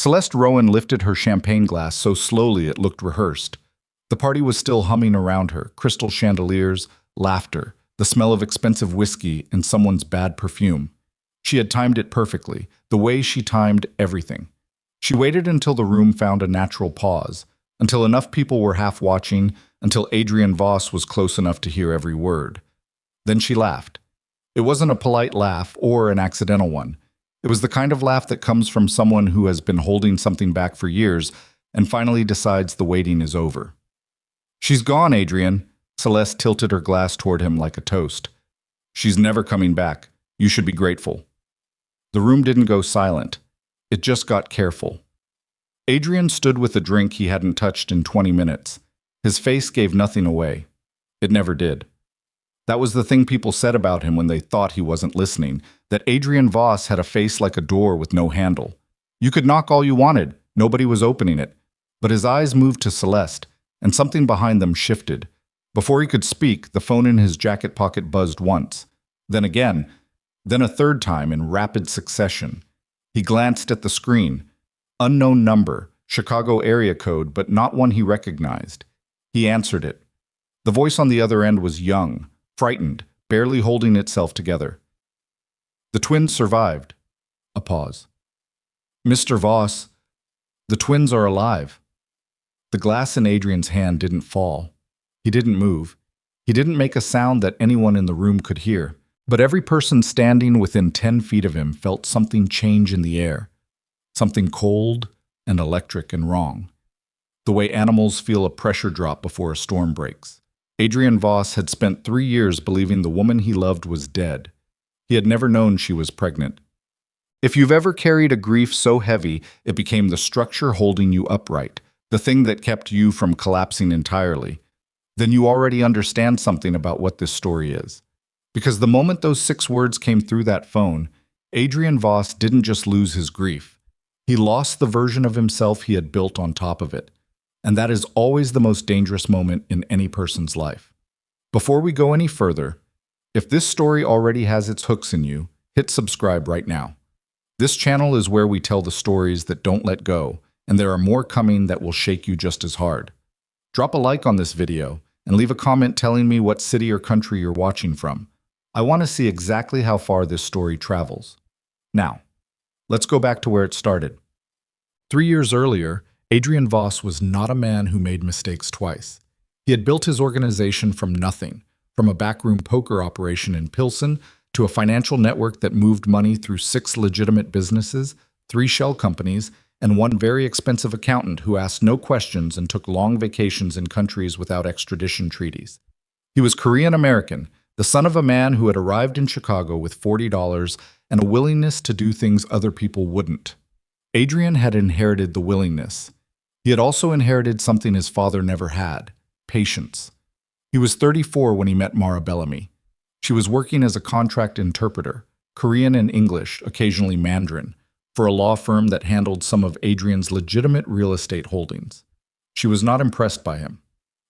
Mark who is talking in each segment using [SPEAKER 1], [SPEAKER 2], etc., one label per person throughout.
[SPEAKER 1] Celeste Rowan lifted her champagne glass so slowly it looked rehearsed. The party was still humming around her, crystal chandeliers, laughter, the smell of expensive whiskey, and someone's bad perfume. She had timed it perfectly, the way she timed everything. She waited until the room found a natural pause, until enough people were half watching, until Adrian Voss was close enough to hear every word. Then she laughed. It wasn't a polite laugh or an accidental one. It was the kind of laugh that comes from someone who has been holding something back for years and finally decides the waiting is over. "She's gone, Adrian." Celeste tilted her glass toward him like a toast. "She's never coming back. You should be grateful." The room didn't go silent. It just got careful. Adrian stood with a drink he hadn't touched in 20 minutes. His face gave nothing away. It never did. That was the thing people said about him when they thought he wasn't listening, that Adrian Voss had a face like a door with no handle. You could knock all you wanted, nobody was opening it. But his eyes moved to Celeste, and something behind them shifted. Before he could speak, the phone in his jacket pocket buzzed once. Then again, then a third time in rapid succession. He glanced at the screen. Unknown number, Chicago area code, but not one he recognized. He answered it. The voice on the other end was young, frightened, barely holding itself together. "The twins survived." A pause. "Mr. Voss, the twins are alive." The glass in Adrian's hand didn't fall. He didn't move. He didn't make a sound that anyone in the room could hear. But every person standing within 10 feet of him felt something change in the air. Something cold and electric and wrong. The way animals feel a pressure drop before a storm breaks. Adrian Voss had spent 3 years believing the woman he loved was dead. He had never known she was pregnant. If you've ever carried a grief so heavy it became the structure holding you upright, the thing that kept you from collapsing entirely, then you already understand something about what this story is. Because the moment those 6 words came through that phone, Adrian Voss didn't just lose his grief. He lost the version of himself he had built on top of it. And that is always the most dangerous moment in any person's life. Before we go any further, if this story already has its hooks in you, hit subscribe right now. This channel is where we tell the stories that don't let go, and there are more coming that will shake you just as hard. Drop a like on this video, and leave a comment telling me what city or country you're watching from. I want to see exactly how far this story travels. Now, let's go back to where it started. 3 years earlier, Adrian Voss was not a man who made mistakes twice. He had built his organization from nothing, from a backroom poker operation in Pilsen to a financial network that moved money through 6 legitimate businesses, 3 shell companies, and 1 very expensive accountant who asked no questions and took long vacations in countries without extradition treaties. He was Korean-American, the son of a man who had arrived in Chicago with $40 and a willingness to do things other people wouldn't. Adrian had inherited the willingness. He had also inherited something his father never had: patience. He was 34 when he met Mara Bellamy. She was working as a contract interpreter, Korean and English, occasionally Mandarin, for a law firm that handled some of Adrian's legitimate real estate holdings. She was not impressed by him.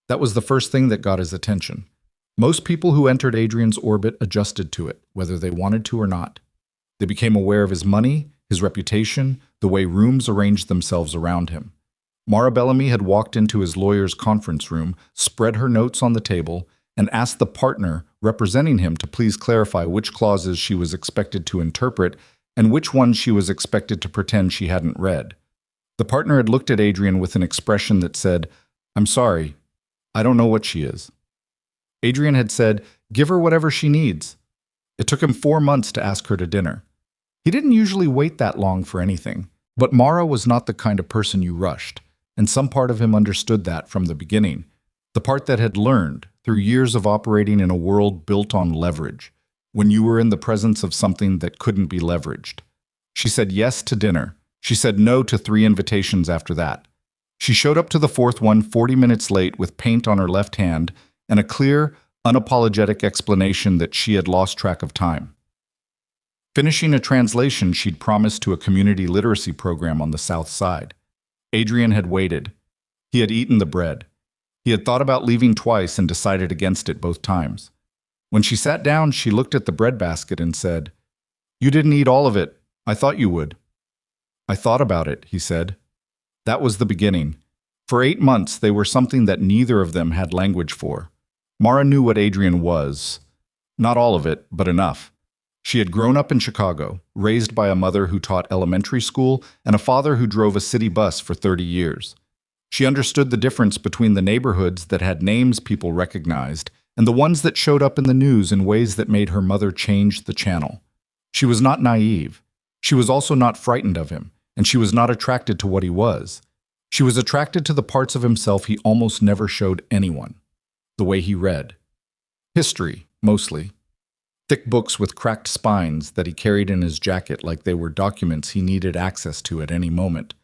[SPEAKER 1] That was the first thing that got his attention. Most people who entered Adrian's orbit adjusted to it, whether they wanted to or not. They became aware of his money, his reputation, the way rooms arranged themselves around him. Mara Bellamy had walked into his lawyer's conference room, spread her notes on the table, and asked the partner representing him to please clarify which clauses she was expected to interpret and which ones she was expected to pretend she hadn't read. The partner had looked at Adrian with an expression that said, "I'm sorry, I don't know what she is." Adrian had said, "Give her whatever she needs." It took him 4 months to ask her to dinner. He didn't usually wait that long for anything, but Mara was not the kind of person you rushed, and some part of him understood that from the beginning, the part that had learned, through years of operating in a world built on leverage, when you were in the presence of something that couldn't be leveraged. She said yes to dinner. She said no to 3 invitations after that. She showed up to the 4th one 40 minutes late with paint on her left hand and a clear, unapologetic explanation that she had lost track of time. Finishing a translation she'd promised to a community literacy program on the South Side. Adrian had waited. He had eaten the bread. He had thought about leaving twice and decided against it both times. When she sat down, she looked at the breadbasket and said, "You didn't eat all of it. I thought you would." I thought about it, he said. That was the beginning. For 8 months, they were something that neither of them had language for. Mara knew what Adrian was. Not all of it, but enough. She had grown up in Chicago, raised by a mother who taught elementary school and a father who drove a city bus for 30 years. She understood the difference between the neighborhoods that had names people recognized and the ones that showed up in the news in ways that made her mother change the channel. She was not naive. She was also not frightened of him, and she was not attracted to what he was. She was attracted to the parts of himself he almost never showed anyone. The way he read. History, mostly. Thick books with cracked spines that he carried in his jacket like they were documents he needed access to at any moment.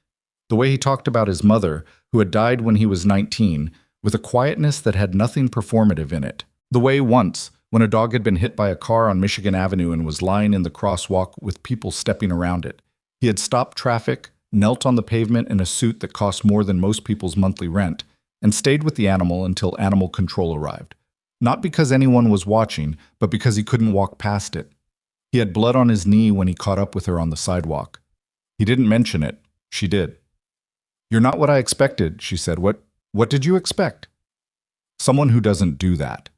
[SPEAKER 1] The way he talked about his mother, who had died when he was 19, with a quietness that had nothing performative in it. The way once, when a dog had been hit by a car on Michigan Avenue and was lying in the crosswalk with people stepping around it, he had stopped traffic, knelt on the pavement in a suit that cost more than most people's monthly rent, and stayed with the animal until animal control arrived. Not because anyone was watching, but because he couldn't walk past it. He had blood on his knee when he caught up with her on the sidewalk. He didn't mention it. She did. "You're not what I expected," she said. What did you expect?" Someone who doesn't do that.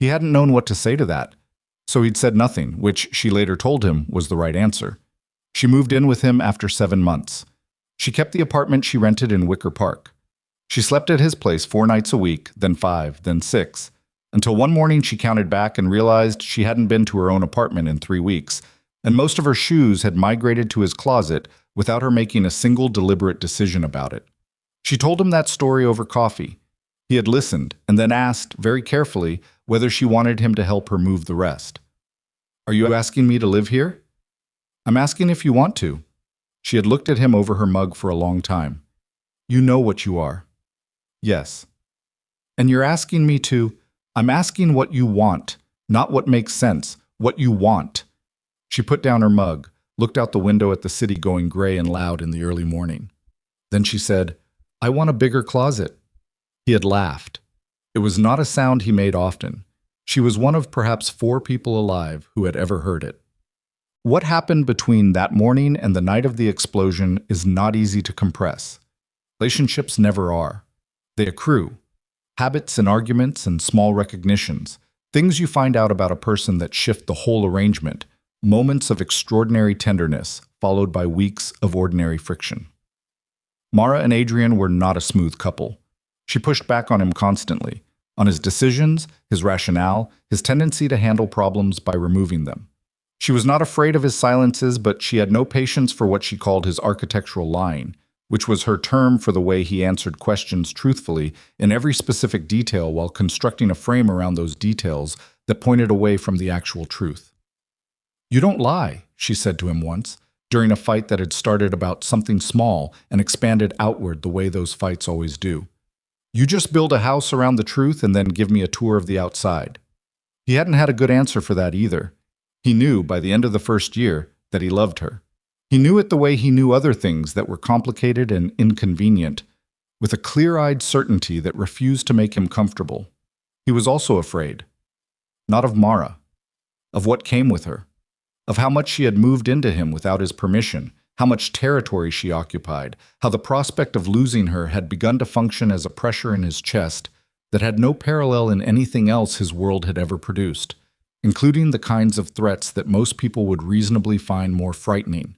[SPEAKER 1] He hadn't known what to say to that, so he'd said nothing, which she later told him was the right answer. She moved in with him after 7 months. She kept the apartment she rented in Wicker Park. She slept at his place 4 nights a week, then 5, then 6, until one morning she counted back and realized she hadn't been to her own apartment in 3 weeks, and most of her shoes had migrated to his closet without her making a single deliberate decision about it. She told him that story over coffee. He had listened and then asked, very carefully, whether she wanted him to help her move the rest. "Are you asking me to live here?" "I'm asking if you want to." She had looked at him over her mug for a long time. "You know what you are." "Yes." "And you're asking me to—" "I'm asking what you want, not what makes sense, what you want." She put down her mug, looked out the window at the city going gray and loud in the early morning. Then she said, "I want a bigger closet." He had laughed. It was not a sound he made often. She was one of perhaps 4 people alive who had ever heard it. What happened between that morning and the night of the explosion is not easy to compress. Relationships never are. They accrue. Habits and arguments and small recognitions. Things you find out about a person that shift the whole arrangement. Moments of extraordinary tenderness, followed by weeks of ordinary friction. Mara and Adrian were not a smooth couple. She pushed back on him constantly, on his decisions, his rationale, his tendency to handle problems by removing them. She was not afraid of his silences, but she had no patience for what she called his architectural lying, which was her term for the way he answered questions truthfully in every specific detail while constructing a frame around those details that pointed away from the actual truth. "You don't lie," she said to him once, during a fight that had started about something small and expanded outward the way those fights always do. "You just build a house around the truth and then give me a tour of the outside." He hadn't had a good answer for that either. He knew, by the end of the first year, that he loved her. He knew it the way he knew other things that were complicated and inconvenient, with a clear-eyed certainty that refused to make him comfortable. He was also afraid. Not of Mara. Of what came with her. Of how much she had moved into him without his permission, how much territory she occupied, how the prospect of losing her had begun to function as a pressure in his chest that had no parallel in anything else his world had ever produced, including the kinds of threats that most people would reasonably find more frightening.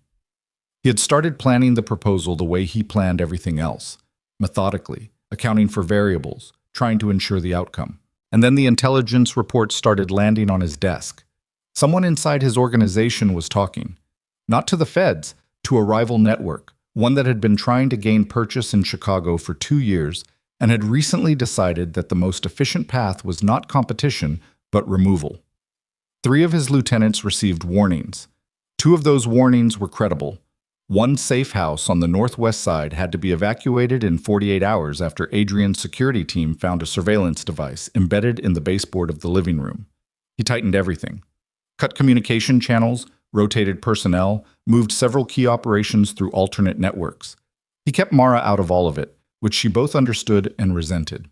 [SPEAKER 1] He had started planning the proposal the way he planned everything else, methodically, accounting for variables, trying to ensure the outcome. And then the intelligence reports started landing on his desk. Someone inside his organization was talking, not to the feds, to a rival network, one that had been trying to gain purchase in Chicago for 2 years and had recently decided that the most efficient path was not competition, but removal. 3 of his lieutenants received warnings. 2 of those warnings were credible. One safe house on the northwest side had to be evacuated in 48 hours after Adrian's security team found a surveillance device embedded in the baseboard of the living room. He tightened everything. Cut communication channels, rotated personnel, moved several key operations through alternate networks. He kept Mara out of all of it, which she both understood and resented.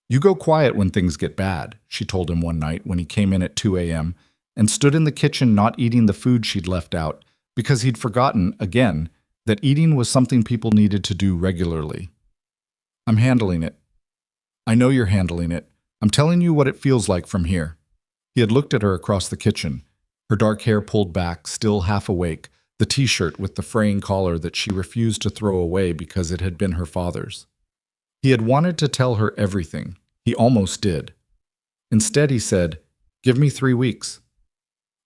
[SPEAKER 1] "You go quiet when things get bad," she told him one night when he came in at 2 a.m. and stood in the kitchen not eating the food she'd left out because he'd forgotten, again, that eating was something people needed to do regularly. I'm handling it. I know you're handling it. I'm telling you what it feels like from here. He had looked at her across the kitchen, her dark hair pulled back, still half awake, the t-shirt with the fraying collar that she refused to throw away because it had been her father's. He had wanted to tell her everything. He almost did. Instead, he said, "Give me 3 weeks."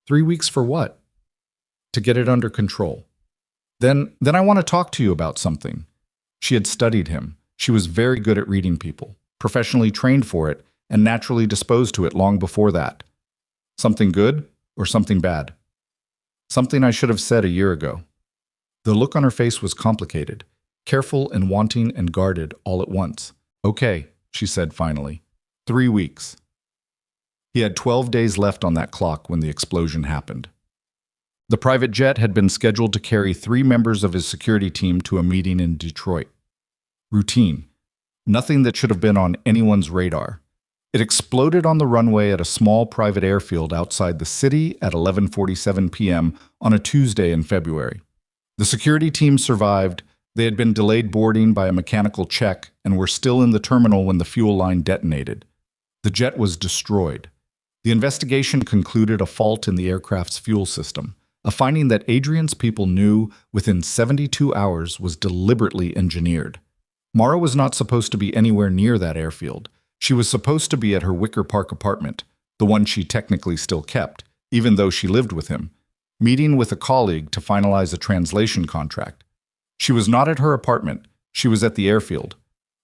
[SPEAKER 1] 3 weeks for what? To get it under control. Then I want to talk to you about something. She had studied him. She was very good at reading people, professionally trained for it, and naturally disposed to it long before that. Something good or something bad? Something I should have said a year ago. The look on her face was complicated, careful and wanting and guarded all at once. "Okay," she said finally. 3 weeks. He had 12 days left on that clock when the explosion happened. The private jet had been scheduled to carry 3 members of his security team to a meeting in Detroit. Routine. Nothing that should have been on anyone's radar. It exploded on the runway at a small private airfield outside the city at 11:47 p.m. on a Tuesday in February. The security team survived. They had been delayed boarding by a mechanical check and were still in the terminal when the fuel line detonated. The jet was destroyed. The investigation concluded a fault in the aircraft's fuel system, a finding that Adrian's people knew within 72 hours was deliberately engineered. Mara was not supposed to be anywhere near that airfield. She was supposed to be at her Wicker Park apartment, the one she technically still kept, even though she lived with him, meeting with a colleague to finalize a translation contract. She was not at her apartment. She was at the airfield.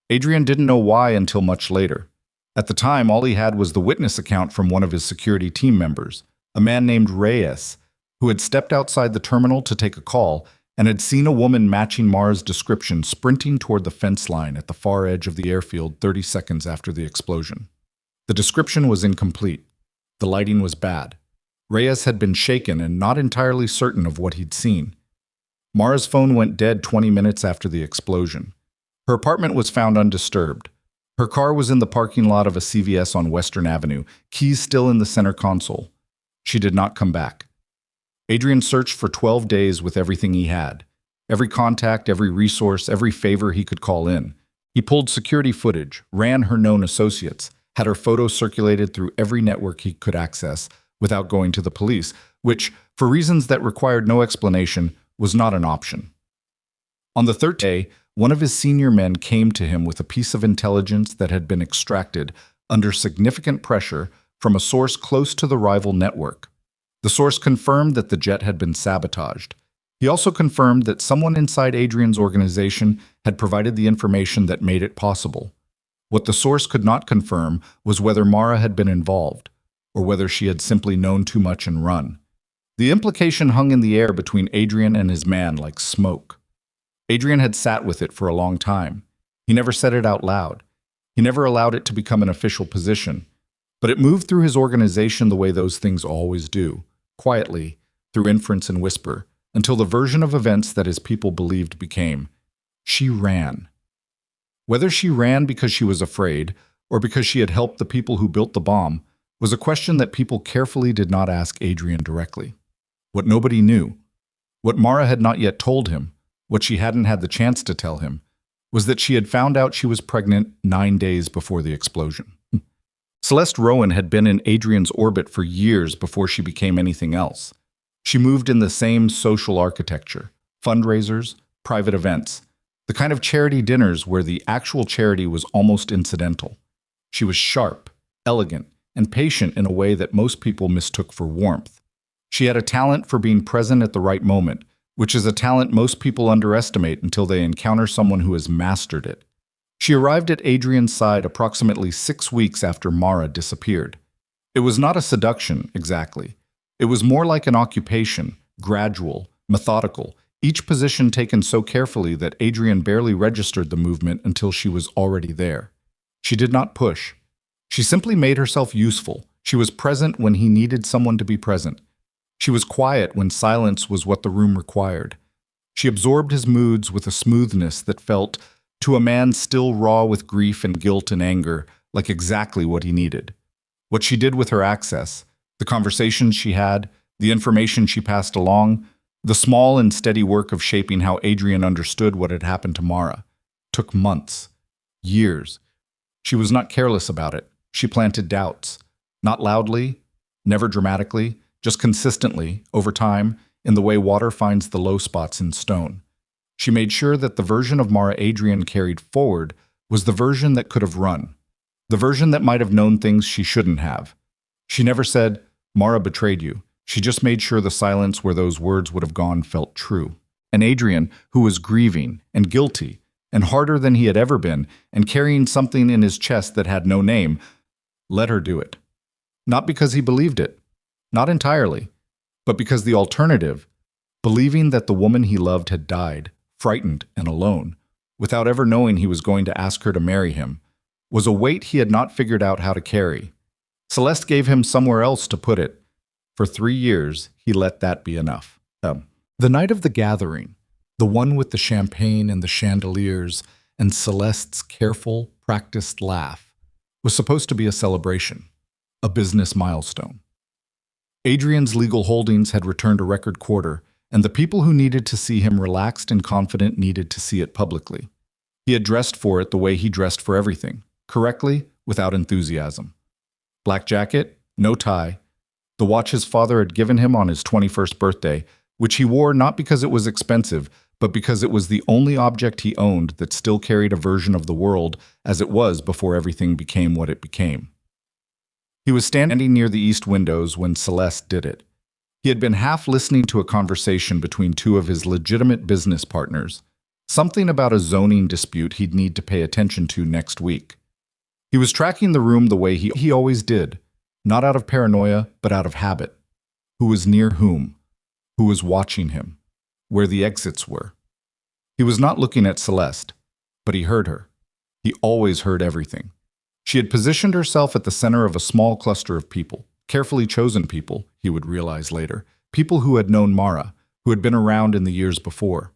[SPEAKER 1] Adrian didn't know why until much later. At the time, all he had was the witness account from one of his security team members, a man named Reyes, who had stepped outside the terminal to take a call and had seen a woman matching Mara's description sprinting toward the fence line at the far edge of the airfield 30 seconds after the explosion. The description was incomplete. The lighting was bad. Reyes had been shaken and not entirely certain of what he'd seen. Mara's phone went dead 20 minutes after the explosion. Her apartment was found undisturbed. Her car was in the parking lot of a CVS on Western Avenue, keys still in the center console. She did not come back. Adrian searched for 12 days with everything he had. Every contact, every resource, every favor he could call in. He pulled security footage, ran her known associates, had her photos circulated through every network he could access without going to the police, which, for reasons that required no explanation, was not an option. On the third day, one of his senior men came to him with a piece of intelligence that had been extracted under significant pressure from a source close to the rival network. The source confirmed that the jet had been sabotaged. He also confirmed that someone inside Adrian's organization had provided the information that made it possible. What the source could not confirm was whether Mara had been involved, or whether she had simply known too much and run. The implication hung in the air between Adrian and his man like smoke. Adrian had sat with it for a long time. He never said it out loud. He never allowed it to become an official position. But it moved through his organization the way those things always do, quietly, through inference and whisper, until the version of events that his people believed became, she ran. Whether she ran because she was afraid, or because she had helped the people who built the bomb, was a question that people carefully did not ask Adrian directly. What nobody knew, what Mara had not yet told him, what she hadn't had the chance to tell him, was that she had found out she was pregnant 9 days before the explosion. Celeste Rowan had been in Adrian's orbit for years before she became anything else. She moved in the same social architecture, fundraisers, private events, the kind of charity dinners where the actual charity was almost incidental. She was sharp, elegant, and patient in a way that most people mistook for warmth. She had a talent for being present at the right moment, which is a talent most people underestimate until they encounter someone who has mastered it. She arrived at Adrian's side approximately 6 weeks after Mara disappeared. It was not a seduction, exactly. It was more like an occupation, gradual, methodical, each position taken so carefully that Adrian barely registered the movement until she was already there. She did not push. She simply made herself useful. She was present when he needed someone to be present. She was quiet when silence was what the room required. She absorbed his moods with a smoothness that felt, to a man still raw with grief and guilt and anger, like exactly what he needed. What she did with her access, the conversations she had, the information she passed along, The small and steady work of shaping how Adrian understood what had happened to Mara took months, years. She was not careless about it. She planted doubts. Not loudly, never dramatically, just consistently, over time, in the way water finds the low spots in stone. She made sure that the version of Mara Adrian carried forward was the version that could have run, the version that might have known things she shouldn't have. She never said, "Mara betrayed you." She just made sure the silence where those words would have gone felt true. And Adrian, who was grieving and guilty and harder than he had ever been and carrying something in his chest that had no name, let her do it. Not because he believed it, not entirely, but because the alternative, believing that the woman he loved had died, frightened and alone, without ever knowing he was going to ask her to marry him, was a weight he had not figured out how to carry. Celeste gave him somewhere else to put it. For 3 years, he let that be enough. The night of the gathering, the one with the champagne and the chandeliers and Celeste's careful, practiced laugh, was supposed to be a celebration, a business milestone. Adrian's legal holdings had returned a record quarter, and the people who needed to see him relaxed and confident needed to see it publicly. He had dressed for it the way he dressed for everything, correctly, without enthusiasm. Black jacket, no tie, the watch his father had given him on his 21st birthday, which he wore not because it was expensive, but because it was the only object he owned that still carried a version of the world as it was before everything became what it became. He was standing near the east windows when Celeste did it. He had been half listening to a conversation between two of his legitimate business partners, something about a zoning dispute he'd need to pay attention to next week. He was tracking the room the way he always did, not out of paranoia, but out of habit. Who was near whom? Who was watching him? Where the exits were? He was not looking at Celeste, but he heard her. He always heard everything. She had positioned herself at the center of a small cluster of people, carefully chosen people, he would realize later, people who had known Mara, who had been around in the years before,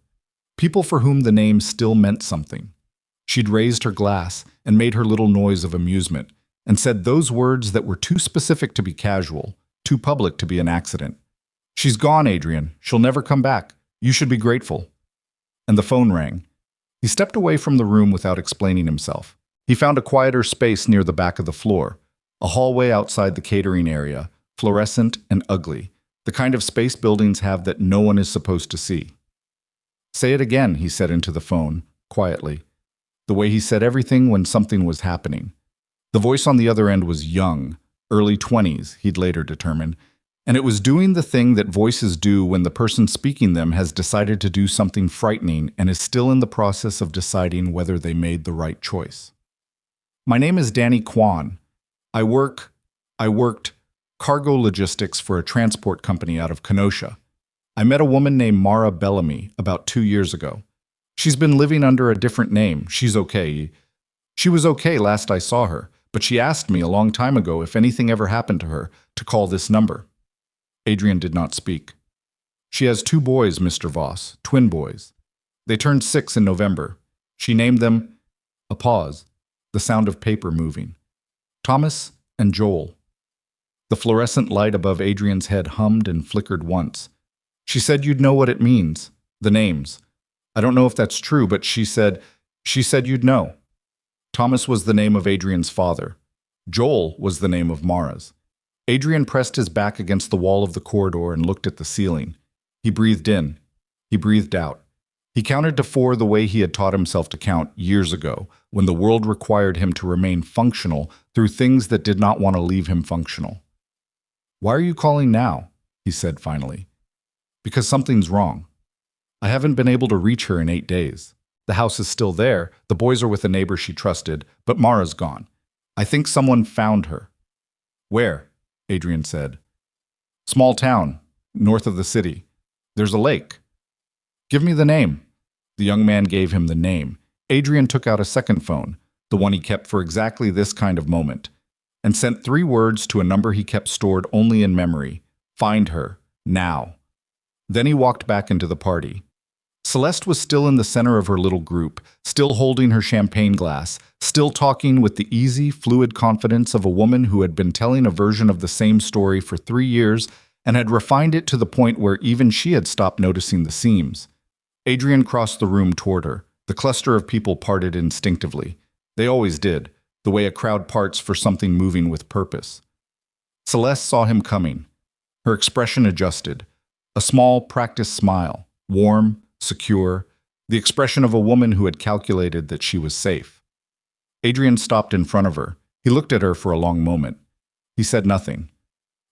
[SPEAKER 1] people for whom the name still meant something. She'd raised her glass and made her little noise of amusement, and said those words that were too specific to be casual, too public to be an accident. "She's gone, Adrian. She'll never come back. You should be grateful." And the phone rang. He stepped away from the room without explaining himself. He found a quieter space near the back of the floor, a hallway outside the catering area, fluorescent and ugly, the kind of space buildings have that no one is supposed to see. "Say it again," he said into the phone, quietly, the way he said everything when something was happening. The voice on the other end was young, early 20s, he'd later determined, and it was doing the thing that voices do when the person speaking them has decided to do something frightening and is still in the process of deciding whether they made the right choice. "My name is Danny Kwan. I worked cargo logistics for a transport company out of Kenosha. I met a woman named Mara Bellamy about 2 years ago. She's been living under a different name. She's okay. She was okay last I saw her, but she asked me a long time ago if anything ever happened to her to call this number." Adrian did not speak. "She has 2 boys, Mr. Voss, twin boys. They turned 6 in November. She named them," a pause, the sound of paper moving, "Thomas and Joel." The fluorescent light above Adrian's head hummed and flickered once. "She said you'd know what it means, the names. I don't know if that's true, but she said you'd know." Thomas was the name of Adrian's father. Joel was the name of Mara's. Adrian pressed his back against the wall of the corridor and looked at the ceiling. He breathed in. He breathed out. He counted to 4 the way he had taught himself to count years ago, when the world required him to remain functional through things that did not want to leave him functional. "Why are you calling now?" he said finally. "Because something's wrong. I haven't been able to reach her in 8 days. The house is still there, the boys are with a neighbor she trusted, but Mara's gone. I think someone found her." "Where?" Adrian said. "Small town, north of the city. There's a lake." "Give me the name." The young man gave him the name. Adrian took out a second phone, the one he kept for exactly this kind of moment, and sent 3 words to a number he kept stored only in memory. "Find her, now." Then he walked back into the party. Celeste was still in the center of her little group, still holding her champagne glass, still talking with the easy, fluid confidence of a woman who had been telling a version of the same story for 3 years and had refined it to the point where even she had stopped noticing the seams. Adrian crossed the room toward her. The cluster of people parted instinctively. They always did, the way a crowd parts for something moving with purpose. Celeste saw him coming. Her expression adjusted. A small, practiced smile, warm, secure, the expression of a woman who had calculated that she was safe. Adrian stopped in front of her. He looked at her for a long moment. He said nothing.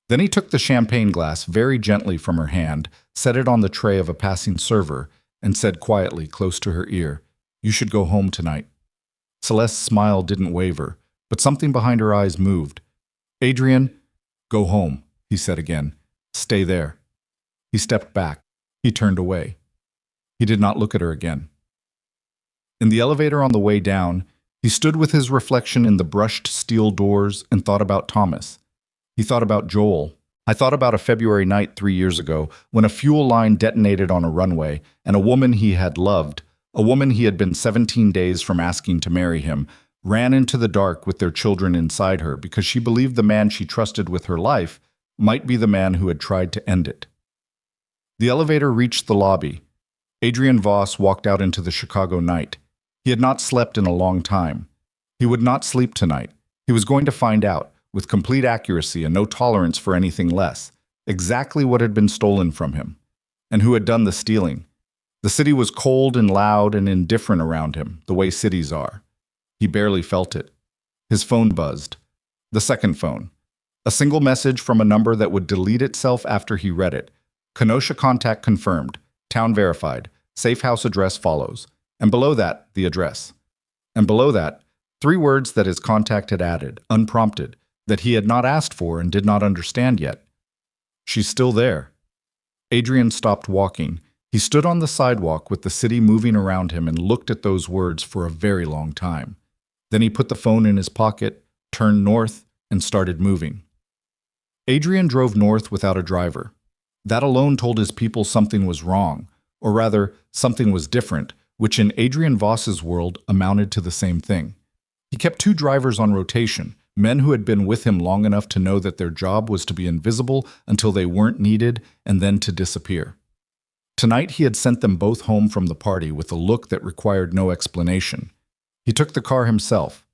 [SPEAKER 1] Then he took the champagne glass very gently from her hand, set it on the tray of a passing server, and said quietly, close to her ear, "You should go home tonight." Celeste's smile didn't waver, but something behind her eyes moved. "Adrian, go home," he said again. "Stay there." He stepped back. He turned away. He did not look at her again. In the elevator on the way down, he stood with his reflection in the brushed steel doors and thought about Thomas. He thought about Joel. I thought about a February night 3 years ago when a fuel line detonated on a runway and a woman he had loved, a woman he had been 17 days from asking to marry him, ran into the dark with their children inside her because she believed the man she trusted with her life might be the man who had tried to end it. The elevator reached the lobby. Adrian Voss walked out into the Chicago night. He had not slept in a long time. He would not sleep tonight. He was going to find out, with complete accuracy and no tolerance for anything less, exactly what had been stolen from him, and who had done the stealing. The city was cold and loud and indifferent around him, the way cities are. He barely felt it. His phone buzzed. The second phone. A single message from a number that would delete itself after he read it. Kenosha contact confirmed. Town verified. Safe house address follows. And below that, the address. And below that, 3 words that his contact had added, unprompted, that he had not asked for and did not understand yet. "She's still there." Adrian stopped walking. He stood on the sidewalk with the city moving around him and looked at those words for a very long time. Then he put the phone in his pocket, turned north, and started moving. Adrian drove north without a driver. That alone told his people something was wrong, or rather, something was different, which in Adrian Voss's world amounted to the same thing. He kept 2 drivers on rotation, men who had been with him long enough to know that their job was to be invisible until they weren't needed and then to disappear. Tonight he had sent them both home from the party with a look that required no explanation. He took the car himself,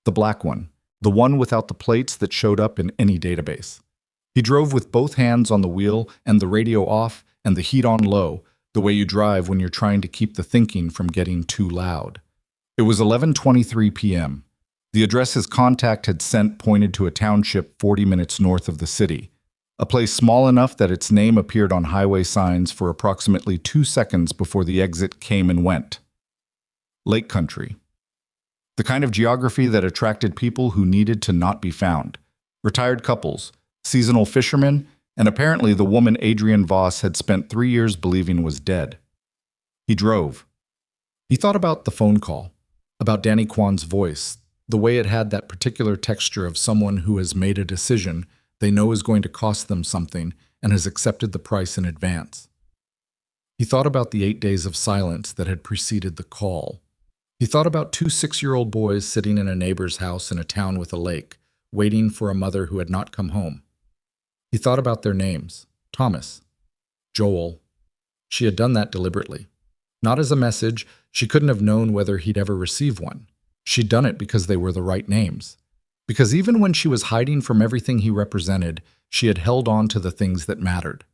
[SPEAKER 1] the black one, the one without the plates that showed up in any database. He drove with both hands on the wheel and the radio off and the heat on low, the way you drive when you're trying to keep the thinking from getting too loud. It was 11:23 p.m. The address his contact had sent pointed to a township 40 minutes north of the city, a place small enough that its name appeared on highway signs for approximately 2 seconds before the exit came and went. Lake country. The kind of geography that attracted people who needed to not be found. Retired couples, seasonal fishermen, and apparently the woman Adrian Voss had spent 3 years believing was dead. He drove. He thought about the phone call, about Danny Kwan's voice, the way it had that particular texture of someone who has made a decision they know is going to cost them something and has accepted the price in advance. He thought about the 8 days of silence that had preceded the call. He thought about 2 6-year-old boys sitting in a neighbor's house in a town with a lake, waiting for a mother who had not come home. He thought about their names, Thomas, Joel. She had done that deliberately. Not as a message, she couldn't have known whether he'd ever receive one. She'd done it because they were the right names. Because even when she was hiding from everything he represented, she had held on to the things that mattered.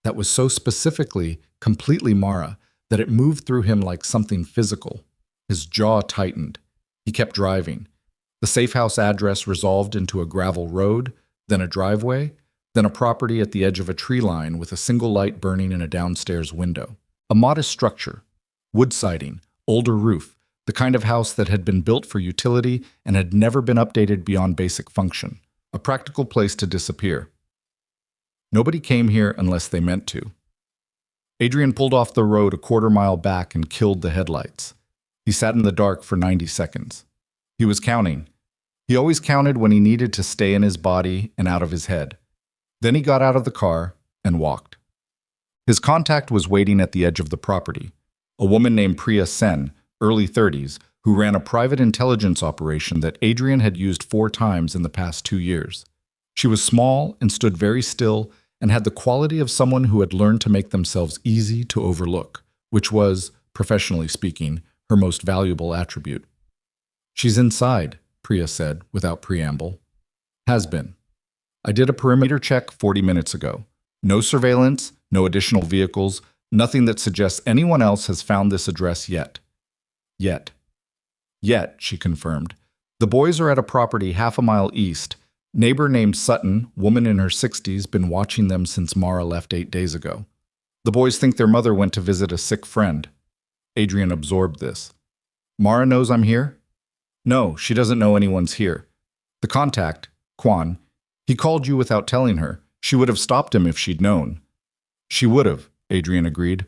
[SPEAKER 1] That was so specifically, completely Mara, that it moved through him like something physical. His jaw tightened. He kept driving. The safe house address resolved into a gravel road, then a driveway, then a property at the edge of a tree line with a single light burning in a downstairs window. A modest structure, wood siding, older roof, the kind of house that had been built for utility and had never been updated beyond basic function. A practical place to disappear. Nobody came here unless they meant to. Adrian pulled off the road a quarter-mile back and killed the headlights. He sat in the dark for 90 seconds. He was counting. He always counted when he needed to stay in his body and out of his head. Then he got out of the car and walked. His contact was waiting at the edge of the property, a woman named Priya Sen, early 30s, who ran a private intelligence operation that Adrian had used 4 times in the past 2 years. She was small and stood very still and had the quality of someone who had learned to make themselves easy to overlook, which was, professionally speaking, her most valuable attribute. "She's inside," Priya said, without preamble. "Has been. I did a perimeter check 40 minutes ago. No surveillance, no additional vehicles, nothing that suggests anyone else has found this address yet." Yet. Yet, she confirmed. "The boys are at a property half a mile east. Neighbor named Sutton, woman in her 60s, been watching them since Mara left 8 days ago. The boys think their mother went to visit a sick friend." Adrian absorbed this. "Mara knows I'm here?" "No, she doesn't know anyone's here. The contact, Kwan, he called you without telling her. She would have stopped him if she'd known." "She would have," Adrian agreed.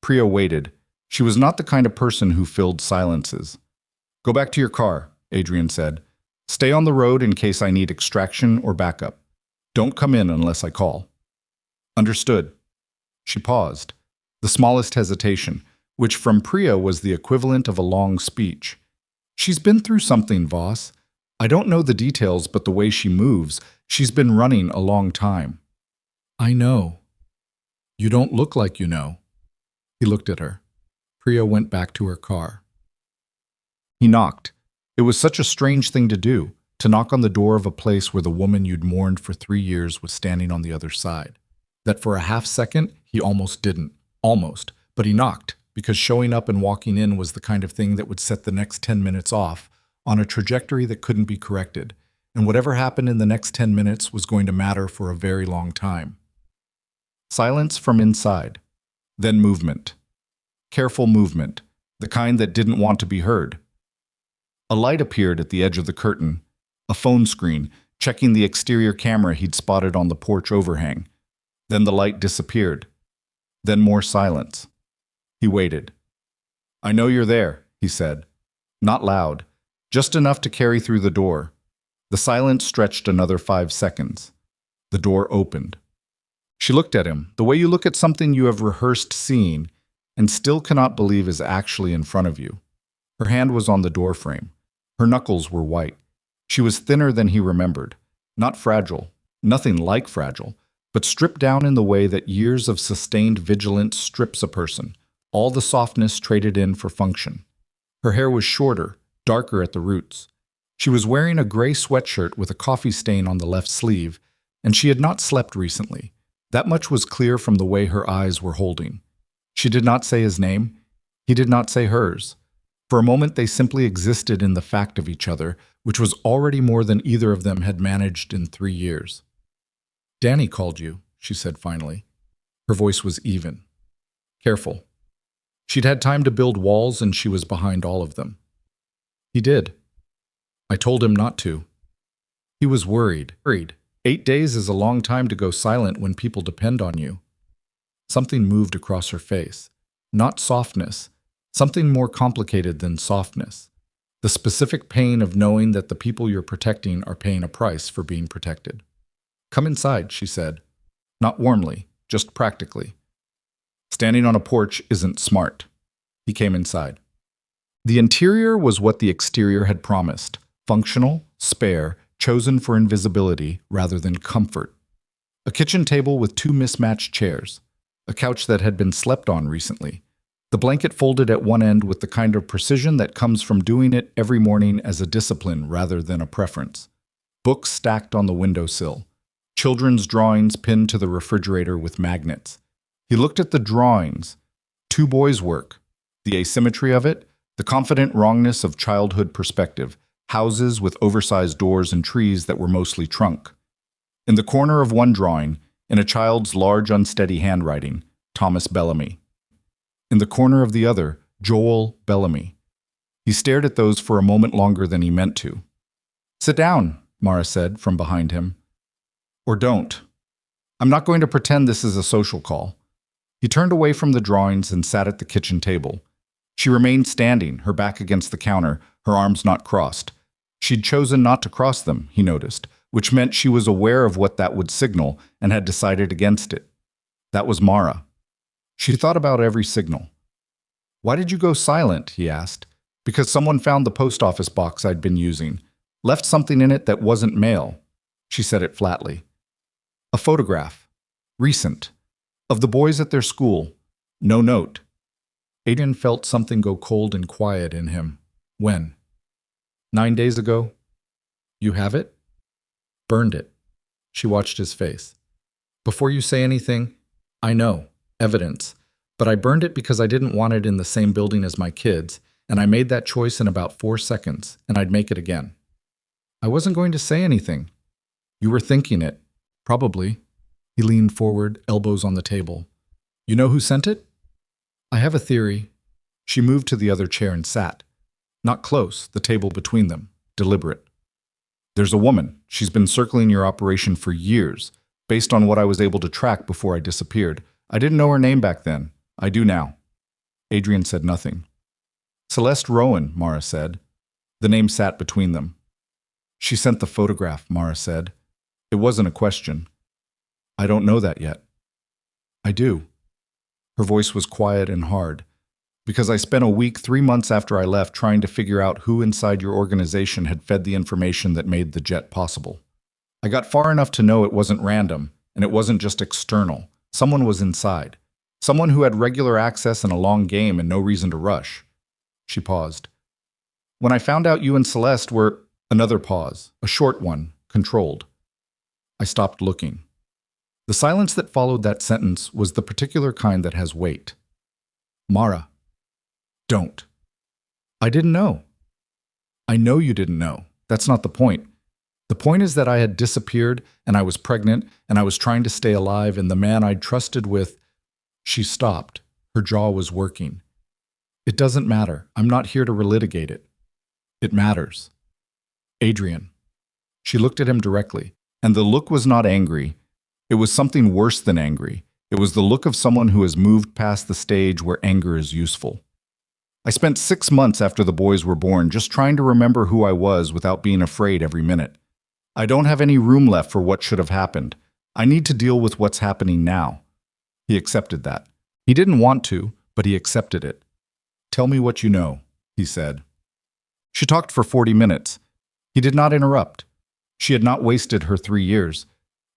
[SPEAKER 1] Priya waited. She was not the kind of person who filled silences. "Go back to your car," Adrian said. "Stay on the road in case I need extraction or backup. Don't come in unless I call." "Understood." She paused, the smallest hesitation, which from Priya was the equivalent of a long speech. "She's been through something, Voss. I don't know the details, but the way she moves, she's been running a long time." "I know. You don't look like you know." He looked at her. Priya went back to her car. He knocked. It was such a strange thing to do, to knock on the door of a place where the woman you'd mourned for 3 years was standing on the other side, that for a half second he almost didn't. Almost. But he knocked, because showing up and walking in was the kind of thing that would set the next 10 minutes off on a trajectory that couldn't be corrected, and whatever happened in the next 10 minutes was going to matter for a very long time. Silence from inside. Then movement. Careful movement, the kind that didn't want to be heard. A light appeared at the edge of the curtain, a phone screen, checking the exterior camera he'd spotted on the porch overhang. Then the light disappeared. Then more silence. He waited. "I know you're there," he said. Not loud, just enough to carry through the door. The silence stretched another 5 seconds. The door opened. She looked at him, the way you look at something you have rehearsed seeing and still cannot believe is actually in front of you. Her hand was on the doorframe. Her knuckles were white. She was thinner than he remembered. Not fragile, nothing like fragile, but stripped down in the way that years of sustained vigilance strips a person, all the softness traded in for function. Her hair was shorter, darker at the roots. She was wearing a gray sweatshirt with a coffee stain on the left sleeve, and she had not slept recently. That much was clear from the way her eyes were holding. She did not say his name. He did not say hers. For a moment they simply existed in the fact of each other, which was already more than either of them had managed in 3 years. "Danny called you," she said finally. Her voice was even. Careful. She'd had time to build walls and she was behind all of them. "He did. I told him not to." He was worried. 8 days is a long time to go silent when people depend on you. Something moved across her face. Not softness. Something more complicated than softness. The specific pain of knowing that the people you're protecting are paying a price for being protected. "Come inside," she said. Not warmly, just practically. Standing on a porch isn't smart. He came inside. The interior was what the exterior had promised. Functional, spare, chosen for invisibility rather than comfort. A kitchen table with 2 mismatched chairs. A couch that had been slept on recently. The blanket folded at one end with the kind of precision that comes from doing it every morning as a discipline rather than a preference. Books stacked on the windowsill. Children's drawings pinned to the refrigerator with magnets. He looked at the drawings. 2 boys' work. The asymmetry of it, the confident wrongness of childhood perspective. Houses with oversized doors and trees that were mostly trunk. In the corner of one drawing, in a child's large unsteady handwriting, Thomas Bellamy. In the corner of the other, Joel Bellamy. He stared at those for a moment longer than he meant to. "Sit down," Mara said from behind him. "Or don't. I'm not going to pretend this is a social call." He turned away from the drawings and sat at the kitchen table. She remained standing, her back against the counter, her arms not crossed. She'd chosen not to cross them, he noticed, which meant she was aware of what that would signal and had decided against it. That was Mara. She thought about every signal. "Why did you go silent?" he asked. "Because someone found the post office box I'd been using. Left something in it that wasn't mail." She said it flatly. "A photograph." Recent. Of the boys at their school. No note. Adrian felt something go cold and quiet in him. When? 9 days ago? You have it? Burned it. She watched his face. Before you say anything, I know. Evidence. But I burned it because I didn't want it in the same building as my kids, and I made that choice in about 4 seconds, and I'd make it again. I wasn't going to say anything. You were thinking it. Probably. He leaned forward, elbows on the table. You know who sent it? I have a theory. She moved to the other chair and sat. Not close, the table between them. Deliberate. There's a woman. She's been circling your operation for years, based on what I was able to track before I disappeared. I didn't know her name back then. I do now. Adrian said nothing. Celeste Rowan, Mara said. The name sat between them. She sent the photograph, Mara said. It wasn't a question. I don't know that yet. I do. Her voice was quiet and hard. Because I spent a week 3 months after I left trying to figure out who inside your organization had fed the information that made the jet possible. I got far enough to know it wasn't random, and it wasn't just external. Someone was inside. Someone who had regular access and a long game and no reason to rush. She paused. When I found out you and Celeste were... Another pause, a short one, controlled. I stopped looking. The silence that followed that sentence was the particular kind that has weight. Mara. Don't. I didn't know. I know you didn't know. That's not the point. The point is that I had disappeared, and I was pregnant, and I was trying to stay alive, and the man I'd trusted with... She stopped. Her jaw was working. It doesn't matter. I'm not here to relitigate it. It matters. Adrian. She looked at him directly, and the look was not angry. It was something worse than angry. It was the look of someone who has moved past the stage where anger is useful. I spent 6 months after the boys were born just trying to remember who I was without being afraid every minute. I don't have any room left for what should have happened. I need to deal with what's happening now. He accepted that. He didn't want to, but he accepted it. Tell me what you know, he said. She talked for 40 minutes. He did not interrupt. She had not wasted her 3 years.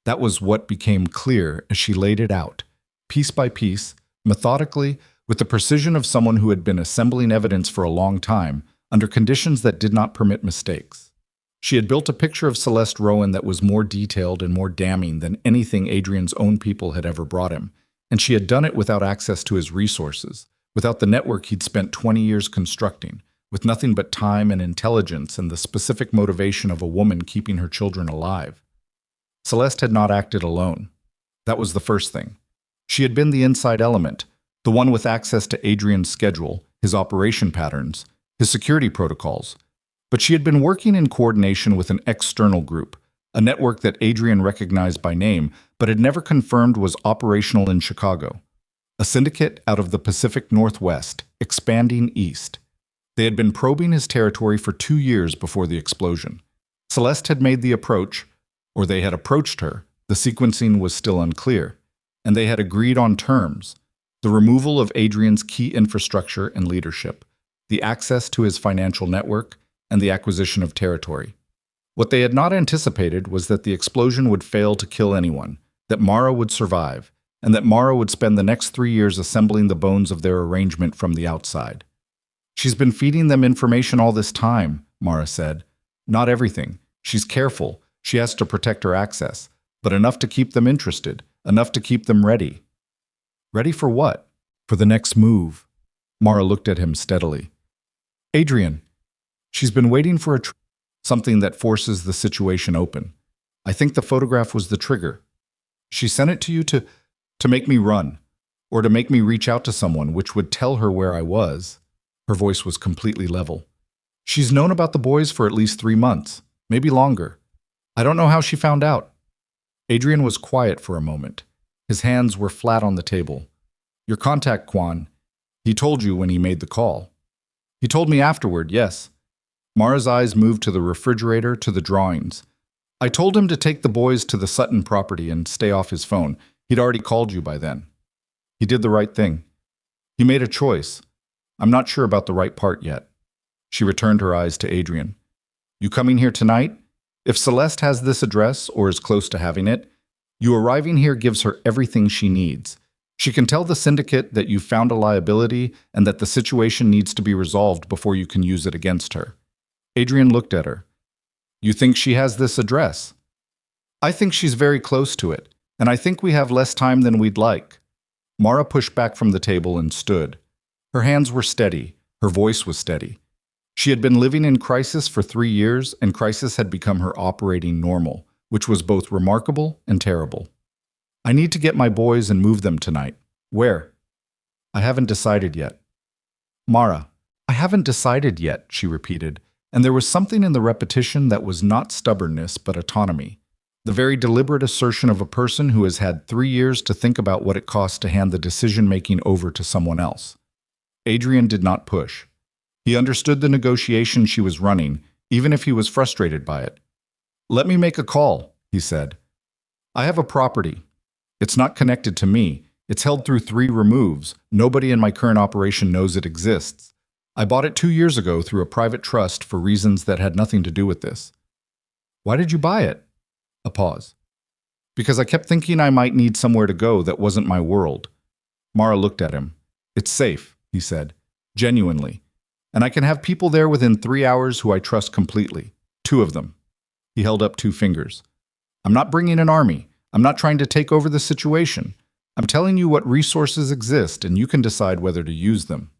[SPEAKER 1] That was what became clear as she laid it out, piece by piece, methodically, with the precision of someone who had been assembling evidence for a long time, under conditions that did not permit mistakes. She had built a picture of Celeste Rowan that was more detailed and more damning than anything Adrian's own people had ever brought him, and she had done it without access to his resources, without the network he'd spent 20 years constructing, with nothing but time and intelligence and the specific motivation of a woman keeping her children alive. Celeste had not acted alone. That was the first thing. She had been the inside element, the one with access to Adrian's schedule, his operation patterns, his security protocols. But she had been working in coordination with an external group, a network that Adrian recognized by name, but had never confirmed was operational in Chicago. A syndicate out of the Pacific Northwest, expanding east. They had been probing his territory for 2 years before the explosion. Celeste had made the approach, or they had approached her. The sequencing was still unclear, and they had agreed on terms: the removal of Adrian's key infrastructure and leadership, the access to his financial network, and the acquisition of territory. What they had not anticipated was that the explosion would fail to kill anyone, that Mara would survive, and that Mara would spend the next 3 years assembling the bones of their arrangement from the outside. She's been feeding them information all this time, Mara said. Not everything. She's careful. She has to protect her access, but enough to keep them interested, enough to keep them ready. Ready for what? For the next move. Mara looked at him steadily. Adrian. She's been waiting for something that forces the situation open. I think the photograph was the trigger. She sent it to you to make me run, or to make me reach out to someone which would tell her where I was. Her voice was completely level. She's known about the boys for at least 3 months, maybe longer. I don't know how she found out. Adrian was quiet for a moment. His hands were flat on the table. Your contact, Quan. He told you when he made the call. He told me afterward, yes. Mara's eyes moved to the refrigerator, to the drawings. I told him to take the boys to the Sutton property and stay off his phone. He'd already called you by then. He did the right thing. He made a choice. I'm not sure about the right part yet. She returned her eyes to Adrian. You coming here tonight? If Celeste has this address, or is close to having it, You arriving here gives her everything she needs. She can tell the syndicate that you've found a liability and that the situation needs to be resolved before you can use it against her. Adrian looked at her. You think she has this address? I think she's very close to it, and I think we have less time than we'd like. Mara pushed back from the table and stood. Her hands were steady. Her voice was steady. She had been living in crisis for 3 years, and crisis had become her operating normal, which was both remarkable and terrible. I need to get my boys and move them tonight. Where? I haven't decided yet. Mara, I haven't decided yet, she repeated, and there was something in the repetition that was not stubbornness but autonomy. The very deliberate assertion of a person who has had 3 years to think about what it costs to hand the decision-making over to someone else. Adrian did not push. He understood the negotiation she was running, even if he was frustrated by it. Let me make a call, he said. I have a property. It's not connected to me. It's held through 3 removes. Nobody in my current operation knows it exists. I bought it 2 years ago through a private trust for reasons that had nothing to do with this. Why did you buy it? A pause. Because I kept thinking I might need somewhere to go that wasn't my world. Mara looked at him. It's safe, he said, genuinely. And I can have people there within 3 hours who I trust completely. 2 of them. He held up 2 fingers. I'm not bringing an army. I'm not trying to take over the situation. I'm telling you what resources exist, and you can decide whether to use them.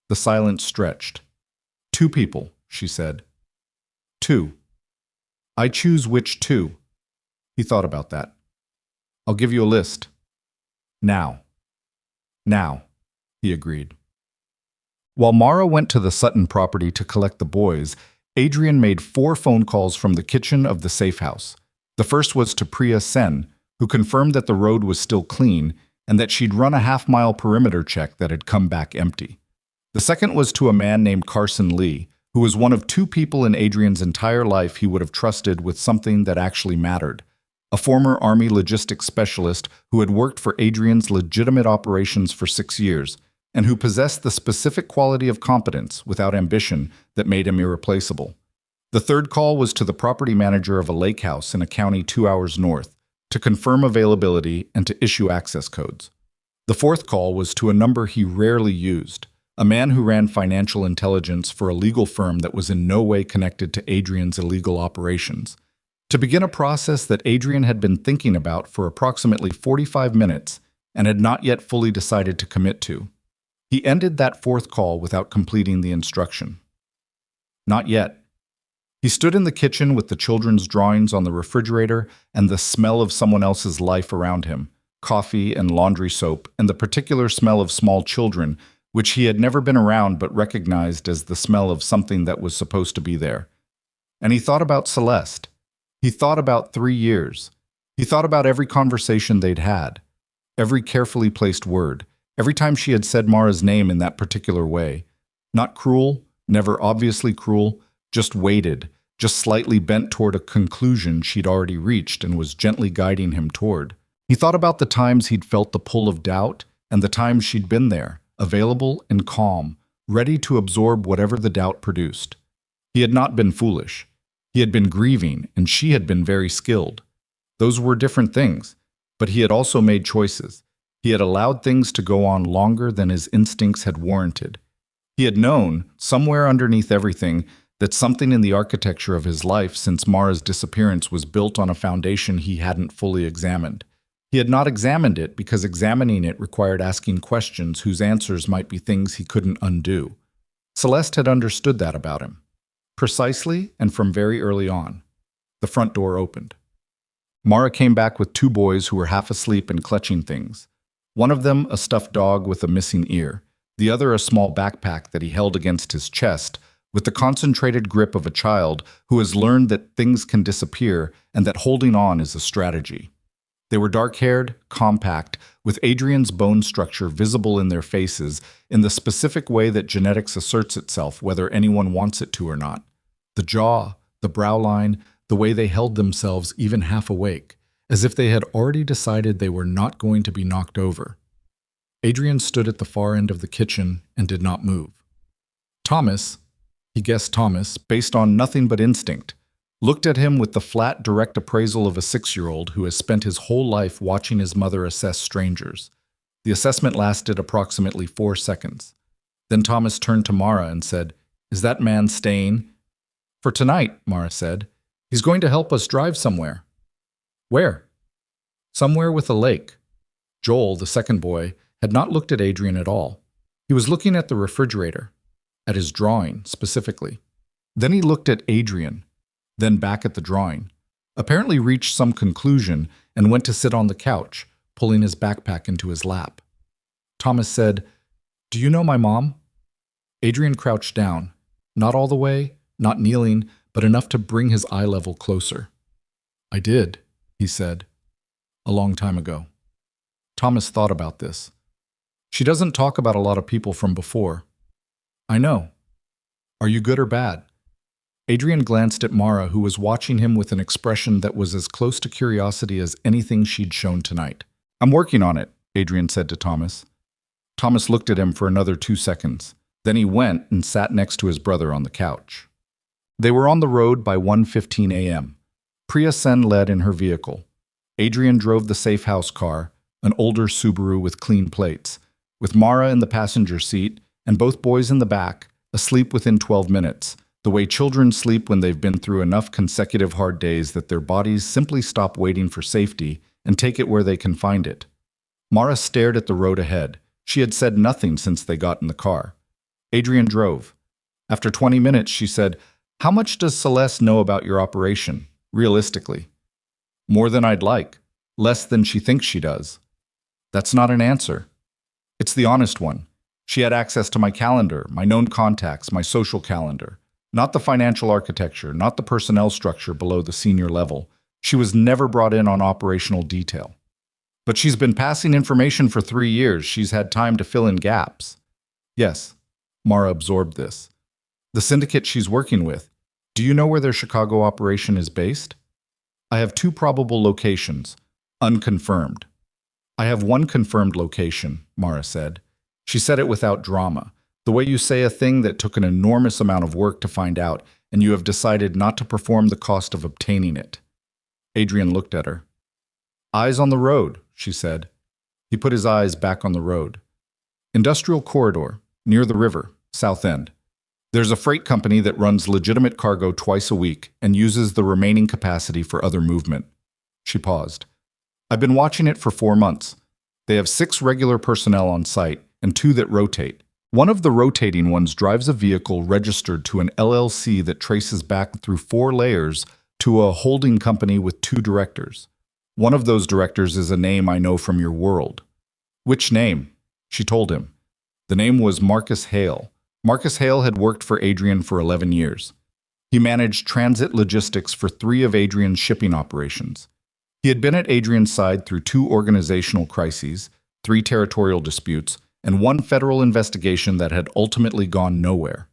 [SPEAKER 1] The silence stretched. 2 people, she said. 2. I choose which 2. He thought about that. I'll give you a list. Now. Now, he agreed. While Mara went to the Sutton property to collect the boys, Adrian made 4 phone calls from the kitchen of the safe house. The first was to Priya Sen, who confirmed that the road was still clean and that she'd run a half-mile perimeter check that had come back empty. The second was to a man named Carson Lee, who was one of 2 people in Adrian's entire life he would have trusted with something that actually mattered. A former Army logistics specialist who had worked for Adrian's legitimate operations for 6 years, and who possessed the specific quality of competence, without ambition, that made him irreplaceable. The third call was to the property manager of a lake house in a county 2 hours north, to confirm availability and to issue access codes. The fourth call was to a number he rarely used, a man who ran financial intelligence for a legal firm that was in no way connected to Adrian's illegal operations, to begin a process that Adrian had been thinking about for approximately 45 minutes and had not yet fully decided to commit to. He ended that fourth call without completing the instruction. Not yet. He stood in the kitchen with the children's drawings on the refrigerator and the smell of someone else's life around him, coffee and laundry soap, and the particular smell of small children, which he had never been around but recognized as the smell of something that was supposed to be there. And he thought about Celeste. He thought about 3 years. He thought about every conversation they'd had, every carefully placed word, every time she had said Mara's name in that particular way. Not cruel, never obviously cruel, just waited, just slightly bent toward a conclusion she'd already reached and was gently guiding him toward. He thought about the times he'd felt the pull of doubt and the times she'd been there, available and calm, ready to absorb whatever the doubt produced. He had not been foolish. He had been grieving, and she had been very skilled. Those were different things, but he had also made choices. He had allowed things to go on longer than his instincts had warranted. He had known, somewhere underneath everything, that something in the architecture of his life since Mara's disappearance was built on a foundation he hadn't fully examined. He had not examined it because examining it required asking questions whose answers might be things he couldn't undo. Celeste had understood that about him. Precisely and from very early on. The front door opened. Mara came back with 2 boys who were half asleep and clutching things. One of them a stuffed dog with a missing ear, the other a small backpack that he held against his chest, with the concentrated grip of a child who has learned that things can disappear and that holding on is a strategy. They were dark-haired, compact, with Adrian's bone structure visible in their faces in the specific way that genetics asserts itself whether anyone wants it to or not. The jaw, the brow line, the way they held themselves even half awake, as if they had already decided they were not going to be knocked over. Adrian stood at the far end of the kitchen and did not move. Thomas, he guessed Thomas, based on nothing but instinct, looked at him with the flat, direct appraisal of a 6-year-old who has spent his whole life watching his mother assess strangers. The assessment lasted approximately 4 seconds. Then Thomas turned to Mara and said, "Is that man staying?" "For tonight," Mara said. "He's going to help us drive somewhere." "Where?" "Somewhere with a lake." Joel, the second boy, had not looked at Adrian at all. He was looking at the refrigerator, at his drawing specifically. Then he looked at Adrian, then back at the drawing, apparently reached some conclusion and went to sit on the couch, pulling his backpack into his lap. Thomas said, "Do you know my mom?" Adrian crouched down, not all the way, not kneeling, but enough to bring his eye level closer. "I did," he said, "a long time ago." Thomas thought about this. "She doesn't talk about a lot of people from before." "I know. Are you good or bad?" Adrian glanced at Mara, who was watching him with an expression that was as close to curiosity as anything she'd shown tonight. "I'm working on it," Adrian said to Thomas. Thomas looked at him for another 2 seconds. Then he went and sat next to his brother on the couch. They were on the road by 1:15 a.m. Priya Sen led in her vehicle. Adrian drove the safe house car, an older Subaru with clean plates, with Mara in the passenger seat and both boys in the back, asleep within 12 minutes, the way children sleep when they've been through enough consecutive hard days that their bodies simply stop waiting for safety and take it where they can find it. Mara stared at the road ahead. She had said nothing since they got in the car. Adrian drove. After 20 minutes, she said, "How much does Celeste know about your operation, realistically?" "More than I'd like. Less than she thinks she does." "That's not an answer." "It's the honest one. She had access to my calendar, my known contacts, my social calendar. Not the financial architecture, not the personnel structure below the senior level. She was never brought in on operational detail. But she's been passing information for 3 years. She's had time to fill in gaps." "Yes." Mara absorbed this. "The syndicate she's working with. Do you know where their Chicago operation is based?" "I have 2 probable locations, unconfirmed." "I have 1 confirmed location," Mara said. She said it without drama, the way you say a thing that took an enormous amount of work to find out and you have decided not to perform the cost of obtaining it. Adrian looked at her. "Eyes on the road," she said. He put his eyes back on the road. "Industrial corridor, near the river, south end. There's a freight company that runs legitimate cargo twice a week and uses the remaining capacity for other movement." She paused. "I've been watching it for 4 months. They have 6 regular personnel on site and 2 that rotate. One of the rotating ones drives a vehicle registered to an LLC that traces back through 4 layers to a holding company with 2 directors. One of those directors is a name I know from your world." "Which name?" She told him. The name was Marcus Hale. Marcus Hale had worked for Adrian for 11 years. He managed transit logistics for 3 of Adrian's shipping operations. He had been at Adrian's side through 2 organizational crises, 3 territorial disputes, and 1 federal investigation that had ultimately gone nowhere.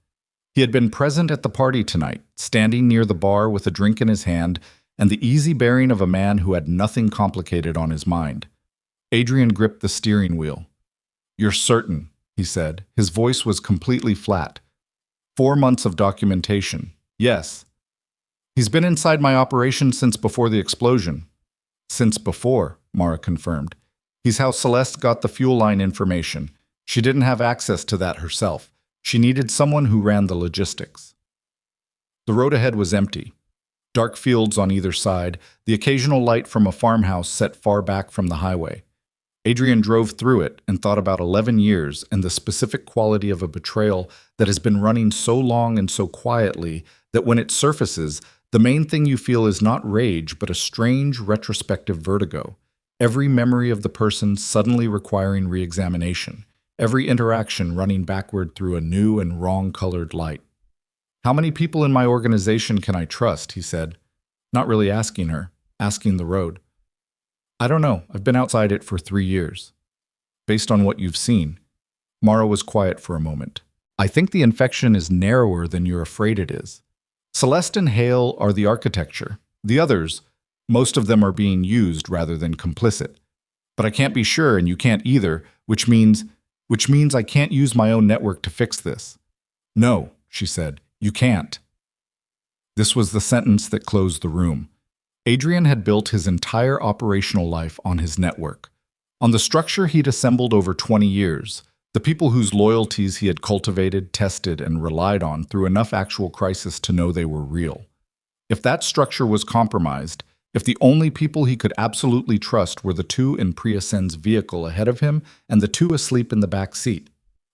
[SPEAKER 1] He had been present at the party tonight, standing near the bar with a drink in his hand and the easy bearing of a man who had nothing complicated on his mind. Adrian gripped the steering wheel. "You're certain," he said. His voice was completely flat. 4 months of documentation. Yes. "He's been inside my operation since before the explosion." "Since before," Mara confirmed. "He's how Celeste got the fuel line information. She didn't have access to that herself. She needed someone who ran the logistics." The road ahead was empty. Dark fields on either side, the occasional light from a farmhouse set far back from the highway. Adrian drove through it and thought about 11 years and the specific quality of a betrayal that has been running so long and so quietly that when it surfaces, the main thing you feel is not rage but a strange retrospective vertigo. Every memory of the person suddenly requiring re-examination. Every interaction running backward through a new and wrong-colored light. "How many people in my organization can I trust?" he said. Not really asking her, asking the road. "I don't know. I've been outside it for 3 years." "Based on what you've seen." Mara was quiet for a moment. "I think the infection is narrower than you're afraid it is. Celeste and Hale are the architecture. The others, most of them are being used rather than complicit. But I can't be sure and you can't either, which means I can't use my own network to fix this." "No," she said. "You can't." This was the sentence that closed the room. Adrian had built his entire operational life on his network, on the structure he'd assembled over 20 years, the people whose loyalties he had cultivated, tested, and relied on through enough actual crisis to know they were real. If that structure was compromised, if the only people he could absolutely trust were the two in Priya Sen's vehicle ahead of him and the two asleep in the back seat,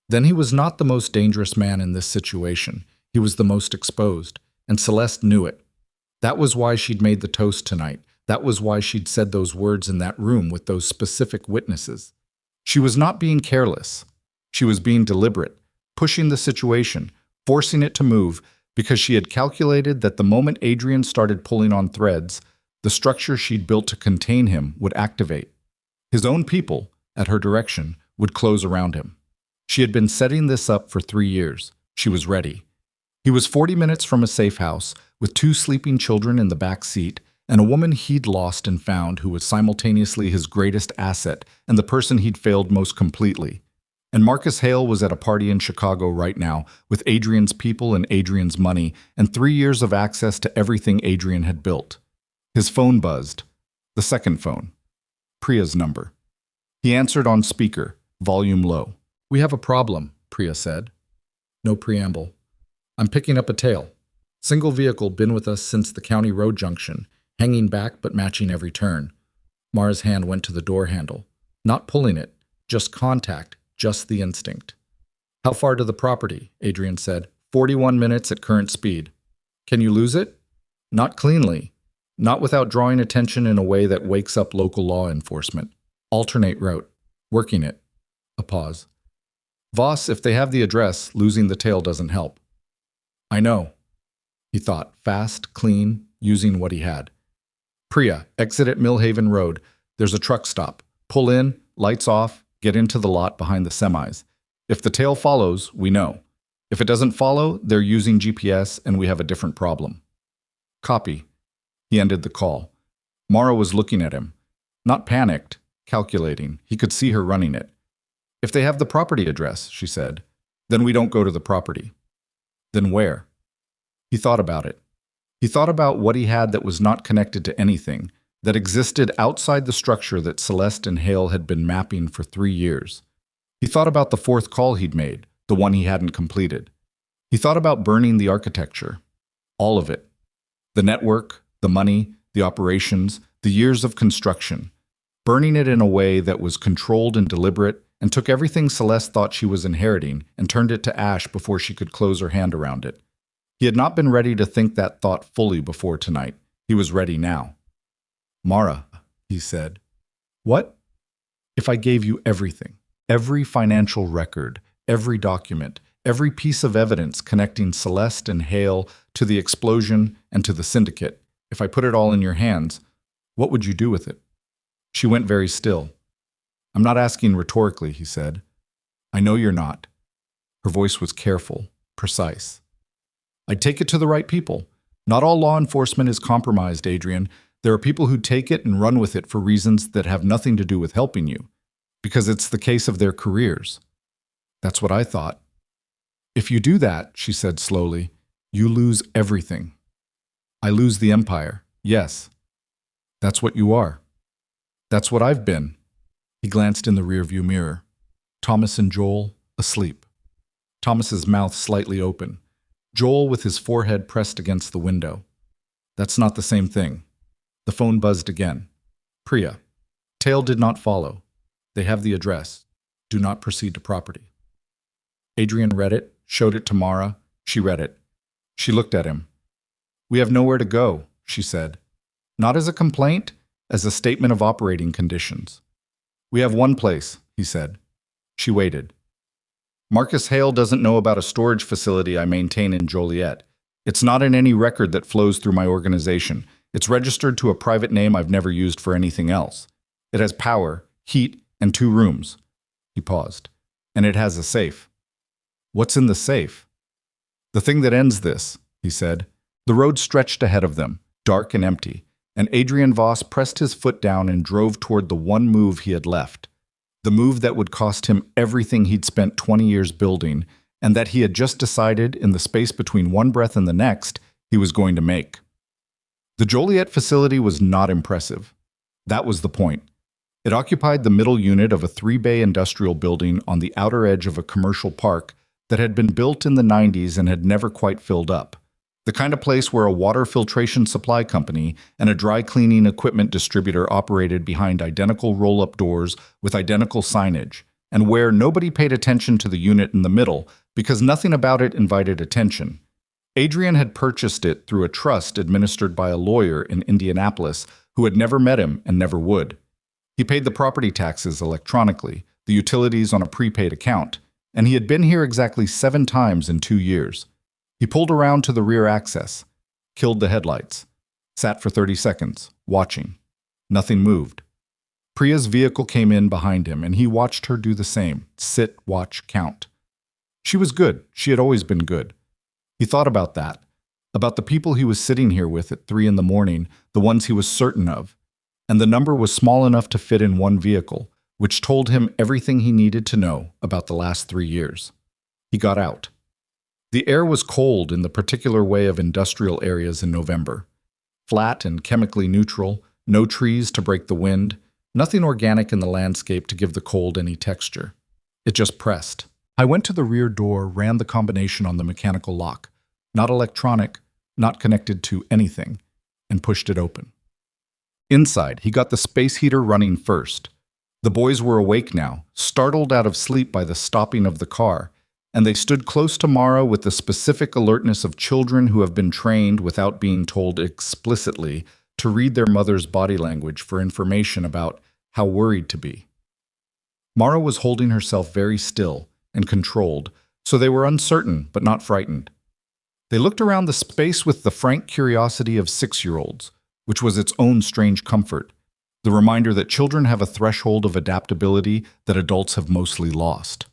[SPEAKER 1] then he was not the most dangerous man in this situation. He was the most exposed, and Celeste knew it. That was why she'd made the toast tonight. That was why she'd said those words in that room with those specific witnesses. She was not being careless. She was being deliberate, pushing the situation, forcing it to move, because she had calculated that the moment Adrian started pulling on threads, the structure she'd built to contain him would activate. His own people, at her direction, would close around him. She had been setting this up for 3 years. She was ready. He was 40 minutes from a safe house, with 2 sleeping children in the back seat, and a woman he'd lost and found who was simultaneously his greatest asset and the person he'd failed most completely. And Marcus Hale was at a party in Chicago right now, with Adrian's people and Adrian's money, and 3 years of access to everything Adrian had built. His phone buzzed. The second phone. Priya's number. He answered on speaker, volume low. "We have a problem," Priya said. No preamble. "I'm picking up a tail. Single vehicle been with us since the county road junction, hanging back but matching every turn." Mara's hand went to the door handle. Not pulling it, just contact, just the instinct. "How far to the property?" Adrian said. 41 minutes at current speed." "Can you lose it?" "Not cleanly. Not without drawing attention in a way that wakes up local law enforcement. Alternate route. Working it." A pause. "Voss, if they have the address, losing the tail doesn't help." "I know." He thought, fast, clean, using what he had. "Priya, exit at Millhaven Road. There's a truck stop. Pull in, lights off, get into the lot behind the semis. If the tail follows, we know. If it doesn't follow, they're using GPS and we have a different problem." "Copy." He ended the call. Mara was looking at him. Not panicked, calculating. He could see her running it. "If they have the property address," she said, "then we don't go to the property." "Then where?" He thought about it. He thought about what he had that was not connected to anything, that existed outside the structure that Celeste and Hale had been mapping for 3 years. He thought about the 4th call he'd made, the one he hadn't completed. He thought about burning the architecture. All of it. The network, the money, the operations, the years of construction. Burning it in a way that was controlled and deliberate and took everything Celeste thought she was inheriting and turned it to ash before she could close her hand around it. He had not been ready to think that thought fully before tonight. He was ready now. "Mara," he said. "What? If I gave you everything, every financial record, every document, every piece of evidence connecting Celeste and Hale to the explosion and to the syndicate, if I put it all in your hands, what would you do with it?" She went very still. "I'm not asking rhetorically," he said. "I know you're not." Her voice was careful, precise. "I'd take it to the right people. Not all law enforcement is compromised, Adrian. There are people who take it and run with it for reasons that have nothing to do with helping you, because it's the case of their careers." "That's what I thought." "If you do that," she said slowly, "you lose everything." "I lose the empire, yes." "That's what you are." "That's what I've been." He glanced in the rearview mirror. Thomas and Joel, asleep. Thomas's mouth slightly open. Joel with his forehead pressed against the window. "That's not the same thing." The phone buzzed again. "Priya. Tail did not follow. They have the address. Do not proceed to property." Adrian read it, showed it to Mara. She read it. She looked at him. "We have nowhere to go," she said. "Not as a complaint, as a statement of operating conditions." "We have one place," he said. She waited. "Marcus Hale doesn't know about a storage facility I maintain in Joliet. It's not in any record that flows through my organization. It's registered to a private name I've never used for anything else. It has power, heat, and 2 rooms." He paused. "And it has a safe." "What's in the safe?" "The thing that ends this," he said. The road stretched ahead of them, dark and empty, and Adrian Voss pressed his foot down and drove toward the one move he had left. The move that would cost him everything he'd spent 20 years building, and that he had just decided, in the space between one breath and the next, he was going to make. The Joliet facility was not impressive. That was the point. It occupied the middle unit of a 3-bay industrial building on the outer edge of a commercial park that had been built in the 90s and had never quite filled up. The kind of place where a water filtration supply company and a dry cleaning equipment distributor operated behind identical roll-up doors with identical signage, and where nobody paid attention to the unit in the middle because nothing about it invited attention. Adrian had purchased it through a trust administered by a lawyer in Indianapolis who had never met him and never would. He paid the property taxes electronically, the utilities on a prepaid account, and he had been here exactly 7 times in 2 years. He pulled around to the rear access, killed the headlights, sat for 30 seconds, watching. Nothing moved. Priya's vehicle came in behind him, and he watched her do the same. Sit, watch, count. She was good. She had always been good. He thought about that, about the people he was sitting here with at 3 in the morning, the ones he was certain of, and the number was small enough to fit in one vehicle, which told him everything he needed to know about the last 3 years. He got out. The air was cold in the particular way of industrial areas in November. Flat and chemically neutral, no trees to break the wind, nothing organic in the landscape to give the cold any texture. It just pressed. I went to the rear door, ran the combination on the mechanical lock, not electronic, not connected to anything, and pushed it open. Inside, he got the space heater running first. The boys were awake now, startled out of sleep by the stopping of the car, and they stood close to Mara with the specific alertness of children who have been trained without being told explicitly to read their mother's body language for information about how worried to be. Mara was holding herself very still and controlled, so they were uncertain but not frightened. They looked around the space with the frank curiosity of 6-year-olds, which was its own strange comfort, the reminder that children have a threshold of adaptability that adults have mostly lost.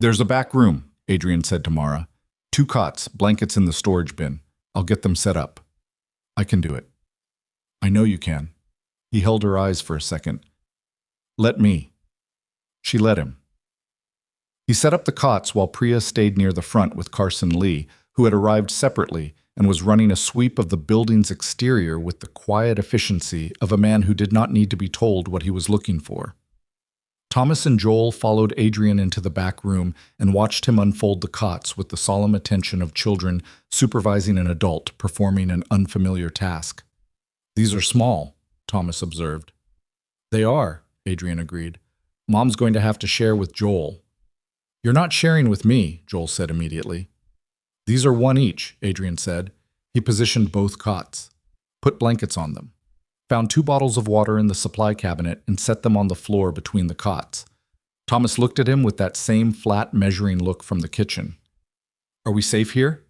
[SPEAKER 1] "There's a back room," Adrian said to Mara. 2 cots, blankets in the storage bin. I'll get them set up." "I can do it." "I know you can." He held her eyes for a second. "Let me." She let him. He set up the cots while Priya stayed near the front with Carson Lee, who had arrived separately and was running a sweep of the building's exterior with the quiet efficiency of a man who did not need to be told what he was looking for. Thomas and Joel followed Adrian into the back room and watched him unfold the cots with the solemn attention of children supervising an adult performing an unfamiliar task. "These are small," Thomas observed. "They are," Adrian agreed. "Mom's going to have to share with Joel." "You're not sharing with me," Joel said immediately. "These are 1 each," Adrian said. He positioned both cots, put blankets on them, found 2 bottles of water in the supply cabinet and set them on the floor between the cots. Thomas looked at him with that same flat measuring look from the kitchen. "Are we safe here?"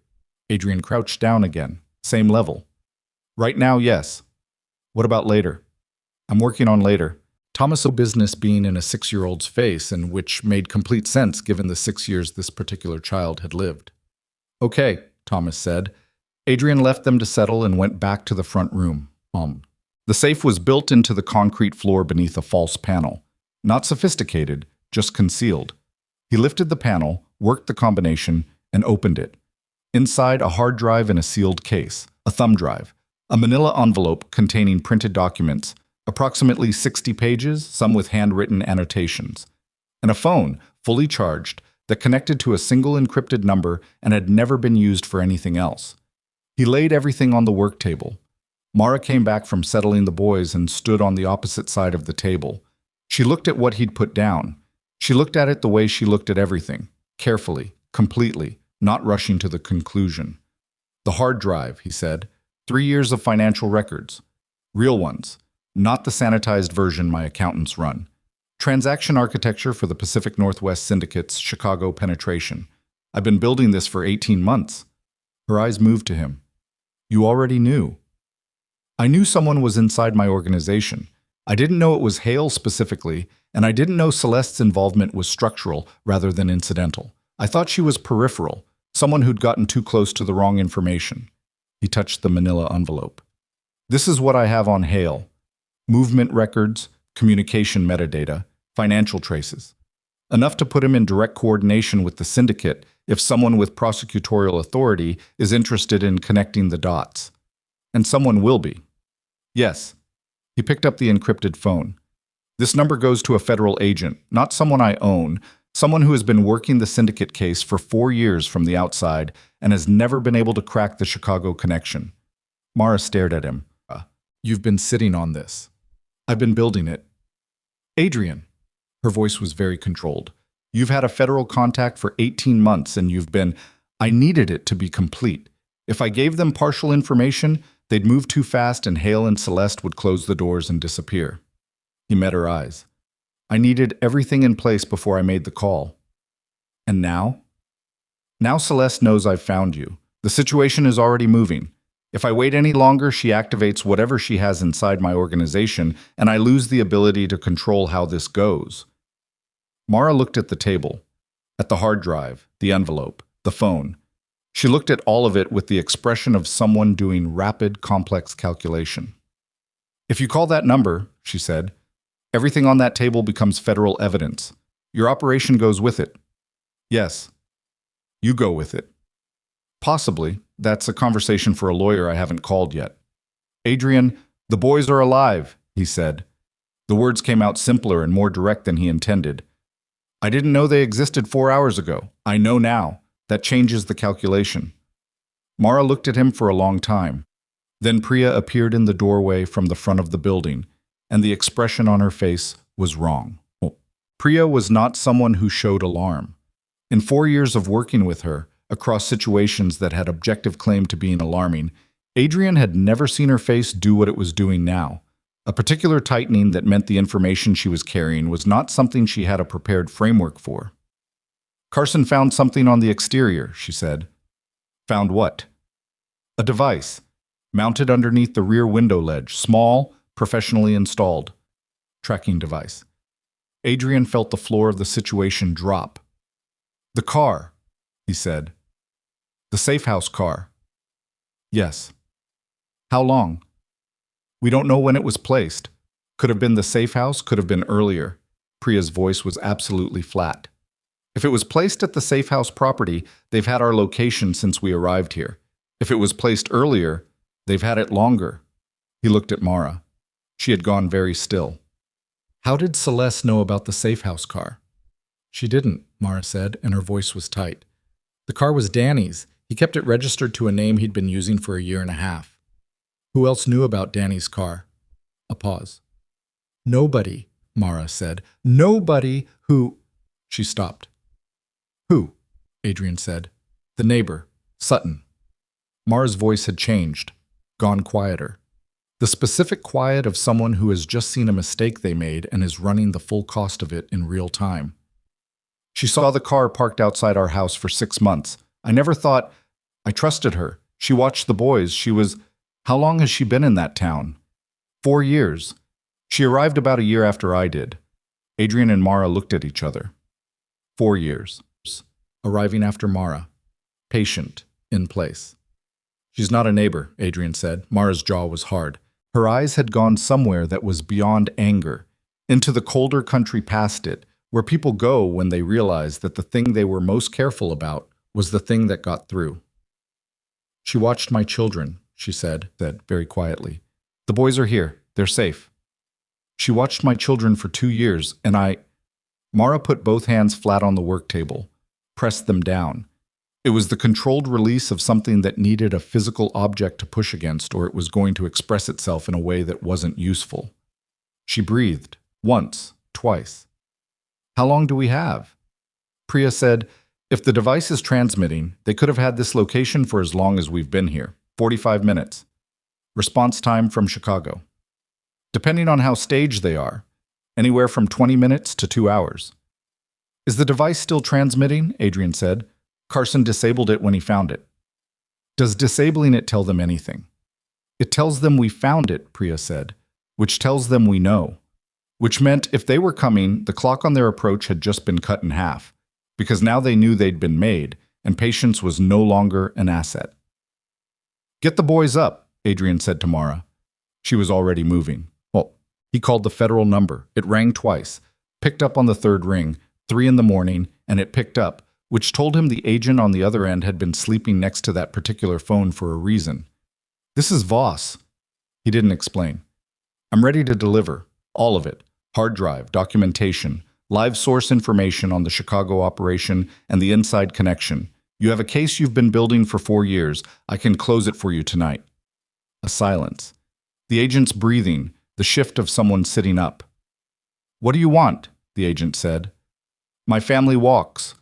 [SPEAKER 1] Adrian crouched down again. "Same level." "Right now, yes." "What about later?" "I'm working on later." Thomas' business being in a 6-year-old's face, and which made complete sense given the 6 years this particular child had lived. "Okay," Thomas said. Adrian left them to settle and went back to the front room. The safe was built into the concrete floor beneath a false panel. Not sophisticated, just concealed. He lifted the panel, worked the combination, and opened it. Inside, a hard drive in a sealed case, a thumb drive, a manila envelope containing printed documents, approximately 60 pages, some with handwritten annotations, and a phone, fully charged, that connected to a single encrypted number and had never been used for anything else. He laid everything on the work table. Mara came back from settling the boys and stood on the opposite side of the table. She looked at what he'd put down. She looked at it the way she looked at everything, carefully, completely, not rushing to the conclusion. "The hard drive," he said. 3 years of financial records. Real ones, not the sanitized version my accountants run. Transaction architecture for the Pacific Northwest Syndicate's Chicago penetration. I've been building this for 18 months. Her eyes moved to him. "You already knew." "I knew someone was inside my organization. I didn't know it was Hale specifically, and I didn't know Celeste's involvement was structural rather than incidental. I thought she was peripheral, someone who'd gotten too close to the wrong information." He touched the manila envelope. "This is what I have on Hale. Movement records, communication metadata, financial traces. Enough to put him in direct coordination with the syndicate if someone with prosecutorial authority is interested in connecting the dots. And someone will be. Yes. He picked up the encrypted phone. This number goes to a federal agent, not someone I own, someone who has been working the syndicate case for 4 years from the outside and has never been able to crack the Chicago connection. Mara stared at him. You've been sitting on this. I've been building it. Adrian. Her voice was very controlled. You've had a federal contact for 18 months and you've been... I needed it to be complete. If I gave them partial information, they'd move too fast and Hale and Celeste would close the doors and disappear. He met her eyes. I needed everything in place before I made the call. And now? Now Celeste knows I've found you. The situation is already moving. If I wait any longer, she activates whatever she has inside my organization, and I lose the ability to control how this goes. Mara looked at the table, at the hard drive, the envelope, the phone. She looked at all of it with the expression of someone doing rapid, complex calculation. If you call that number, she said, everything on that table becomes federal evidence. Your operation goes with it. Yes. You go with it. Possibly. That's a conversation for a lawyer I haven't called yet. Adrian, the boys are alive, he said. The words came out simpler and more direct than he intended. I didn't know they existed 4 hours ago. I know now. That changes the calculation. Mara looked at him for a long time. Then Priya appeared in the doorway from the front of the building, and the expression on her face was wrong. Priya was not someone who showed alarm. In 4 years of working with her, across situations that had objective claim to being alarming, Adrian had never seen her face do what it was doing now. A particular tightening that meant the information she was carrying was not something she had a prepared framework for. Carson found something on the exterior, she said. Found what? A device, mounted underneath the rear window ledge, small, professionally installed. Tracking device. Adrian felt the floor of the situation drop. The car, he said. The safe house car. Yes. How long? We don't know when it was placed. Could have been the safe house, could have been earlier. Priya's voice was absolutely flat. If it was placed at the safe house property, they've had our location since we arrived here. If it was placed earlier, they've had it longer. He looked at Mara. She had gone very still. How did Celeste know about the safe house car? She didn't, Mara said, and her voice was tight. The car was Danny's. He kept it registered to a name he'd been using for 1.5 years. Who else knew about Danny's car? A pause. Nobody, Mara said. Nobody who... She stopped. Who? Adrian said. The neighbor, Sutton. Mara's voice had changed, gone quieter. The specific quiet of someone who has just seen a mistake they made and is running the full cost of it in real time. She saw the car parked outside our house for 6 months. I never thought... I trusted her. She watched the boys. She was... How long has she been in that town? 4 years. She arrived about 1 year after I did. Adrian and Mara looked at each other. 4 years. Arriving after Mara. Patient. In place. She's not a neighbor, Adrian said. Mara's jaw was hard. Her eyes had gone somewhere that was beyond anger, into the colder country past it, where people go when they realize that the thing they were most careful about was the thing that got through. She watched my children, she said very quietly. The boys are here. They're safe. She watched my children for 2 years, and I... Mara put both hands flat on the work table, pressed them down. It was the controlled release of something that needed a physical object to push against, or it was going to express itself in a way that wasn't useful. She breathed, once, twice. How long do we have? Priya said, if the device is transmitting, they could have had this location for as long as we've been here, 45 minutes. Response time from Chicago. Depending on how staged they are, anywhere from 20 minutes to 2 hours. Is the device still transmitting? Adrian said. Carson disabled it when he found it. Does disabling it tell them anything? It tells them we found it, Priya said, which tells them we know. Which meant if they were coming, the clock on their approach had just been cut in half, because now they knew they'd been made, and patience was no longer an asset. Get the boys up, Adrian said to Mara. She was already moving. Well, he called the federal number. It rang twice, picked up on the third ring, 3 in the morning, and it picked up, which told him the agent on the other end had been sleeping next to that particular phone for a reason. "This is Voss." He didn't explain. "I'm ready to deliver. All of it. Hard drive, documentation, live source information on the Chicago operation, and the inside connection. You have a case you've been building for 4 years. I can close it for you tonight." A silence. The agent's breathing, the shift of someone sitting up. "What do you want?" the agent said. "My family walks.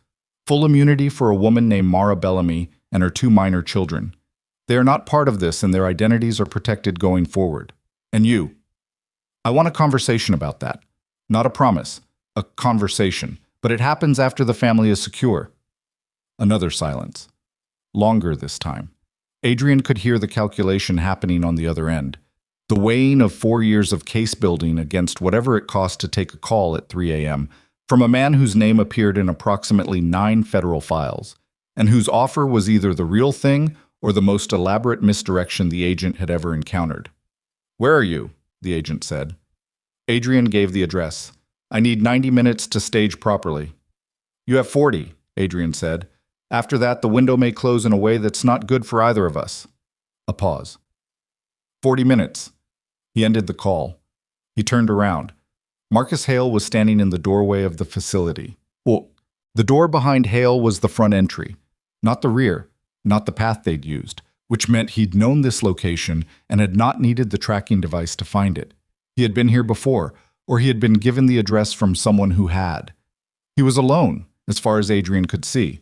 [SPEAKER 1] Full immunity for a woman named Mara Bellamy and her 2 minor children. They are not part of this and their identities are protected going forward. And you? I want a conversation about that. Not a promise, a conversation. But it happens after the family is secure." Another silence. Longer this time. Adrian could hear the calculation happening on the other end. The weighing of 4 years of case building against whatever it cost to take a call at 3 a.m. from a man whose name appeared in approximately 9 federal files, and whose offer was either the real thing or the most elaborate misdirection the agent had ever encountered. "Where are you?" the agent said. Adrian gave the address. "I need 90 minutes to stage properly." "You have 40, Adrian said. "After that, the window may close in a way that's not good for either of us." A pause. 40 minutes. He ended the call. He turned around. Marcus Hale was standing in the doorway of the facility. Well, the door behind Hale was the front entry, not the rear, not the path they'd used, which meant he'd known this location and had not needed the tracking device to find it. He had been here before, or he had been given the address from someone who had. He was alone, as far as Adrian could see.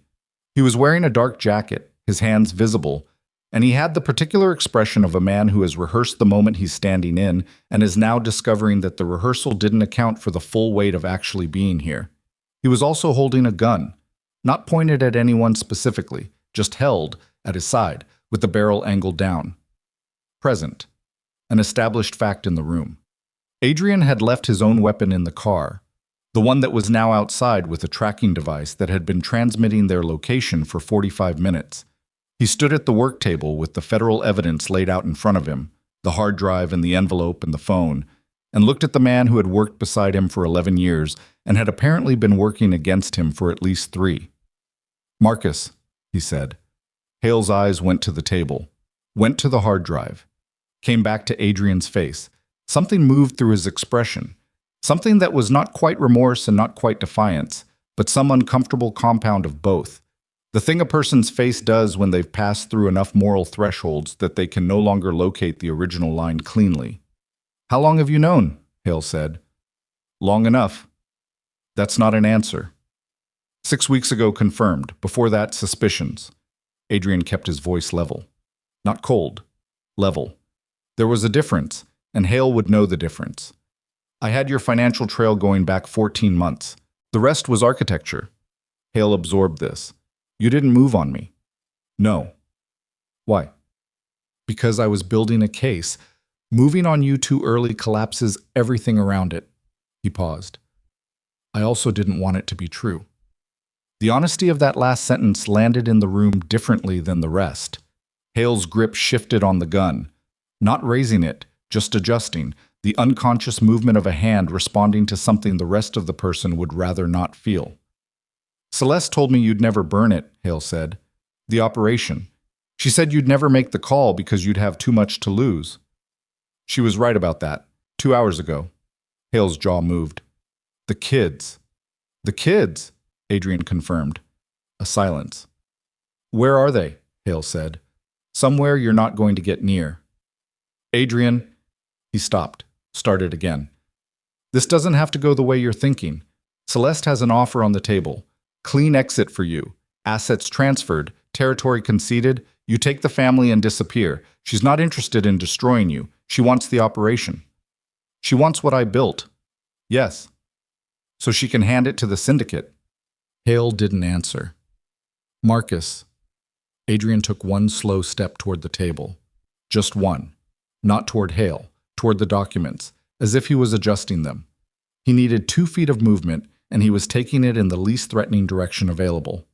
[SPEAKER 1] He was wearing a dark jacket, his hands visible, and he had the particular expression of a man who has rehearsed the moment he's standing in and is now discovering that the rehearsal didn't account for the full weight of actually being here. He was also holding a gun, not pointed at anyone specifically, just held at his side, with the barrel angled down. Present. An established fact in the room. Adrian had left his own weapon in the car, the one that was now outside with a tracking device that had been transmitting their location for 45 minutes. He stood at the work table with the federal evidence laid out in front of him, the hard drive and the envelope and the phone, and looked at the man who had worked beside him for 11 years and had apparently been working against him for at least 3. "Marcus," he said. Hale's eyes went to the table, went to the hard drive, came back to Adrian's face. Something moved through his expression, something that was not quite remorse and not quite defiance, but some uncomfortable compound of both. The thing a person's face does when they've passed through enough moral thresholds that they can no longer locate the original line cleanly. "How long have you known?" Hale said. "Long enough." "That's not an answer." 6 weeks ago confirmed. Before that, suspicions. Adrian kept his voice level. Not cold. Level. There was a difference, and Hale would know the difference. "I had your financial trail going back 14 months. The rest was architecture." Hale absorbed this. "You didn't move on me." "No." "Why?" "Because I was building a case. Moving on you too early collapses everything around it." He paused. "I also didn't want it to be true." The honesty of that last sentence landed in the room differently than the rest. Hale's grip shifted on the gun, not raising it, just adjusting, the unconscious movement of a hand responding to something the rest of the person would rather not feel. "Celeste told me you'd never burn it," Hale said. "The operation. She said you'd never make the call because you'd have too much to lose." "She was right about that. 2 hours ago." Hale's jaw moved. "The kids." "The kids," Adrian confirmed. A silence. "Where are they?" Hale said. "Somewhere you're not going to get near." "Adrian." He stopped, started again. "This doesn't have to go the way you're thinking. Celeste has an offer on the table. Clean exit for you. Assets transferred, territory conceded. You take the family and disappear. She's not interested in destroying you. She wants the operation. She wants what I built." "Yes." "So she can hand it to the syndicate." Hale didn't answer. "Marcus." Adrian took one slow step toward the table. Just one. Not toward Hale, toward the documents, as if he was adjusting them. He needed 2 feet of movement, and he was taking it in the least threatening direction available.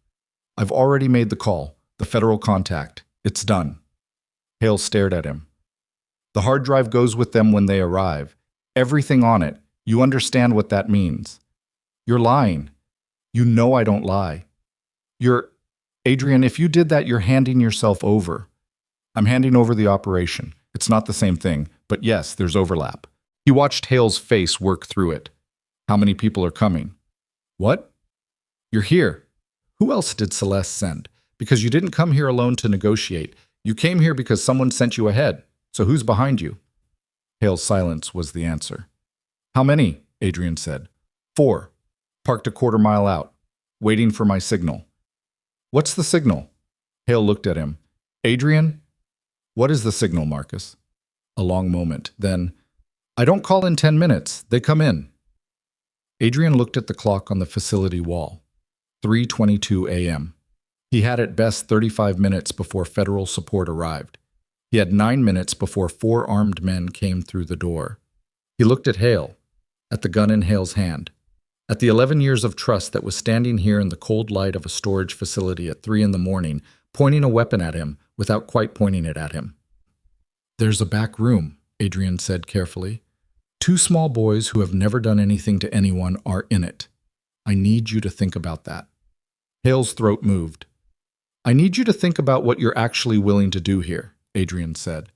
[SPEAKER 1] "I've already made the call. The federal contact. It's done." Hale stared at him. "The hard drive goes with them when they arrive. Everything on it. You understand what that means." "You're lying." "You know I don't lie." You're... Adrian, if you did that, you're handing yourself over. I'm handing over the operation. It's not the same thing, but yes, there's overlap. He watched Hale's face work through it. How many people are coming? What? You're here. Who else did Celeste send? Because you didn't come here alone to negotiate. You came here because someone sent you ahead. So who's behind you? Hale's silence was the answer. How many? Adrian said. 4. Parked a quarter-mile out, waiting for my signal. What's the signal? Hale looked at him. Adrian? What is the signal, Marcus? A long moment. Then, I don't call in 10 minutes. They come in. Adrian looked at the clock on the facility wall. 3:22 a.m. He had at best 35 minutes before federal support arrived. He had 9 minutes before 4 armed men came through the door. He looked at Hale, at the gun in Hale's hand, at the 11 years of trust that was standing here in the cold light of a storage facility at 3 in the morning, pointing a weapon at him without quite pointing it at him. There's a back room, Adrian said carefully. 2 small boys who have never done anything to anyone are in it. I need you to think about that. Hale's throat moved. I need you to think about what you're actually willing to do here, Adrian said.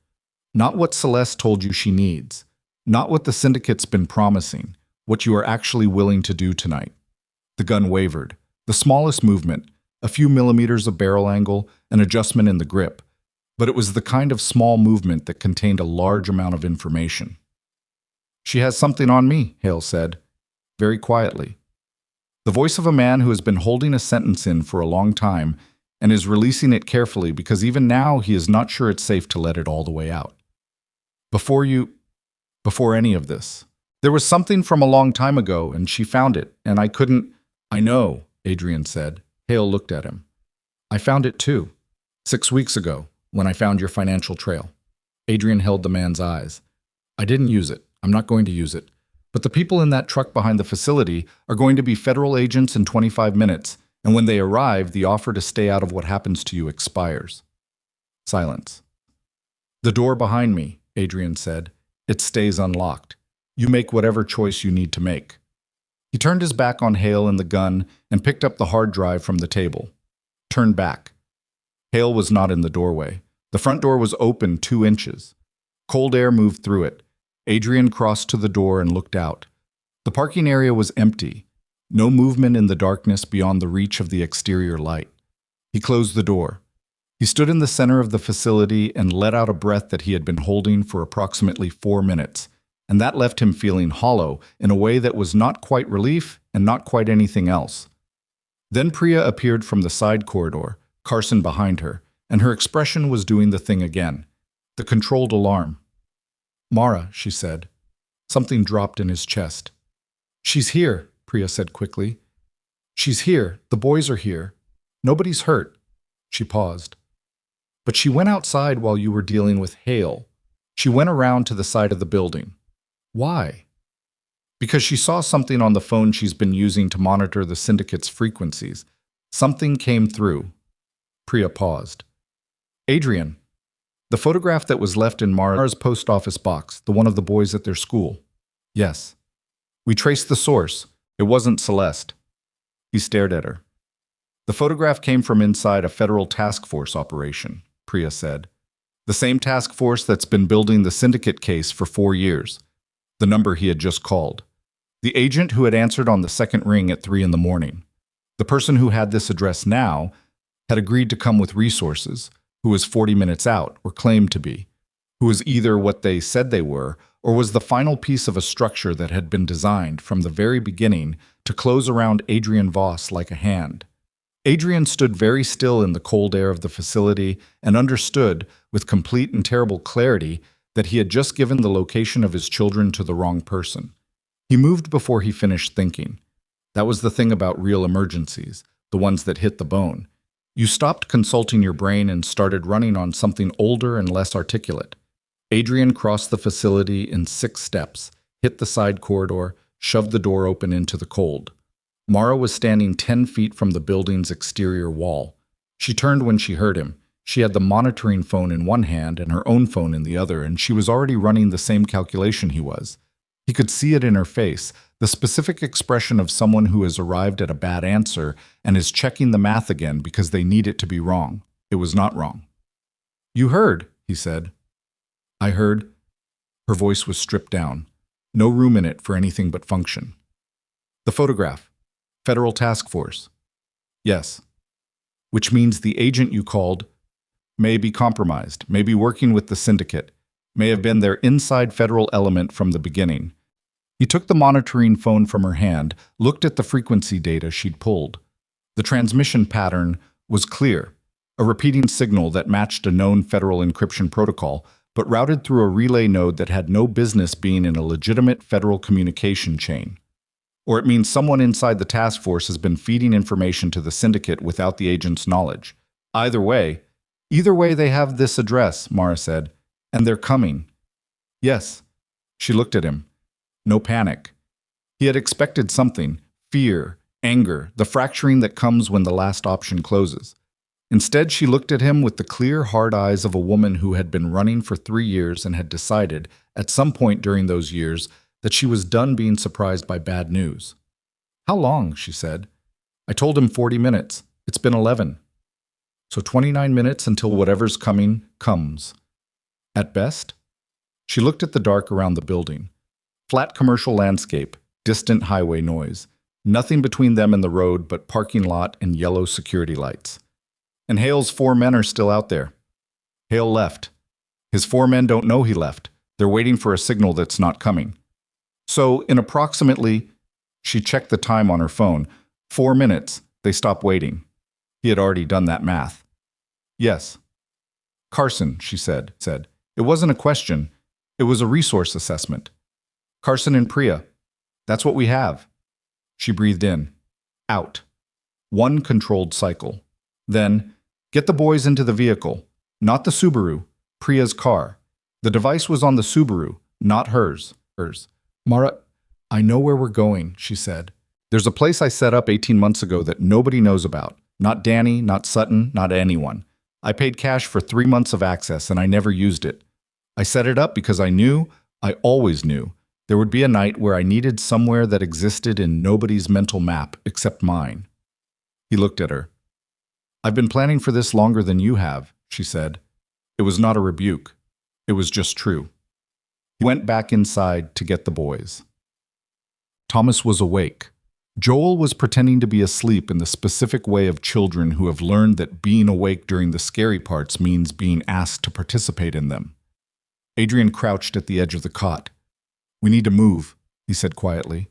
[SPEAKER 1] Not what Celeste told you she needs. Not what the syndicate's been promising. What you are actually willing to do tonight. The gun wavered. The smallest movement, a few millimeters of barrel angle, an adjustment in the grip. But it was the kind of small movement that contained a large amount of information. She has something on me, Hale said, very quietly. The voice of a man who has been holding a sentence in for a long time and is releasing it carefully because even now he is not sure it's safe to let it all the way out. Before any of this. There was something from a long time ago, and she found it, and I couldn't... I know, Adrian said. Hale looked at him. I found it too. 6 weeks ago, when I found your financial trail. Adrian held the man's eyes. I didn't use it. I'm not going to use it. But the people in that truck behind the facility are going to be federal agents in 25 minutes, and when they arrive, the offer to stay out of what happens to you expires. Silence. The door behind me, Adrian said. It stays unlocked. You make whatever choice you need to make. He turned his back on Hale and the gun and picked up the hard drive from the table. Turned back. Hale was not in the doorway. The front door was open 2 inches. Cold air moved through it. Adrian crossed to the door and looked out. The parking area was empty. No movement in the darkness beyond the reach of the exterior light. He closed the door. He stood in the center of the facility and let out a breath that he had been holding for approximately 4 minutes. And that left him feeling hollow in a way that was not quite relief and not quite anything else. Then Priya appeared from the side corridor, Carson behind her, and her expression was doing the thing again. The controlled alarm. Mara, she said. Something dropped in his chest. She's here, Priya said quickly. She's here. The boys are here. Nobody's hurt. She paused. But she went outside while you were dealing with Hale. She went around to the side of the building. Why? Because she saw something on the phone she's been using to monitor the syndicate's frequencies. Something came through. Priya paused. Adrian, the photograph that was left in Mara's post office box, the one of the boys at their school. Yes. We traced the source. It wasn't Celeste. He stared at her. The photograph came from inside a federal task force operation, Priya said. The same task force that's been building the syndicate case for 4 years. The number he had just called. The agent who had answered on the second ring at 3 in the morning. The person who had this address now had agreed to come with resources, who was 40 minutes out, or claimed to be, who was either what they said they were, or was the final piece of a structure that had been designed from the very beginning to close around Adrian Voss like a hand. Adrian stood very still in the cold air of the facility and understood, with complete and terrible clarity, that he had just given the location of his children to the wrong person. He moved before he finished thinking. That was the thing about real emergencies, the ones that hit the bone. You stopped consulting your brain and started running on something older and less articulate. Adrian crossed the facility in 6 steps, hit the side corridor, shoved the door open into the cold. Mara was standing 10 feet from the building's exterior wall. She turned when she heard him. She had the monitoring phone in one hand and her own phone in the other, and she was already running the same calculation he was. He could see it in her face, The specific expression of someone who has arrived at a bad answer and is checking the math again because they need it to be wrong. It was not wrong. "You heard," he said. "I heard." Her voice was stripped down. No room in it for anything but function. "The photograph. Federal task force." "Yes." "Which means the agent you called may be compromised, may be working with the syndicate, may have been their inside federal element from the beginning." He took the monitoring phone from her hand, looked at the frequency data she'd pulled. The transmission pattern was clear, a repeating signal that matched a known federal encryption protocol, but routed through a relay node that had no business being in a legitimate federal communication chain. Or it means someone inside the task force has been feeding information to the syndicate without the agent's knowledge. Either way they have this address, Mara said, and they're coming. Yes. She looked at him. No panic. He had expected something, fear, anger, the fracturing that comes when the last option closes. Instead, she looked at him with the clear, hard eyes of a woman who had been running for 3 years and had decided, at some point during those years, that she was done being surprised by bad news. "How long?" she said. "I told him 40 minutes. It's been 11. So 29 minutes until whatever's coming comes. At best?" She looked at the dark around the building. Flat commercial landscape, distant highway noise. Nothing between them and the road but parking lot and yellow security lights. "And Hale's 4 men are still out there." "Hale left. His 4 men don't know he left. They're waiting for a signal that's not coming. So, in approximately," she checked the time on her phone, 4 minutes, they stop waiting." He had already done that math. "Yes." "Carson," she said. "It wasn't a question. It was a resource assessment. Carson and Priya. That's what we have." She breathed in. Out. 1 controlled cycle. Then, "Get the boys into the vehicle. Not the Subaru. Priya's car. The device was on the Subaru, not hers. "Mara, I know where we're going," she said. "There's a place I set up 18 months ago that nobody knows about. Not Danny, not Sutton, not anyone. I paid cash for 3 months of access and I never used it. I set it up because I always knew, there would be a night where I needed somewhere that existed in nobody's mental map except mine." He looked at her. "I've been planning for this longer than you have," she said. It was not a rebuke. It was just true. He went back inside to get the boys. Thomas was awake. Joel was pretending to be asleep in the specific way of children who have learned that being awake during the scary parts means being asked to participate in them. Adrian crouched at the edge of the cot. "We need to move," he said quietly.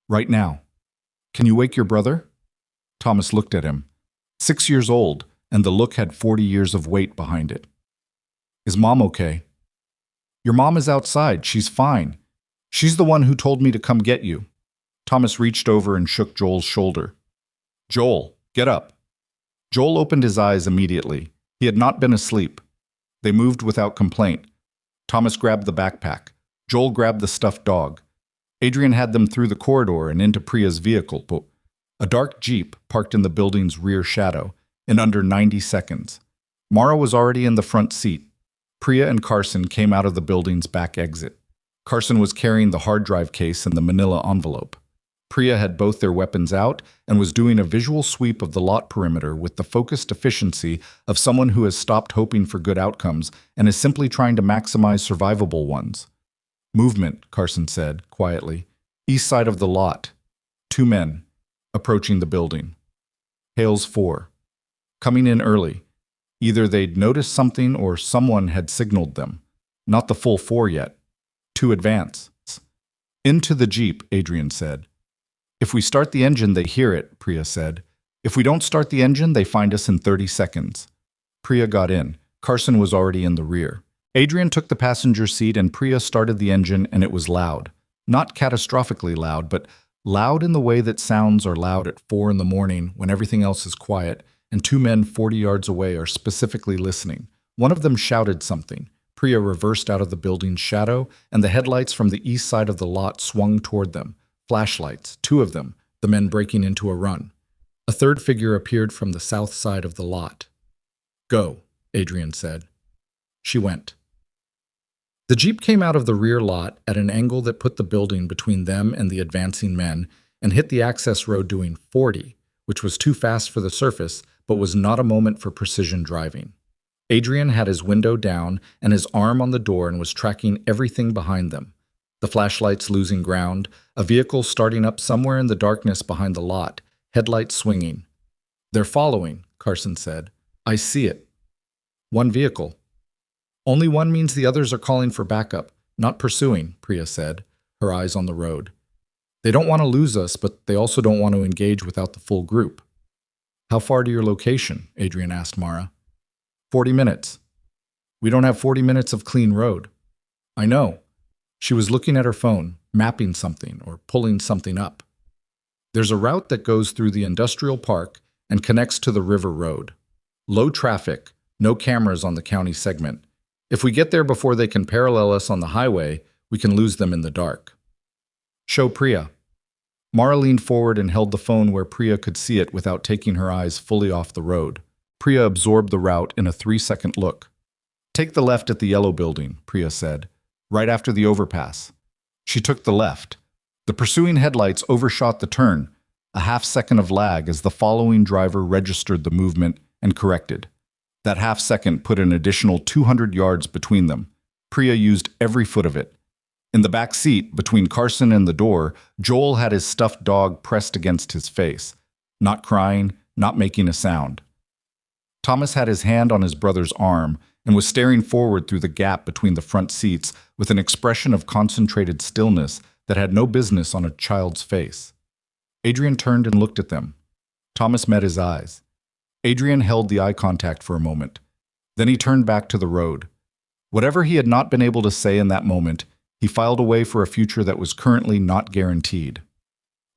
[SPEAKER 1] "Right now. Can you wake your brother?" Thomas looked at him. 6 years old, and the look had 40 years of weight behind it. "Is Mom okay?" "Your mom is outside. She's fine. She's the one who told me to come get you." Thomas reached over and shook Joel's shoulder. "Joel, get up." Joel opened his eyes immediately. He had not been asleep. They moved without complaint. Thomas grabbed the backpack. Joel grabbed the stuffed dog. Adrian had them through the corridor and into Priya's vehicle. A dark Jeep parked in the building's rear shadow, in under 90 seconds. Mara was already in the front seat. Priya and Carson came out of the building's back exit. Carson was carrying the hard drive case and the manila envelope. Priya had both their weapons out and was doing a visual sweep of the lot perimeter with the focused efficiency of someone who has stopped hoping for good outcomes and is simply trying to maximize survivable ones. "Movement," Carson said, quietly. "East side of the lot. 2 men. Approaching the building. Hale's 4. Coming in early. Either they'd noticed something or someone had signaled them. Not the full 4 yet. To advance." "Into the Jeep," Adrian said. "If we start the engine, they hear it," Priya said. "If we don't start the engine, they find us in 30 seconds. Priya got in. Carson was already in the rear. Adrian took the passenger seat and Priya started the engine, and it was loud. Not catastrophically loud, but loud in the way that sounds are loud at 4 in the morning when everything else is quiet, and 2 men 40 yards away are specifically listening. One of them shouted something. Priya reversed out of the building's shadow, and the headlights from the east side of the lot swung toward them. Flashlights, 2 of them, the men breaking into a run. A third figure appeared from the south side of the lot. "Go," Adrian said. She went. The Jeep came out of the rear lot at an angle that put the building between them and the advancing men and hit the access road doing 40, which was too fast for the surface, but was not a moment for precision driving. Adrian had his window down and his arm on the door and was tracking everything behind them. The flashlights losing ground, a vehicle starting up somewhere in the darkness behind the lot, headlights swinging. "They're following," Carson said. "I see it." "One vehicle." "Only one means the others are calling for backup, not pursuing," Priya said, her eyes on the road. "They don't want to lose us, but they also don't want to engage without the full group." "How far to your location?" Adrian asked Mara. 40 minutes. "We don't have 40 minutes of clean road." "I know." She was looking at her phone, mapping something or pulling something up. "There's a route that goes through the industrial park and connects to the river road. Low traffic, no cameras on the county segment. If we get there before they can parallel us on the highway, we can lose them in the dark." "Show Priya." Mara leaned forward and held the phone where Priya could see it without taking her eyes fully off the road. Priya absorbed the route in a 3-second look. "Take the left at the yellow building," Priya said, "right after the overpass." She took the left. The pursuing headlights overshot the turn, a half-second of lag as the following driver registered the movement and corrected. That half-second put an additional 200 yards between them. Priya used every foot of it. In the back seat, between Carson and the door, Joel had his stuffed dog pressed against his face, not crying, not making a sound. Thomas had his hand on his brother's arm and was staring forward through the gap between the front seats with an expression of concentrated stillness that had no business on a child's face. Adrian turned and looked at them. Thomas met his eyes. Adrian held the eye contact for a moment. Then he turned back to the road. Whatever he had not been able to say in that moment, he filed away for a future that was currently not guaranteed.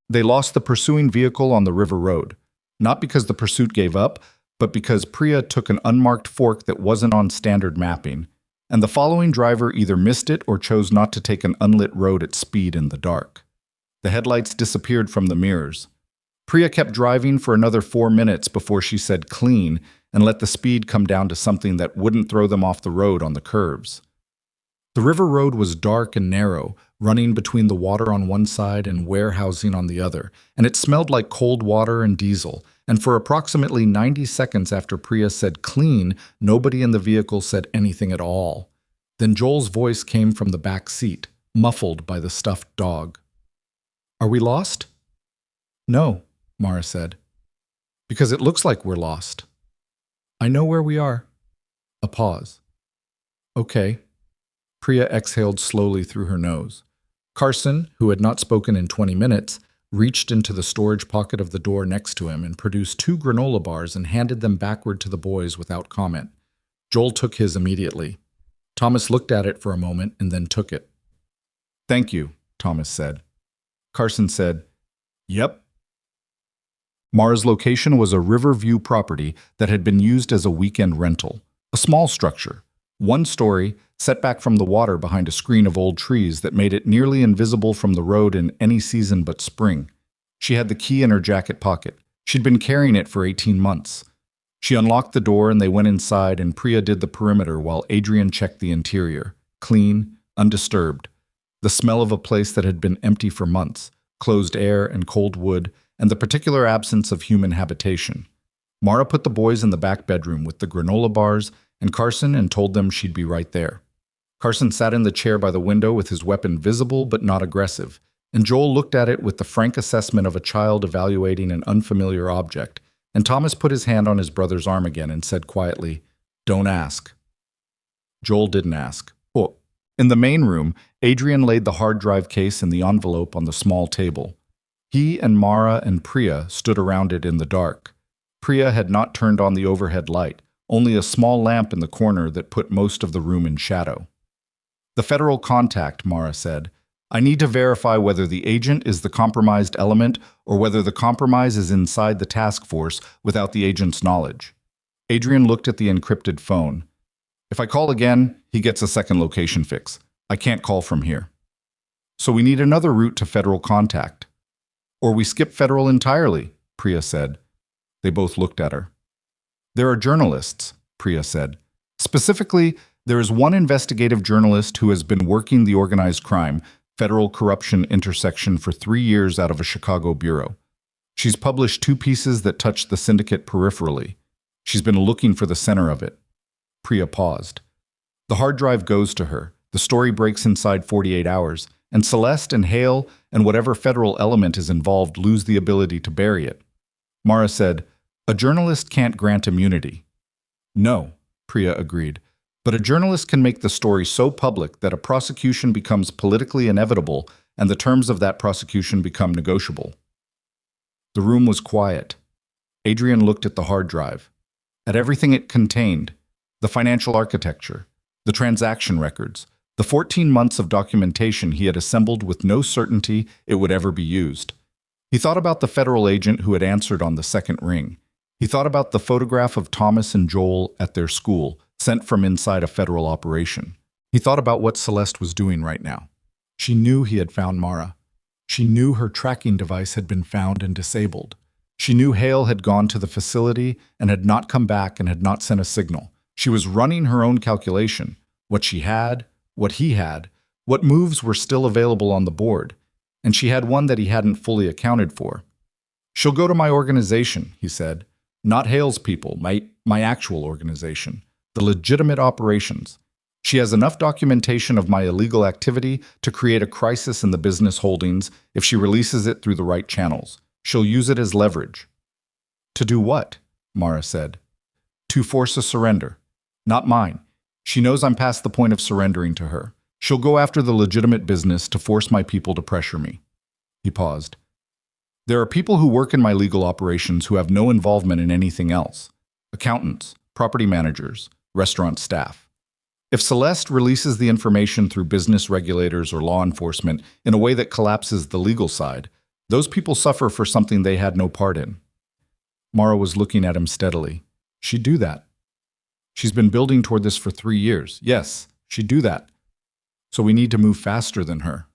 [SPEAKER 1] They lost the pursuing vehicle on the river road, not because the pursuit gave up, but because Priya took an unmarked fork that wasn't on standard mapping, and the following driver either missed it or chose not to take an unlit road at speed in the dark. The headlights disappeared from the mirrors. Priya kept driving for another 4 minutes before she said clean and let the speed come down to something that wouldn't throw them off the road on the curves. The river road was dark and narrow, running between the water on one side and warehousing on the other, and it smelled like cold water and diesel. And for approximately 90 seconds after Priya said clean, nobody in the vehicle said anything at all. Then Joel's voice came from the back seat, muffled by the stuffed dog. "Are we lost?" "No," Mara said. "Because it looks like we're lost." "I know where we are." A pause. "Okay." Priya exhaled slowly through her nose. Carson, who had not spoken in 20 minutes, reached into the storage pocket of the door next to him and produced 2 granola bars and handed them backward to the boys without comment. Joel took his immediately. Thomas looked at it for a moment and then took it. "Thank you," Thomas said. Carson said, "Yep." Mara's location was a Riverview property that had been used as a weekend rental. A small structure, 1 story, set back from the water behind a screen of old trees that made it nearly invisible from the road in any season but spring. She had the key in her jacket pocket. She'd been carrying it for 18 months. She unlocked the door and they went inside, and Priya did the perimeter while Adrian checked the interior. Clean, undisturbed. The smell of a place that had been empty for months, closed air and cold wood, and the particular absence of human habitation. Mara put the boys in the back bedroom with the granola bars and Carson and told them she'd be right there. Carson sat in the chair by the window with his weapon visible but not aggressive, and Joel looked at it with the frank assessment of a child evaluating an unfamiliar object, and Thomas put his hand on his brother's arm again and said quietly, "Don't ask." Joel didn't ask. Oh. In the main room, Adrian laid the hard drive case and the envelope on the small table. He and Mara and Priya stood around it in the dark. Priya had not turned on the overhead light, only a small lamp in the corner that put most of the room in shadow. "The federal contact," Mara said. "I need to verify whether the agent is the compromised element or whether the compromise is inside the task force without the agent's knowledge." Adrian looked at the encrypted phone. "If I call again, he gets a second location fix. I can't call from here. So we need another route to federal contact. Or we skip federal entirely," Priya said. They both looked at her. "There are journalists," Priya said. "Specifically, There is one investigative journalist who has been working the organized crime, federal corruption intersection for 3 years out of a Chicago bureau. She's published 2 pieces that touch the syndicate peripherally. She's been looking for the center of it. Priya paused. The hard drive goes to her. The story breaks inside 48 hours, and Celeste and Hale and whatever federal element is involved lose the ability to bury it. Mara said, "A journalist can't grant immunity." "No," Priya agreed, "but a journalist can make the story so public that a prosecution becomes politically inevitable and the terms of that prosecution become negotiable." The room was quiet. Adrian looked at the hard drive, at everything it contained, the financial architecture, the transaction records, the 14 months of documentation he had assembled with no certainty it would ever be used. He thought about the federal agent who had answered on the second ring. He thought about the photograph of Thomas and Joel at their school, sent from inside a federal operation. He thought about what Celeste was doing right now. She knew he had found Mara. She knew her tracking device had been found and disabled. She knew Hale had gone to the facility and had not come back and had not sent a signal. She was running her own calculation, what she had, what he had, what moves were still available on the board, and she had one that he hadn't fully accounted for. "She'll go to my organization," he said. "Not Hale's people, my actual organization, the legitimate operations. She has enough documentation of my illegal activity to create a crisis in the business holdings if she releases it through the right channels. She'll use it as leverage." "To do what?" Mara said. "To force a surrender. Not mine. She knows I'm past the point of surrendering to her. She'll go after the legitimate business to force my people to pressure me." He paused. "There are people who work in my legal operations who have no involvement in anything else. Accountants, property managers, restaurant staff. If Celeste releases the information through business regulators or law enforcement in a way that collapses the legal side, those people suffer for something they had no part in." Mara was looking at him steadily. "She'd do that. She's been building toward this for 3 years. Yes, she'd do that. So we need to move faster than her.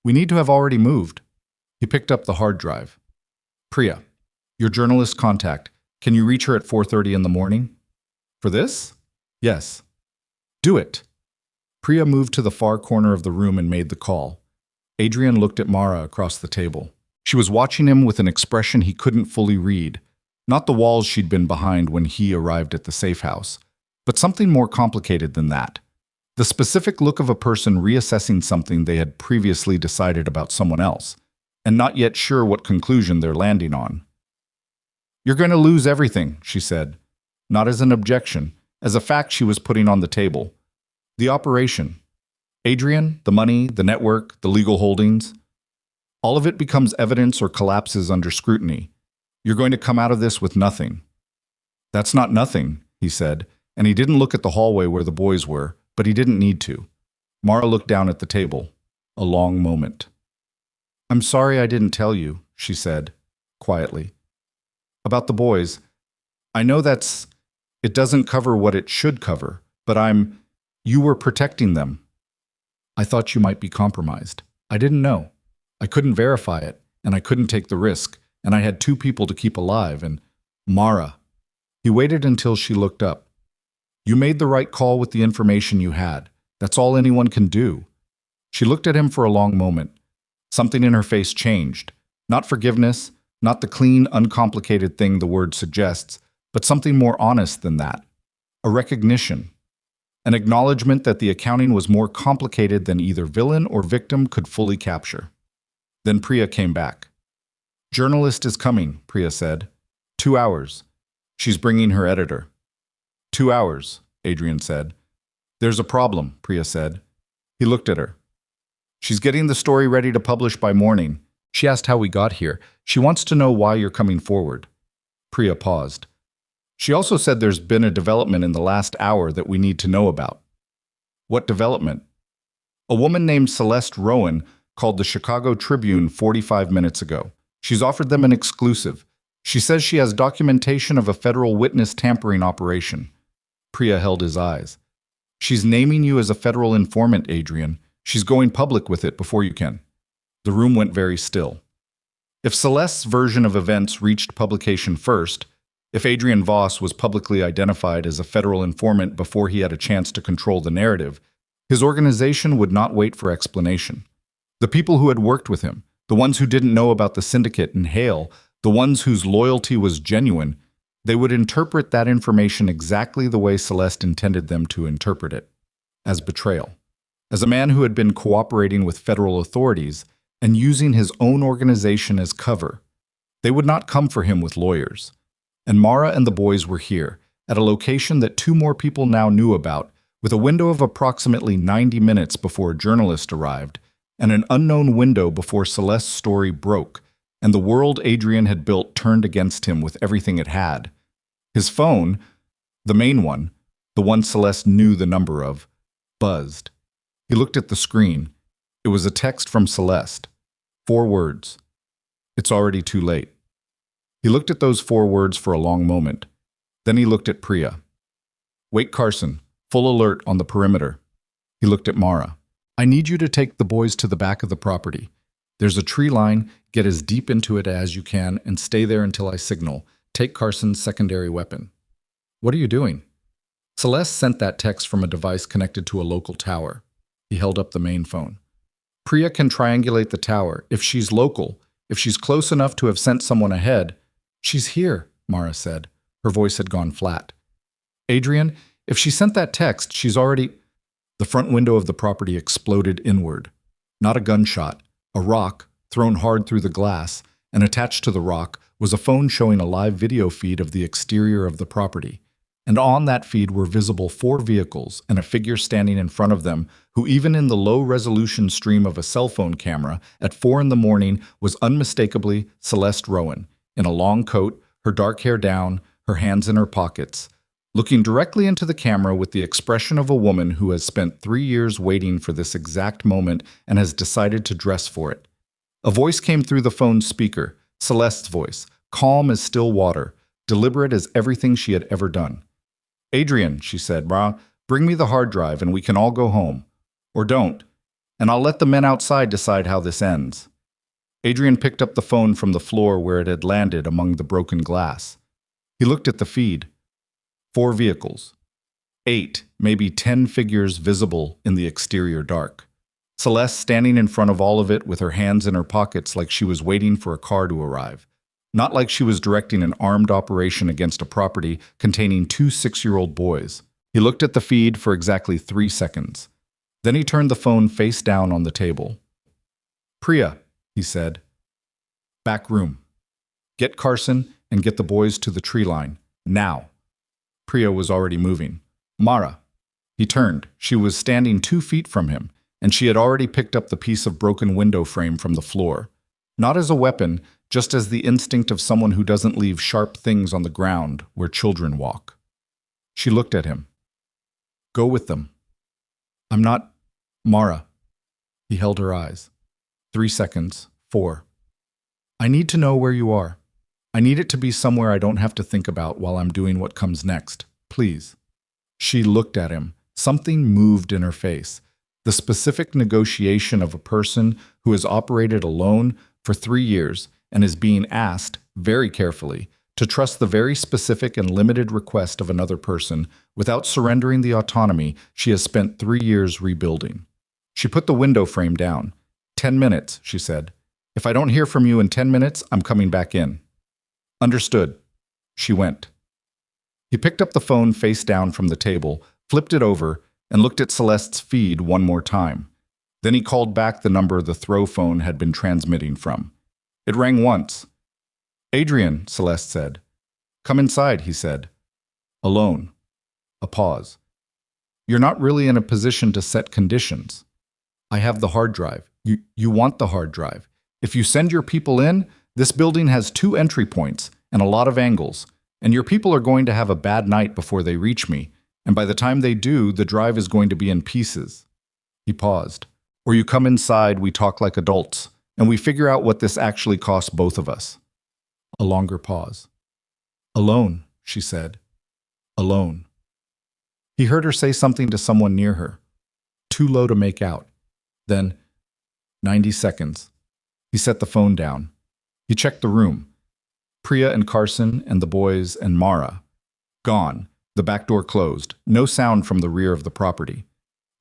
[SPEAKER 1] We need to have already moved." He picked up the hard drive. "Priya, your journalist contact. Can you reach her at 4:30 in the morning?" "For this?" "Yes." "Do it." Priya moved to the far corner of the room and made the call. Adrian looked at Mara across the table. She was watching him with an expression he couldn't fully read. Not the walls she'd been behind when he arrived at the safe house, but something more complicated than that. The specific look of a person reassessing something they had previously decided about someone else, and not yet sure what conclusion they're landing on. "You're going to lose everything," she said, not as an objection, as a fact she was putting on the table. "The operation. Adrian, the money, the network, the legal holdings. All of it becomes evidence or collapses under scrutiny. You're going to come out of this with nothing." "That's not nothing," he said, and he didn't look at the hallway where the boys were, but he didn't need to. Mara looked down at the table. A long moment. "I'm sorry I didn't tell you," she said, quietly. "About the boys. I know it doesn't cover what it should cover, but you were protecting them. I thought you might be compromised. I didn't know. I couldn't verify it, and I couldn't take the risk, and I had 2 people to keep alive, and Mara." He waited until she looked up. "You made the right call with the information you had. That's all anyone can do." She looked at him for a long moment. Something in her face changed. Not forgiveness, not the clean, uncomplicated thing the word suggests, but something more honest than that. A recognition. An acknowledgement that the accounting was more complicated than either villain or victim could fully capture. Then Priya came back. "Journalist is coming," Priya said. 2 hours. She's bringing her editor." 2 hours, Adrian said. "There's a problem," Priya said. He looked at her. "She's getting the story ready to publish by morning. She asked how we got here. She wants to know why you're coming forward." Priya paused. "She also said there's been a development in the last hour that we need to know about." "What development?" "A woman named Celeste Rowan called the Chicago Tribune 45 minutes ago. She's offered them an exclusive. She says she has documentation of a federal witness tampering operation." Priya held his eyes. "She's naming you as a federal informant, Adrian. She's going public with it before you can." The room went very still. If Celeste's version of events reached publication first, If Adrian Voss was publicly identified as a federal informant before he had a chance to control the narrative, his organization would not wait for explanation. The people who had worked with him, the ones who didn't know about the syndicate and Hale, the ones whose loyalty was genuine, they would interpret that information exactly the way Celeste intended them to interpret it, as betrayal. As a man who had been cooperating with federal authorities and using his own organization as cover, they would not come for him with lawyers. And Mara and the boys were here, at a location that two more people now knew about, with a window of approximately 90 minutes before a journalist arrived, and an unknown window before Celeste's story broke, and the world Adrian had built turned against him with everything it had. His phone, the main one, the one Celeste knew the number of, buzzed. He looked at the screen. It was a text from Celeste. 4 words. It's already too late. He looked at those 4 words for a long moment. Then he looked at Priya. Wake Carson, full alert on the perimeter. He looked at Mara. I need you to take the boys to the back of the property. There's a tree line, get as deep into it as you can and stay there until I signal. Take Carson's secondary weapon. What are you doing? Celeste sent that text from a device connected to a local tower. He held up the main phone. Priya can triangulate the tower. If she's local, if she's close enough to have sent someone ahead. She's here, Mara said. Her voice had gone flat. Adrian, if she sent that text, she's already... The front window of the property exploded inward. Not a gunshot. A rock, thrown hard through the glass, and attached to the rock was a phone showing a live video feed of the exterior of the property. And on that feed were visible 4 vehicles and a figure standing in front of them who, even in the low-resolution stream of a cell phone camera at 4 in the morning, was unmistakably Celeste Rowan, in a long coat, her dark hair down, her hands in her pockets, looking directly into the camera with the expression of a woman who has spent 3 years waiting for this exact moment and has decided to dress for it. A voice came through the phone's speaker, Celeste's voice, calm as still water, deliberate as everything she had ever done. Adrian, she said, bring me the hard drive and we can all go home. Or don't, and I'll let the men outside decide how this ends. Adrian picked up the phone from the floor where it had landed among the broken glass. He looked at the feed. 4 vehicles. 8, maybe 10 figures visible in the exterior dark. Celeste standing in front of all of it with her hands in her pockets like she was waiting for a car to arrive. Not like she was directing an armed operation against a property containing 2 6-year-old boys. He looked at the feed for exactly 3 seconds. Then he turned the phone face down on the table. Priya, he said. Back room. Get Carson and get the boys to the tree line. Now. Priya was already moving. Mara. He turned. She was standing 2 feet from him, and she had already picked up the piece of broken window frame from the floor. Not as a weapon, just as the instinct of someone who doesn't leave sharp things on the ground where children walk. She looked at him. Go with them. I'm not... Mara. He held her eyes. 3 seconds. 4. I need to know where you are. I need it to be somewhere I don't have to think about while I'm doing what comes next. Please. She looked at him. Something moved in her face. The specific negotiation of a person who has operated alone for 3 years and is being asked, very carefully, to trust the very specific and limited request of another person without surrendering the autonomy she has spent 3 years rebuilding. She put the window frame down. 10 minutes, she said. If I don't hear from you in 10 minutes, I'm coming back in. Understood. She went. He picked up the phone face down from the table, flipped it over, and looked at Celeste's feed one more time. Then he called back the number the throw phone had been transmitting from. It rang once. Adrian, Celeste said. Come inside, he said. Alone. A pause. You're not really in a position to set conditions. I have the hard drive. You want the hard drive. If you send your people in, this building has 2 entry points and a lot of angles, and your people are going to have a bad night before they reach me, and by the time they do, the drive is going to be in pieces. He paused. Or you come inside, we talk like adults, and we figure out what this actually costs both of us. A longer pause. Alone, she said. Alone. He heard her say something to someone near her. Too low to make out. Then, 90 seconds. He set the phone down. He checked the room. Priya and Carson and the boys and Mara. Gone. The back door closed. No sound from the rear of the property.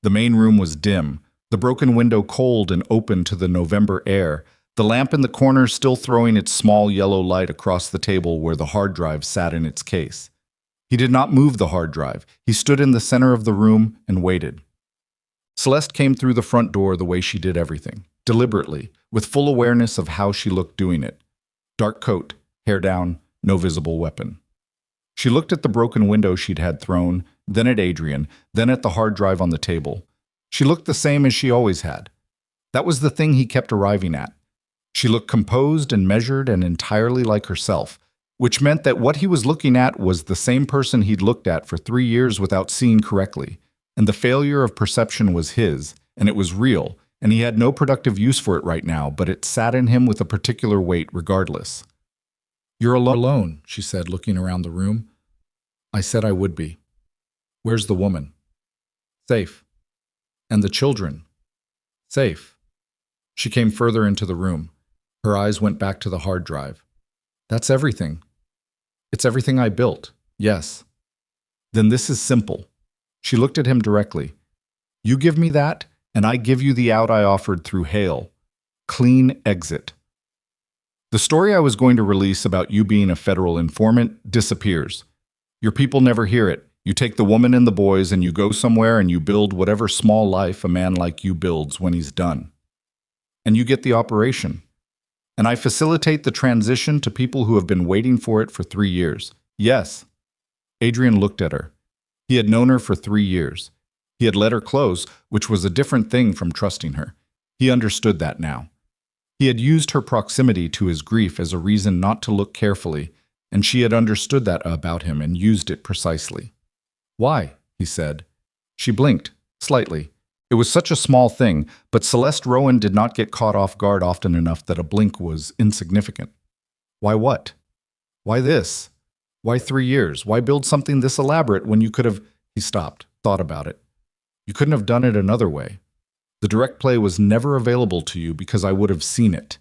[SPEAKER 1] The main room was dim, the broken window cold and open to the November air, the lamp in the corner still throwing its small yellow light across the table where the hard drive sat in its case. He did not move the hard drive. He stood in the center of the room and waited. Celeste came through the front door the way she did everything, deliberately, with full awareness of how she looked doing it. Dark coat, hair down, no visible weapon. She looked at the broken window she'd had thrown, then at Adrian, then at the hard drive on the table. She looked the same as she always had. That was the thing he kept arriving at. She looked composed and measured and entirely like herself, which meant that what he was looking at was the same person he'd looked at for 3 years without seeing correctly, and the failure of perception was his, and it was real, and he had no productive use for it right now, but it sat in him with a particular weight regardless. "You're alone," she said, looking around the room. "I said I would be. Where's the woman?" "Safe." "And the children?" "Safe." She came further into the room. Her eyes went back to the hard drive. "That's everything." "It's everything I built, yes." "Then this is simple." She looked at him directly. "You give me that, and I give you the out I offered through Hale. Clean exit. The story I was going to release about you being a federal informant disappears. Your people never hear it. You take the woman and the boys and you go somewhere and you build whatever small life a man like you builds when he's done. And you get the operation. And I facilitate the transition to people who have been waiting for it for 3 years. Yes." Adrian looked at her. He had known her for 3 years. He had let her close, which was a different thing from trusting her. He understood that now. He had used her proximity to his grief as a reason not to look carefully, and she had understood that about him and used it precisely. "Why?" he said. She blinked, slightly. It was such a small thing, but Celeste Rowan did not get caught off guard often enough that a blink was insignificant. "Why what? Why this? Why 3 years? Why build something this elaborate when you could have—" He stopped, thought about it. "You couldn't have done it another way. The direct play was never available to you because I would have seen it."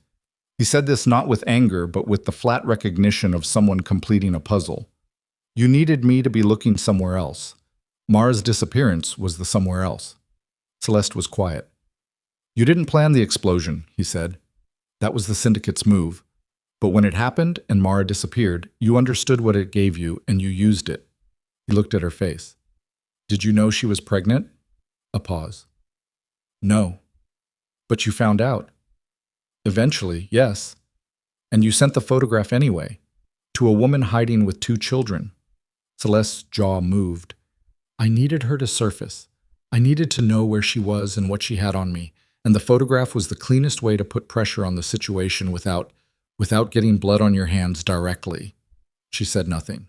[SPEAKER 1] He said this not with anger, but with the flat recognition of someone completing a puzzle. "You needed me to be looking somewhere else. Mara's disappearance was the somewhere else." Celeste was quiet. "You didn't plan the explosion," he said. "That was the syndicate's move. But when it happened and Mara disappeared, you understood what it gave you and you used it." He looked at her face. "Did you know she was pregnant?" A pause. "No." "But you found out." "Eventually, yes. And you sent the photograph anyway, to a woman hiding with 2 children." Celeste's jaw moved. "I needed her to surface. I needed to know where she was and what she had on me, and the photograph was the cleanest way to put pressure on the situation without getting blood on your hands directly." She said nothing.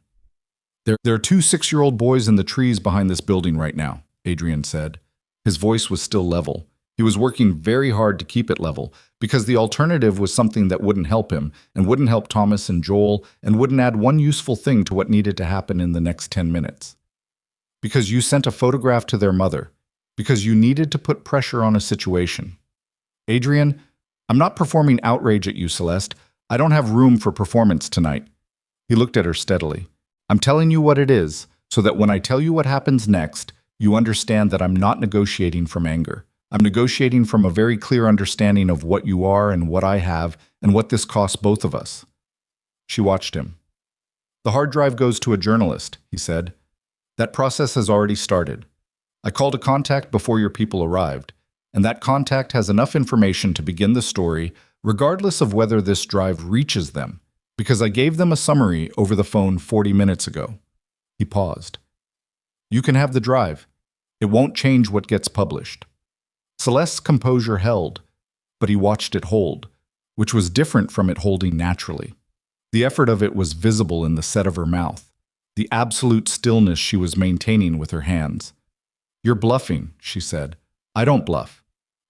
[SPEAKER 1] There are 2 6-year-old boys in the trees behind this building right now," Adrian said. His voice was still level. He was working very hard to keep it level, because the alternative was something that wouldn't help him, and wouldn't help Thomas and Joel, and wouldn't add one useful thing to what needed to happen in the next 10 minutes. "Because you sent a photograph to their mother. Because you needed to put pressure on a situation. Adrian, I'm not performing outrage at you, Celeste. I don't have room for performance tonight." He looked at her steadily. "I'm telling you what it is, so that when I tell you what happens next, you understand that I'm not negotiating from anger. I'm negotiating from a very clear understanding of what you are and what I have and what this costs both of us." She watched him. "The hard drive goes to a journalist," he said. "That process has already started. I called a contact before your people arrived, and that contact has enough information to begin the story, regardless of whether this drive reaches them, because I gave them a summary over the phone 40 minutes ago." He paused. "You can have the drive. It won't change what gets published." Celeste's composure held, but he watched it hold, which was different from it holding naturally. The effort of it was visible in the set of her mouth, the absolute stillness she was maintaining with her hands. "You're bluffing," she said. "I don't bluff.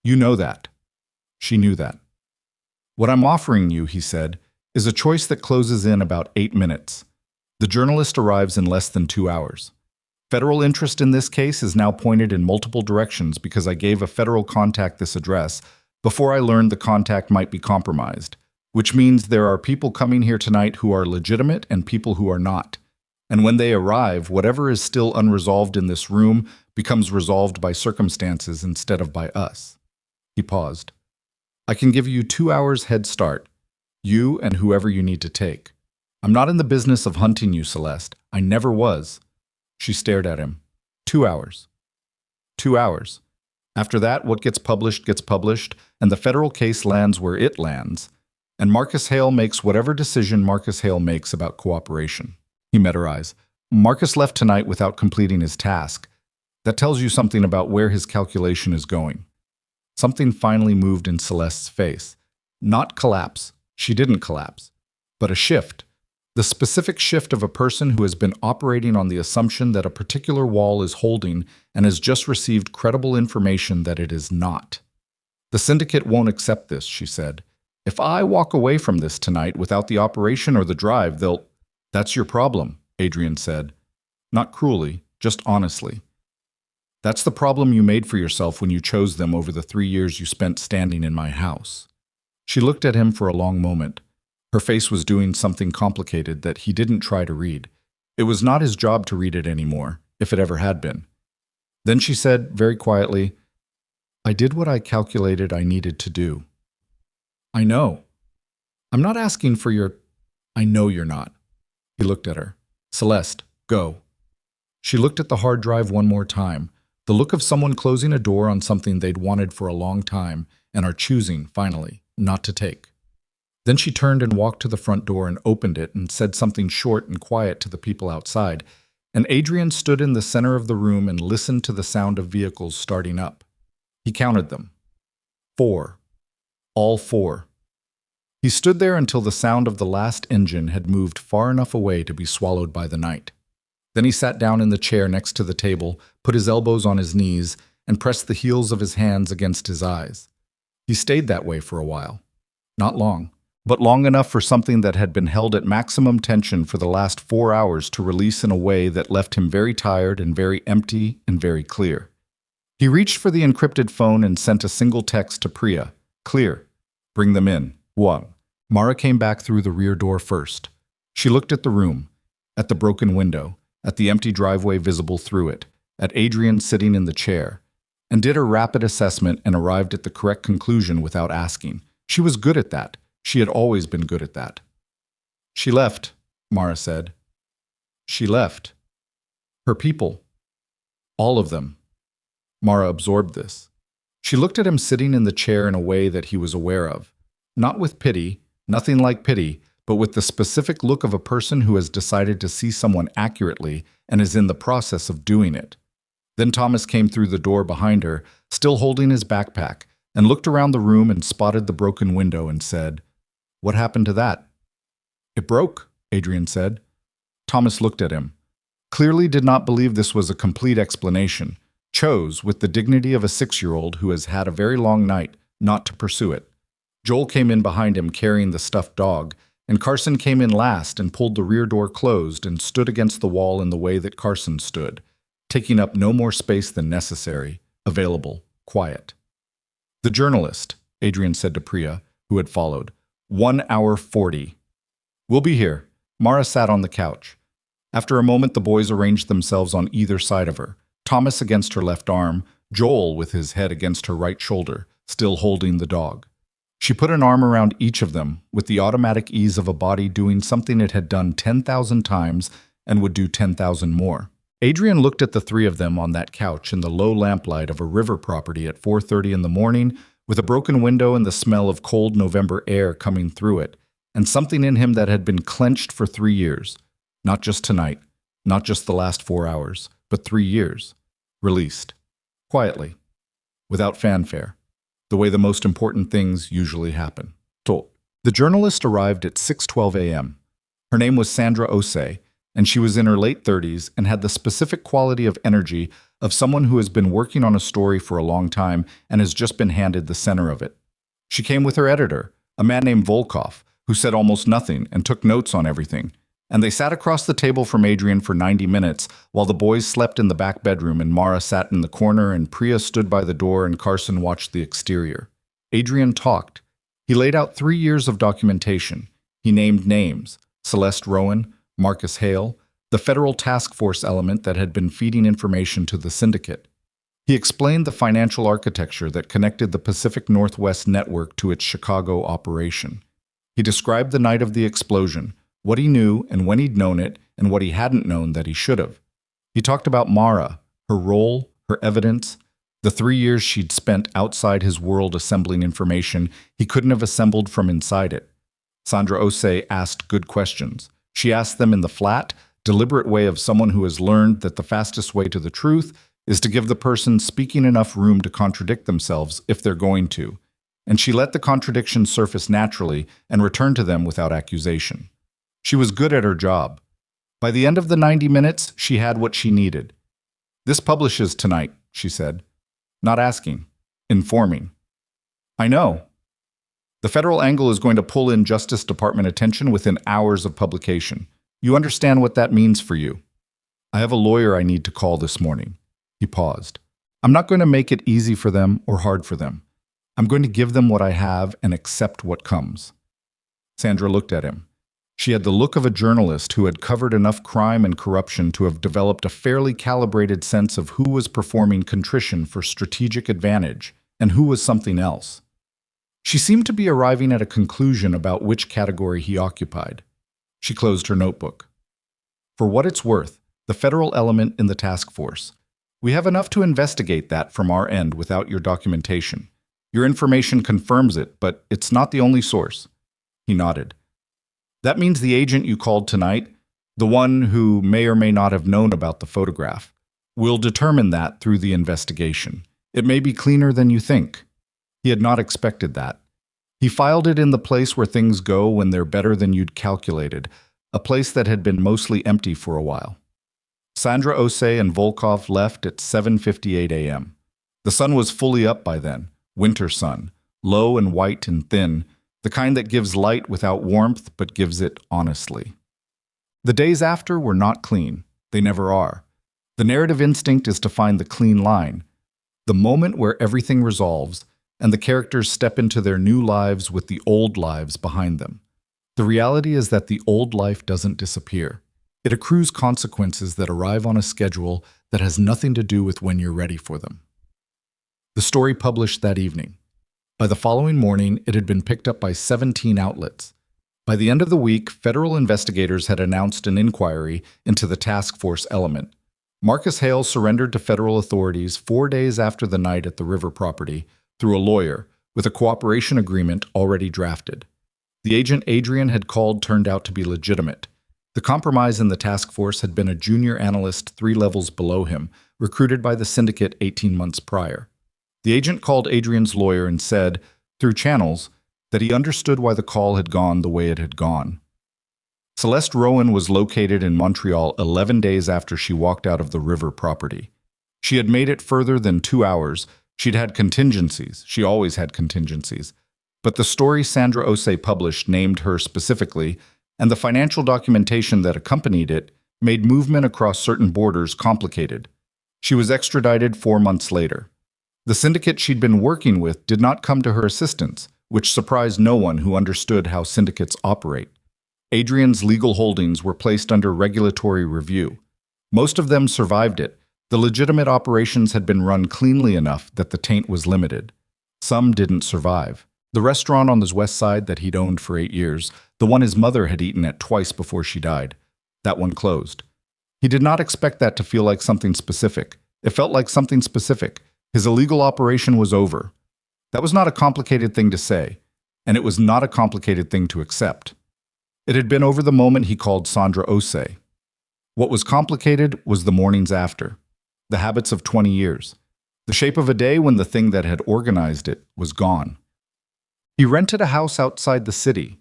[SPEAKER 1] You know that." She knew that. "What I'm offering you," he said, "is a choice that closes in about 8 minutes. The journalist arrives in less than 2 hours. Federal interest in this case is now pointed in multiple directions because I gave a federal contact this address before I learned the contact might be compromised. which means there are people coming here tonight who are legitimate and people who are not. And when they arrive, whatever is still unresolved in this room becomes resolved by circumstances instead of by us. He paused. I can give you 2 hours head start, you and whoever you need to take. I'm not in the business of hunting you, Celeste. I never was. She stared at him. 2 hours. 2 hours. After that, what gets published, and the federal case lands where it lands. And Marcus Hale makes whatever decision Marcus Hale makes about cooperation. He met her eyes. Marcus left tonight without completing his task. That tells you something about where his calculation is going. Something finally moved in Celeste's face. Not collapse. She didn't collapse. But a shift. The specific shift of a person who has been operating on the assumption that a particular wall is holding and has just received credible information that it is not. The syndicate won't accept this, she said. If I walk away from this tonight without the operation or the drive, they'll... That's your problem, Adrian said. Not cruelly, just honestly. That's the problem you made for yourself when you chose them over the 3 years you spent standing in my house. She looked at him for a long moment. Her face was doing something complicated that he didn't try to read. It was not his job to read it anymore, if it ever had been. Then she said, very quietly, I did what I calculated I needed to do. I know. I'm not asking for your... I know you're not. He looked at her. Celeste, go. She looked at the hard drive one more time, the look of someone closing a door on something they'd wanted for a long time and are choosing, finally, not to take. Then she turned and walked to the front door and opened it and said something short and quiet to the people outside, and Adrian stood in the center of the room and listened to the sound of vehicles starting up. He counted them. 4. All 4. He stood there until the sound of the last engine had moved far enough away to be swallowed by the night. Then he sat down in the chair next to the table, put his elbows on his knees, and pressed the heels of his hands against his eyes. He stayed that way for a while. Not long, but long enough for something that had been held at maximum tension for the last 4 hours to release in a way that left him very tired and very empty and very clear. He reached for the encrypted phone and sent a single text to Priya. Clear. Bring them in. 1. Mara came back through the rear door first. She looked at the room, at the broken window, at the empty driveway visible through it, at Adrian sitting in the chair, and did her rapid assessment and arrived at the correct conclusion without asking. She was good at that. She had always been good at that. She left, Mara said. She left. Her people. All of them. Mara absorbed this. She looked at him sitting in the chair in a way that he was aware of. Not with pity, nothing like pity, but with the specific look of a person who has decided to see someone accurately and is in the process of doing it. Then Thomas came through the door behind her, still holding his backpack, and looked around the room and spotted the broken window and said, What happened to that? It broke, Adrian said. Thomas looked at him. Clearly did not believe this was a complete explanation, chose, with the dignity of a 6-year-old who has had a very long night, not to pursue it. Joel came in behind him carrying the stuffed dog, and Carson came in last and pulled the rear door closed and stood against the wall in the way that Carson stood, taking up no more space than necessary, available, quiet. The journalist, Adrian said to Priya, who had followed. 1 hour 40. We'll be here. Mara sat on the couch. After a moment, the boys arranged themselves on either side of her, Thomas against her left arm, Joel with his head against her right shoulder, still holding the dog. She put an arm around each of them, with the automatic ease of a body doing something it had done 10,000 times and would do 10,000 more. Adrian looked at the 3 of them on that couch in the low lamplight of a river property at 4:30 in the morning, with a broken window and the smell of cold November air coming through it, and something in him that had been clenched for 3 years. Not just tonight, not just the last 4 hours, but 3 years. Released. Quietly. Without fanfare. The way the most important things usually happen. The journalist arrived at 6:12 a.m. Her name was Sandra Osei, and she was in her late 30s and had the specific quality of energy of someone who has been working on a story for a long time and has just been handed the center of it. She came with her editor, a man named Volkov, who said almost nothing and took notes on everything. And they sat across the table from Adrian for 90 minutes while the boys slept in the back bedroom and Mara sat in the corner and Priya stood by the door and Carson watched the exterior. Adrian talked. He laid out 3 years of documentation. He named names: Celeste Rowan, Marcus Hale, the federal task force element that had been feeding information to the syndicate. He explained the financial architecture that connected the Pacific Northwest network to its Chicago operation. He described the night of the explosion, what he knew and when he'd known it, and what he hadn't known that he should have. He talked about Mara, her role, her evidence, the 3 years she'd spent outside his world assembling information he couldn't have assembled from inside it. Sandra Osei asked good questions. She asked them in the flat, deliberate way of someone who has learned that the fastest way to the truth is to give the person speaking enough room to contradict themselves if they're going to, and she let the contradictions surface naturally and return to them without accusation. She was good at her job. By the end of the 90 minutes, she had what she needed. "This publishes tonight," she said. Not asking, informing. "I know. The federal angle is going to pull in Justice Department attention within hours of publication. You understand what that means for you. I have a lawyer I need to call this morning." He paused. "I'm not going to make it easy for them or hard for them. I'm going to give them what I have and accept what comes." Sandra looked at him. She had the look of a journalist who had covered enough crime and corruption to have developed a fairly calibrated sense of who was performing contrition for strategic advantage and who was something else. She seemed to be arriving at a conclusion about which category he occupied. She closed her notebook. "For what it's worth, the federal element in the task force. We have enough to investigate that from our end without your documentation. Your information confirms it, but it's not the only source." He nodded. "That means the agent you called tonight, the one who may or may not have known about the photograph, will determine that through the investigation. It may be cleaner than you think." He had not expected that. He filed it in the place where things go when they're better than you'd calculated, a place that had been mostly empty for a while. Sandra Osei and Volkov left at 7:58 a.m. The sun was fully up by then, winter sun, low and white and thin, the kind that gives light without warmth but gives it honestly. The days after were not clean. They never are. The narrative instinct is to find the clean line, the moment where everything resolves and the characters step into their new lives with the old lives behind them. The reality is that the old life doesn't disappear. It accrues consequences that arrive on a schedule that has nothing to do with when you're ready for them. The story published that evening. By the following morning, it had been picked up by 17 outlets. By the end of the week, federal investigators had announced an inquiry into the task force element. Marcus Hale surrendered to federal authorities 4 days after the night at the river property through a lawyer with a cooperation agreement already drafted. The agent Adrian had called turned out to be legitimate. The compromise in the task force had been a junior analyst 3 levels below him, recruited by the syndicate 18 months prior. The agent called Adrian's lawyer and said, through channels, that he understood why the call had gone the way it had gone. Celeste Rowan was located in Montreal 11 days after she walked out of the river property. She had made it further than 2 hours. She'd had contingencies. She always had contingencies. But the story Sandra Osei published named her specifically, and the financial documentation that accompanied it made movement across certain borders complicated. She was extradited 4 months later. The syndicate she'd been working with did not come to her assistance, which surprised no one who understood how syndicates operate. Adrian's legal holdings were placed under regulatory review. Most of them survived it. The legitimate operations had been run cleanly enough that the taint was limited. Some didn't survive. The restaurant on the west side that he'd owned for 8 years, the one his mother had eaten at twice before she died, that one closed. He did not expect that to feel like something specific. It felt like something specific. His illegal operation was over. That was not a complicated thing to say, and it was not a complicated thing to accept. It had been over the moment he called Sandra Osei. What was complicated was the mornings after, the habits of 20 years, the shape of a day when the thing that had organized it was gone. He rented a house outside the city.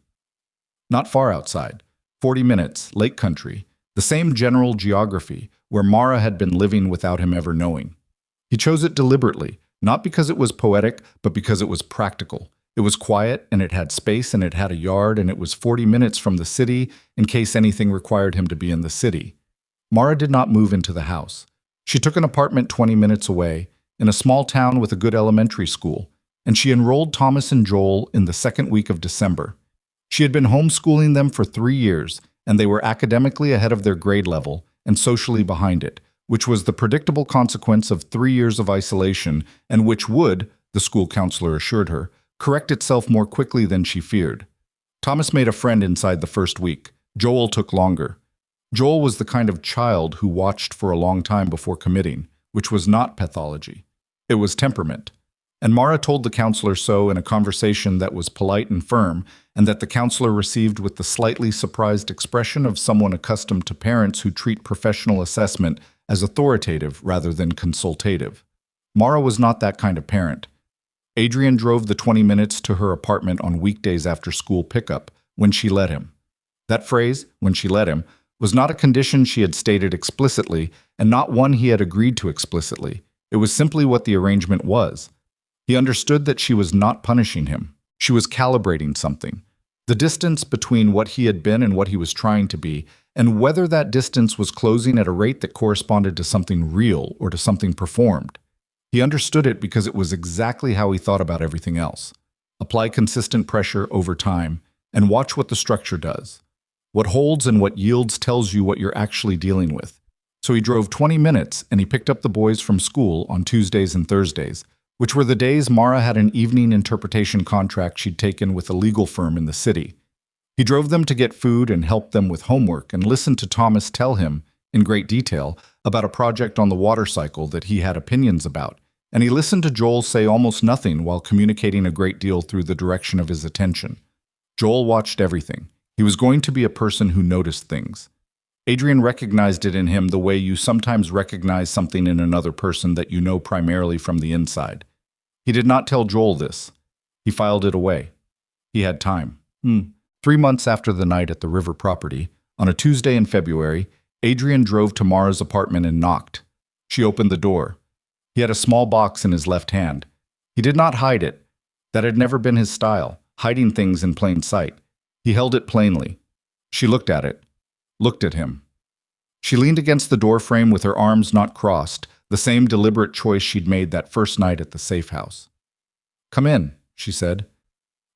[SPEAKER 1] Not far outside, 40 minutes, Lake Country, the same general geography where Mara had been living without him ever knowing. He chose it deliberately, not because it was poetic, but because it was practical. It was quiet, and it had space, and it had a yard, and it was 40 minutes from the city in case anything required him to be in the city. Mara did not move into the house. She took an apartment 20 minutes away, in a small town with a good elementary school. and she enrolled Thomas and Joel in the second week of December. She had been homeschooling them for 3 years, and they were academically ahead of their grade level and socially behind it, which was the predictable consequence of 3 years of isolation and which would, the school counselor assured her, correct itself more quickly than she feared. Thomas made a friend inside the first week. Joel took longer. Joel was the kind of child who watched for a long time before committing, which was not pathology. It was temperament. And Mara told the counselor so in a conversation that was polite and firm, and that the counselor received with the slightly surprised expression of someone accustomed to parents who treat professional assessment as authoritative rather than consultative. Mara was not that kind of parent. Adrian drove the 20 minutes to her apartment on weekdays after school pickup, when she let him. That phrase, when she let him, was not a condition she had stated explicitly, and not one he had agreed to explicitly. It was simply what the arrangement was. He understood that she was not punishing him. She was calibrating something. The distance between what he had been and what he was trying to be, and whether that distance was closing at a rate that corresponded to something real or to something performed. He understood it because it was exactly how he thought about everything else. Apply consistent pressure over time, and watch what the structure does. What holds and what yields tells you what you're actually dealing with. So he drove 20 minutes, and he picked up the boys from school on Tuesdays and Thursdays, which were the days Mara had an evening interpretation contract she'd taken with a legal firm in the city. He drove them to get food and helped them with homework and listened to Thomas tell him, in great detail, about a project on the water cycle that he had opinions about, and he listened to Joel say almost nothing while communicating a great deal through the direction of his attention. Joel watched everything. He was going to be a person who noticed things. Adrian recognized it in him the way you sometimes recognize something in another person that you know primarily from the inside. He did not tell Joel this. He filed it away. He had time. 3 months after the night at the river property, on a Tuesday in February, Adrian drove to Mara's apartment and knocked. She opened the door. He had a small box in his left hand. He did not hide it. That had never been his style, hiding things in plain sight. He held it plainly. She looked at it, looked at him. She leaned against the doorframe with her arms not crossed, the same deliberate choice she'd made that first night at the safe house. "Come in," she said.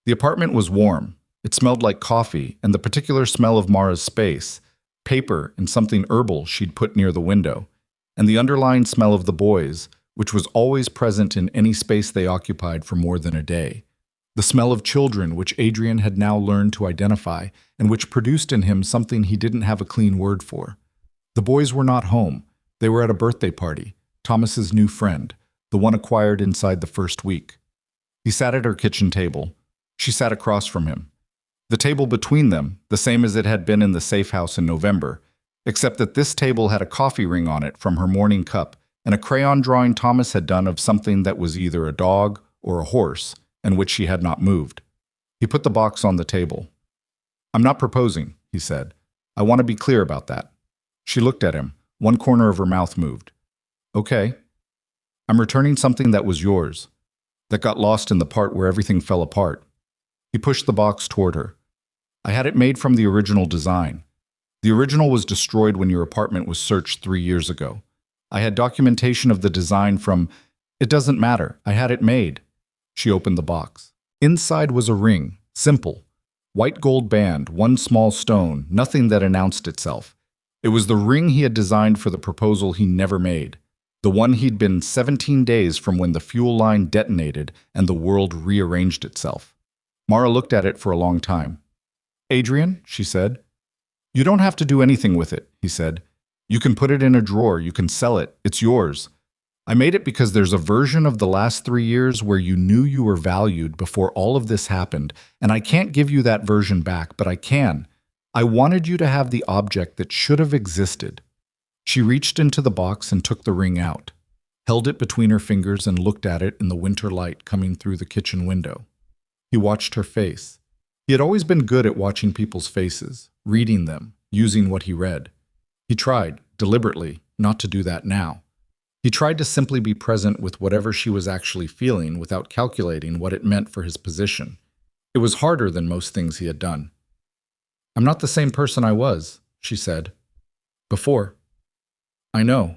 [SPEAKER 1] The apartment was warm. It smelled like coffee and the particular smell of Mara's space, paper and something herbal she'd put near the window, and the underlying smell of the boys, which was always present in any space they occupied for more than a day. The smell of children, which Adrian had now learned to identify, and which produced in him something he didn't have a clean word for. The boys were not home. They were at a birthday party, Thomas's new friend, the one acquired inside the first week. He sat at her kitchen table. She sat across from him. The table between them, the same as it had been in the safe house in November, except that this table had a coffee ring on it from her morning cup and a crayon drawing Thomas had done of something that was either a dog or a horse, and which she had not moved. He put the box on the table. "I'm not proposing," he said. "I want to be clear about that." She looked at him. One corner of her mouth moved. "Okay. I'm returning something that was yours, that got lost in the part where everything fell apart." He pushed the box toward her. "I had it made from the original design. The original was destroyed when your apartment was searched 3 years ago. I had documentation of the design from... It doesn't matter. I had it made." She opened the box. Inside was a ring, simple. White gold band, one small stone, nothing that announced itself. It was the ring he had designed for the proposal he never made. The one he'd been 17 days from when the fuel line detonated and the world rearranged itself. Mara looked at it for a long time. "Adrian," she said. "You don't have to do anything with it," he said. "You can put it in a drawer, you can sell it, it's yours. I made it because there's a version of the last 3 years where you knew you were valued before all of this happened, and I can't give you that version back, but I can. I wanted you to have the object that should have existed." She reached into the box and took the ring out, held it between her fingers and looked at it in the winter light coming through the kitchen window. He watched her face. He had always been good at watching people's faces, reading them, using what he read. He tried, deliberately, not to do that now. He tried to simply be present with whatever she was actually feeling without calculating what it meant for his position. It was harder than most things he had done. "I'm not the same person I was," she said. "Before. I know.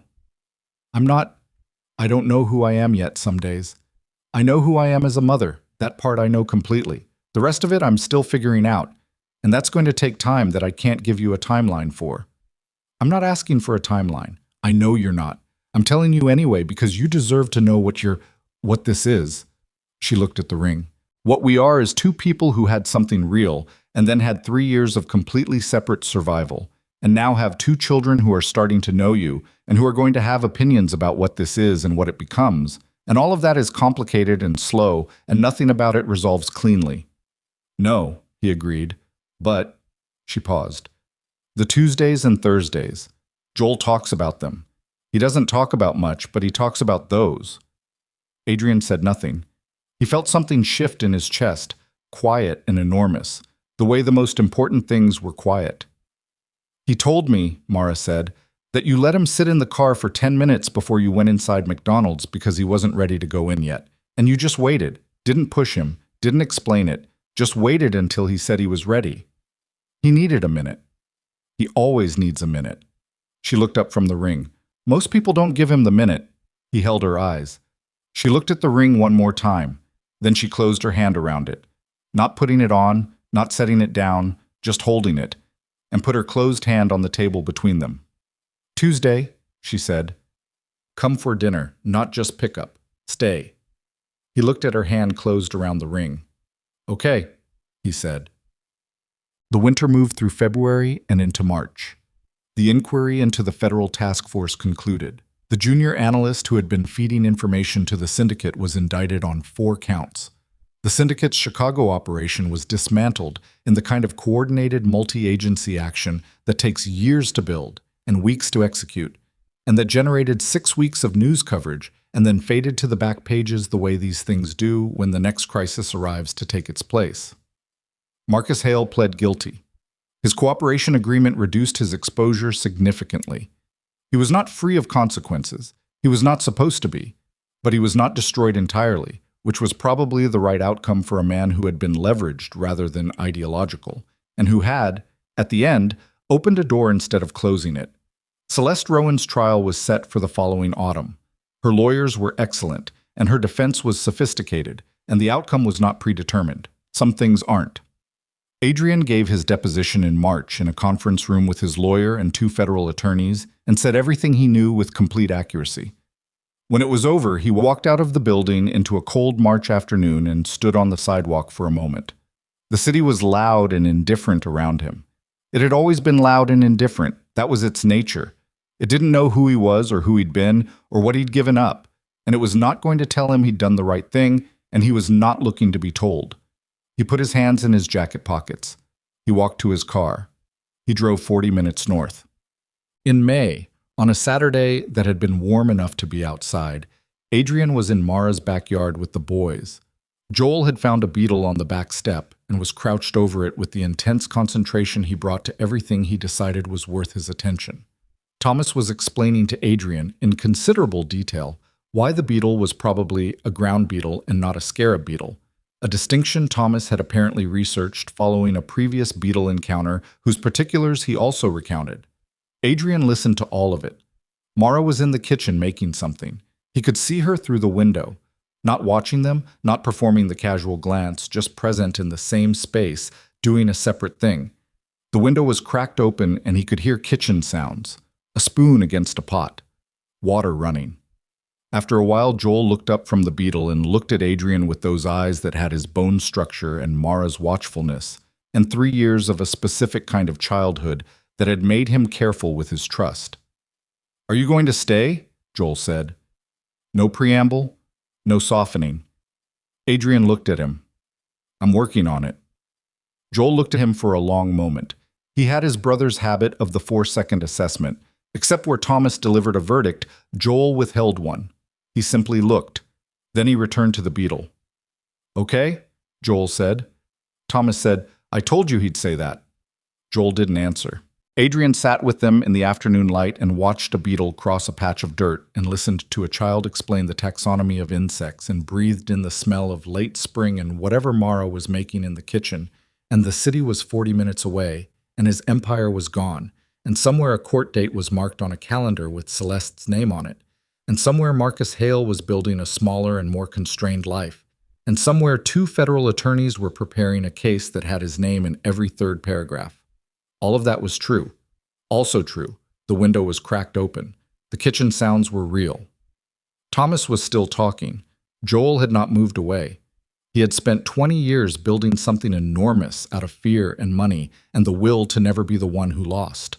[SPEAKER 1] I don't know who I am yet some days. I know who I am as a mother. That part I know completely. The rest of it I'm still figuring out. And that's going to take time that I can't give you a timeline for. I'm not asking for a timeline. I know you're not. I'm telling you anyway because you deserve to know what this is. She looked at the ring. What we are is two people who had something real and then had 3 years of completely separate survival, and now have 2 children who are starting to know you and who are going to have opinions about what this is and what it becomes. And all of that is complicated and slow, and nothing about it resolves cleanly. No, he agreed. But, she paused. The Tuesdays and Thursdays. Joel talks about them. He doesn't talk about much, but he talks about those. Adrian said nothing. He felt something shift in his chest, quiet and enormous, the way the most important things were quiet. He told me, Mara said, that you let him sit in the car for 10 minutes before you went inside McDonald's because he wasn't ready to go in yet. And you just waited, didn't push him, didn't explain it, just waited until he said he was ready. He needed a minute. He always needs a minute. She looked up from the ring. Most people don't give him the minute. He held her eyes. She looked at the ring one more time. Then she closed her hand around it, not putting it on, not setting it down, just holding it, and put her closed hand on the table between them. Tuesday, she said. Come for dinner, not just pickup. Stay. He looked at her hand closed around the ring. Okay, he said. The winter moved through February and into March. The inquiry into the federal task force concluded. The junior analyst who had been feeding information to the syndicate was indicted on 4 counts. The syndicate's Chicago operation was dismantled in the kind of coordinated multi-agency action that takes years to build and weeks to execute, and that generated 6 weeks of news coverage and then faded to the back pages the way these things do when the next crisis arrives to take its place. Marcus Hale pled guilty. His cooperation agreement reduced his exposure significantly. He was not free of consequences. He was not supposed to be, but he was not destroyed entirely, which was probably the right outcome for a man who had been leveraged rather than ideological, and who had, at the end, opened a door instead of closing it. Celeste Rowan's trial was set for the following autumn. Her lawyers were excellent, and her defense was sophisticated, and the outcome was not predetermined. Some things aren't. Adrian gave his deposition in March in a conference room with his lawyer and 2 federal attorneys and said everything he knew with complete accuracy. When it was over, he walked out of the building into a cold March afternoon and stood on the sidewalk for a moment. The city was loud and indifferent around him. It had always been loud and indifferent. That was its nature. It didn't know who he was or who he'd been or what he'd given up, and it was not going to tell him he'd done the right thing, and he was not looking to be told. He put his hands in his jacket pockets. He walked to his car. He drove 40 minutes north. In May, on a Saturday that had been warm enough to be outside, Adrian was in Mara's backyard with the boys. Joel had found a beetle on the back step and was crouched over it with the intense concentration he brought to everything he decided was worth his attention. Thomas was explaining to Adrian in considerable detail why the beetle was probably a ground beetle and not a scarab beetle, a distinction Thomas had apparently researched following a previous beetle encounter whose particulars he also recounted. Adrian listened to all of it. Mara was in the kitchen making something. He could see her through the window, not watching them, not performing the casual glance, just present in the same space, doing a separate thing. The window was cracked open and he could hear kitchen sounds, a spoon against a pot, water running. After a while, Joel looked up from the beetle and looked at Adrian with those eyes that had his bone structure and Mara's watchfulness, and 3 years of a specific kind of childhood that had made him careful with his trust. "Are you going to stay?" Joel said. No preamble, no softening. Adrian looked at him. "I'm working on it." Joel looked at him for a long moment. He had his brother's habit of the 4-second assessment. Except where Thomas delivered a verdict, Joel withheld one. He simply looked. Then he returned to the beetle. "Okay," Joel said. Thomas said, "I told you he'd say that." Joel didn't answer. Adrian sat with them in the afternoon light and watched a beetle cross a patch of dirt and listened to a child explain the taxonomy of insects and breathed in the smell of late spring and whatever Mara was making in the kitchen. And the city was 40 minutes away, and his empire was gone, and somewhere a court date was marked on a calendar with Celeste's name on it. And somewhere Marcus Hale was building a smaller and more constrained life. And somewhere 2 federal attorneys were preparing a case that had his name in every third paragraph. All of that was true. Also true, the window was cracked open. The kitchen sounds were real. Thomas was still talking. Joel had not moved away. He had spent 20 years building something enormous out of fear and money and the will to never be the one who lost.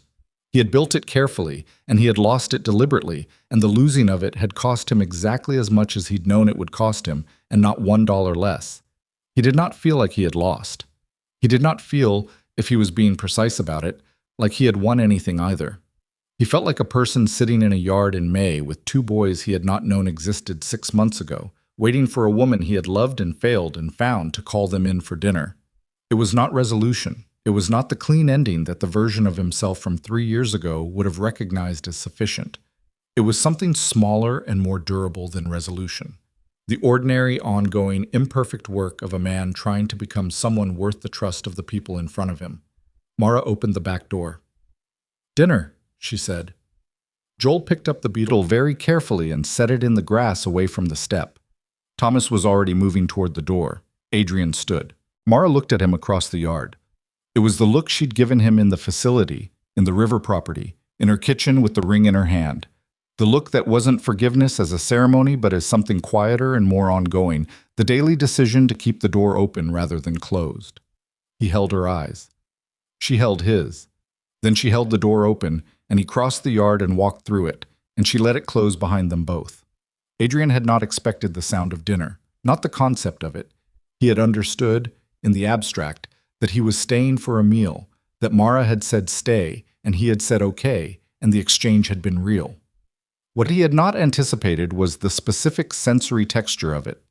[SPEAKER 1] He had built it carefully, and he had lost it deliberately, and the losing of it had cost him exactly as much as he'd known it would cost him, and not $1 less. He did not feel like he had lost. He did not feel, if he was being precise about it, like he had won anything either. He felt like a person sitting in a yard in May with 2 boys he had not known existed 6 months ago, waiting for a woman he had loved and failed and found to call them in for dinner. It was not resolution. It was not the clean ending that the version of himself from 3 years ago would have recognized as sufficient. It was something smaller and more durable than resolution. The ordinary, ongoing, imperfect work of a man trying to become someone worth the trust of the people in front of him. Mara opened the back door. "Dinner," she said. Joel picked up the beetle very carefully and set it in the grass away from the step. Thomas was already moving toward the door. Adrian stood. Mara looked at him across the yard. It was the look she'd given him in the facility, in the river property, in her kitchen with the ring in her hand. The look that wasn't forgiveness as a ceremony but as something quieter and more ongoing, the daily decision to keep the door open rather than closed. He held her eyes. She held his. Then she held the door open, and he crossed the yard and walked through it, and she let it close behind them both. Adrian had not expected the sound of dinner, not the concept of it. He had understood, in the abstract, that he was staying for a meal, that Mara had said stay, and he had said okay, and the exchange had been real. What he had not anticipated was the specific sensory texture of it,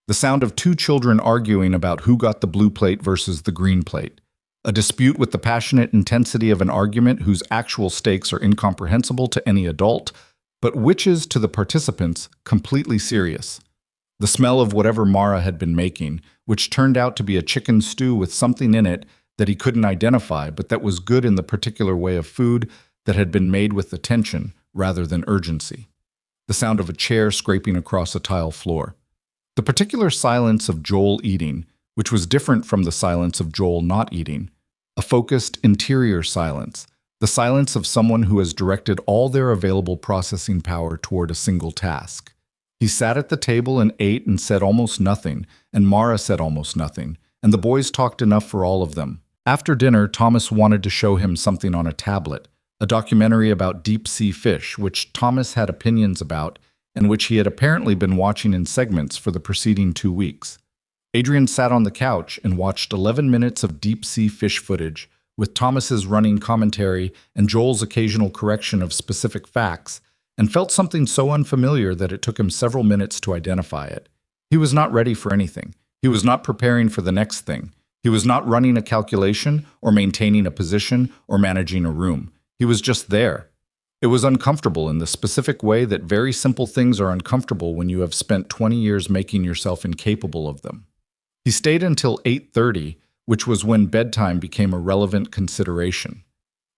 [SPEAKER 1] the sound of 2 children arguing about who got the blue plate versus the green plate, a dispute with the passionate intensity of an argument whose actual stakes are incomprehensible to any adult, but which is, to the participants, completely serious. The smell of whatever Mara had been making, which turned out to be a chicken stew with something in it that he couldn't identify, but that was good in the particular way of food that had been made with attention rather than urgency. The sound of a chair scraping across a tile floor. The particular silence of Joel eating, which was different from the silence of Joel not eating. A focused, interior silence. The silence of someone who has directed all their available processing power toward a single task. He sat at the table and ate and said almost nothing, and Mara said almost nothing, and the boys talked enough for all of them. After dinner, Thomas wanted to show him something on a tablet, a documentary about deep-sea fish, which Thomas had opinions about, and which he had apparently been watching in segments for the preceding 2 weeks. Adrian sat on the couch and watched 11 minutes of deep-sea fish footage, with Thomas's running commentary and Joel's occasional correction of specific facts, and felt something so unfamiliar that it took him several minutes to identify it. He was not ready for anything. He was not preparing for the next thing. He was not running a calculation or maintaining a position or managing a room. He was just there. It was uncomfortable in the specific way that very simple things are uncomfortable when you have spent 20 years making yourself incapable of them. He stayed until 8:30, which was when bedtime became a relevant consideration.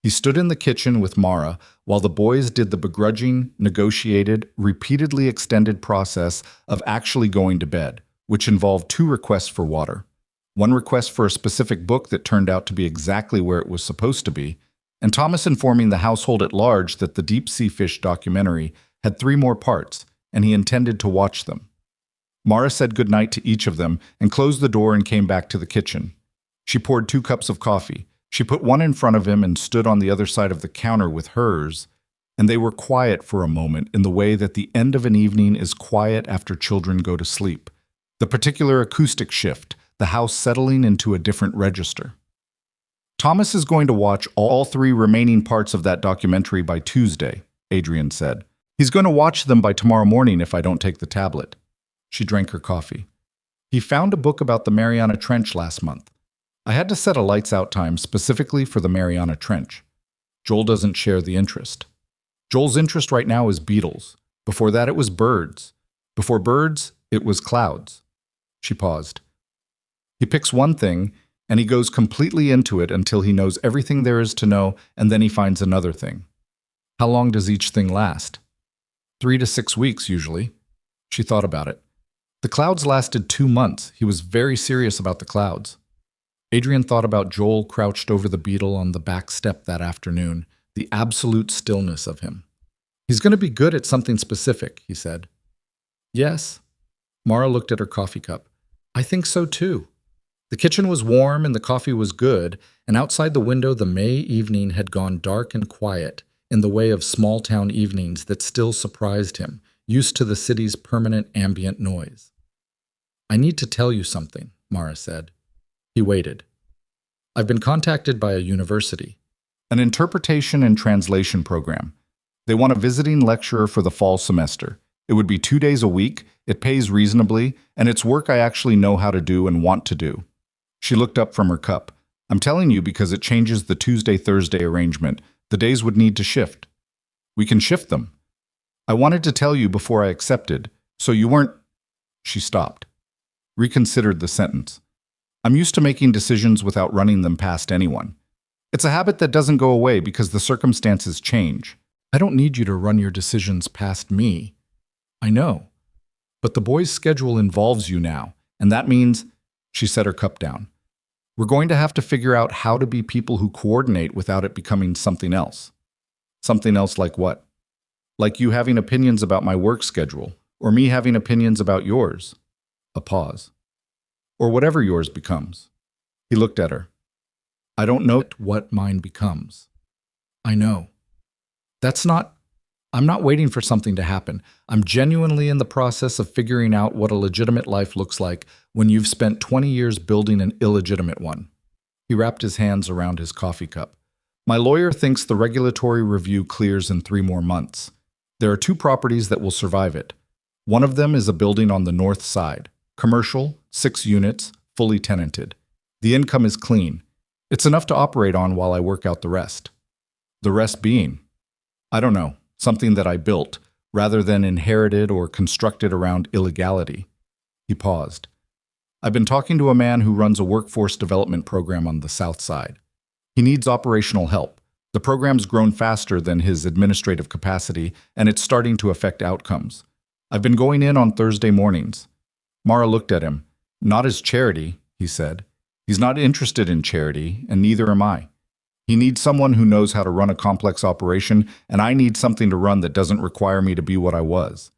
[SPEAKER 1] He stood in the kitchen with Mara while the boys did the begrudging, negotiated, repeatedly extended process of actually going to bed, which involved 2 requests for water. One request for a specific book that turned out to be exactly where it was supposed to be, and Thomas informing the household at large that the deep-sea fish documentary had 3 more parts, and he intended to watch them. Mara said goodnight to each of them and closed the door and came back to the kitchen. She poured 2 cups of coffee. She put one in front of him and stood on the other side of the counter with hers, and they were quiet for a moment in the way that the end of an evening is quiet after children go to sleep. The particular acoustic shift, the house settling into a different register. "Thomas is going to watch all 3 remaining parts of that documentary by Tuesday," Adrian said. "He's going to watch them by tomorrow morning if I don't take the tablet." She drank her coffee. "He found a book about the Mariana Trench last month. I had to set a lights-out time specifically for the Mariana Trench. Joel doesn't share the interest. Joel's interest right now is beetles. Before that it was birds. Before birds, it was clouds." She paused. "He picks one thing, and he goes completely into it until he knows everything there is to know, and then he finds another thing." "How long does each thing last?" 3 to 6 weeks, usually. She thought about it. The clouds lasted 2 months. He was very serious about the clouds. Adrian thought about Joel crouched over the beetle on the back step that afternoon, the absolute stillness of him. He's going to be good at something specific, he said. Yes. Mara looked at her coffee cup. I think so too. The kitchen was warm and the coffee was good, and outside the window the May evening had gone dark and quiet, in the way of small-town evenings that still surprised him, used to the city's permanent ambient noise. I need to tell you something, Mara said. He waited. I've been contacted by a university. An interpretation and translation program. They want a visiting lecturer for the fall semester. It would be 2 days a week, it pays reasonably, and it's work I actually know how to do and want to do. She looked up from her cup. I'm telling you because it changes the Tuesday-Thursday arrangement. The days would need to shift. We can shift them. I wanted to tell you before I accepted, so you weren't... She stopped. Reconsidered the sentence. I'm used to making decisions without running them past anyone. It's a habit that doesn't go away because the circumstances change. I don't need you to run your decisions past me. I know. But the boys' schedule involves you now, and that means... She set her cup down. We're going to have to figure out how to be people who coordinate without it becoming something else. Something else like what? Like you having opinions about my work schedule, or me having opinions about yours. A pause. Or whatever yours becomes. He looked at her. I don't know what mine becomes. I know. I'm not waiting for something to happen. I'm genuinely in the process of figuring out what a legitimate life looks like when you've spent 20 years building an illegitimate one. He wrapped his hands around his coffee cup. My lawyer thinks the regulatory review clears in 3 more months. There are 2 properties that will survive it. One of them is a building on the north side. Commercial, 6 units, fully tenanted. The income is clean. It's enough to operate on while I work out the rest. The rest being, I don't know, something that I built, rather than inherited or constructed around illegality. He paused. I've been talking to a man who runs a workforce development program on the south side. He needs operational help. The program's grown faster than his administrative capacity, and it's starting to affect outcomes. I've been going in on Thursday mornings. Mara looked at him. Not as charity, he said. He's not interested in charity, and neither am I. He needs someone who knows how to run a complex operation, and I need something to run that doesn't require me to be what I was.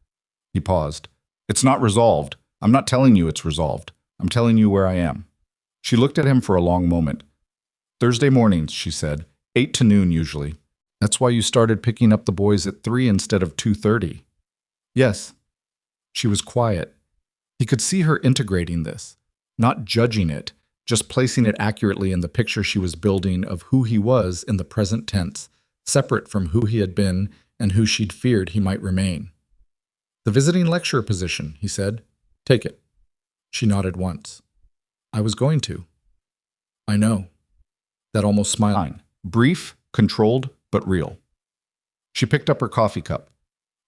[SPEAKER 1] He paused. It's not resolved. I'm not telling you it's resolved. I'm telling you where I am. She looked at him for a long moment. Thursday mornings, she said, 8 to noon usually. That's why you started picking up the boys at 3 instead of 2:30. Yes. She was quiet. He could see her integrating this, not judging it, just placing it accurately in the picture she was building of who he was in the present tense, separate from who he had been and who she'd feared he might remain. The visiting lecturer position, he said. Take it. She nodded once. I was going to. I know. That almost smiling. Brief, controlled, but real. She picked up her coffee cup.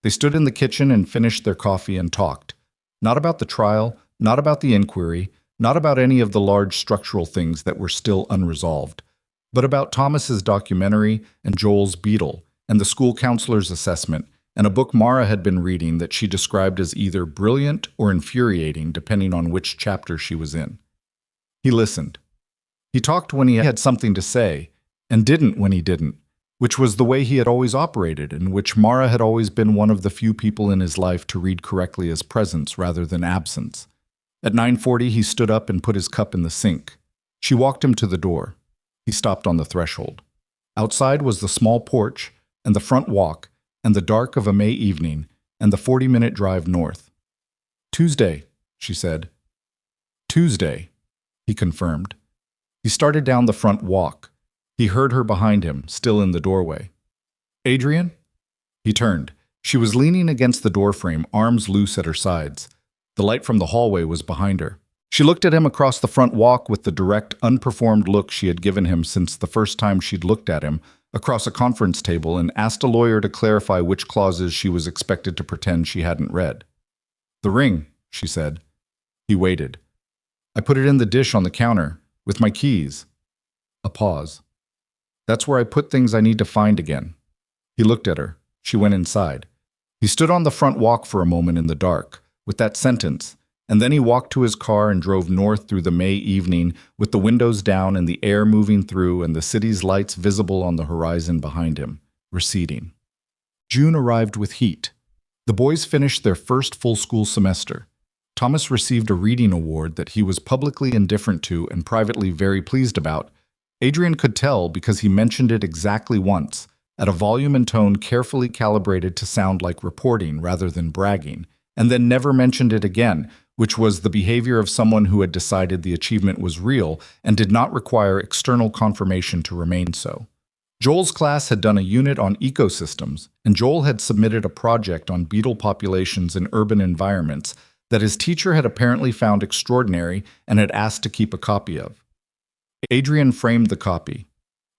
[SPEAKER 1] They stood in the kitchen and finished their coffee and talked. Not about the trial, not about the inquiry, not about any of the large structural things that were still unresolved, but about Thomas's documentary and Joel's beetle and the school counselor's assessment and a book Mara had been reading that she described as either brilliant or infuriating depending on which chapter she was in. He listened. He talked when he had something to say and didn't when he didn't, which was the way he had always operated and which Mara had always been one of the few people in his life to read correctly as presence rather than absence. At 9:40, he stood up and put his cup in the sink. She walked him to the door. He stopped on the threshold. Outside was the small porch and the front walk and the dark of a May evening and the 40-minute drive north. Tuesday, she said. Tuesday, he confirmed. He started down the front walk. He heard her behind him, still in the doorway. Adrian? He turned. She was leaning against the doorframe, arms loose at her sides. The light from the hallway was behind her. She looked at him across the front walk with the direct, unperformed look she had given him since the first time she'd looked at him, across a conference table, and asked a lawyer to clarify which clauses she was expected to pretend she hadn't read. The ring, she said. He waited. I put it in the dish on the counter, with my keys. A pause. That's where I put things I need to find again. He looked at her. She went inside. He stood on the front walk for a moment in the dark, with that sentence, and then he walked to his car and drove north through the May evening with the windows down and the air moving through and the city's lights visible on the horizon behind him, receding. June arrived with heat. The boys finished their first full school semester. Thomas received a reading award that he was publicly indifferent to and privately very pleased about. Adrian could tell because he mentioned it exactly once, at a volume and tone carefully calibrated to sound like reporting rather than bragging, and then never mentioned it again, which was the behavior of someone who had decided the achievement was real and did not require external confirmation to remain so. Joel's class had done a unit on ecosystems, and Joel had submitted a project on beetle populations in urban environments that his teacher had apparently found extraordinary and had asked to keep a copy of. Adrian framed the copy.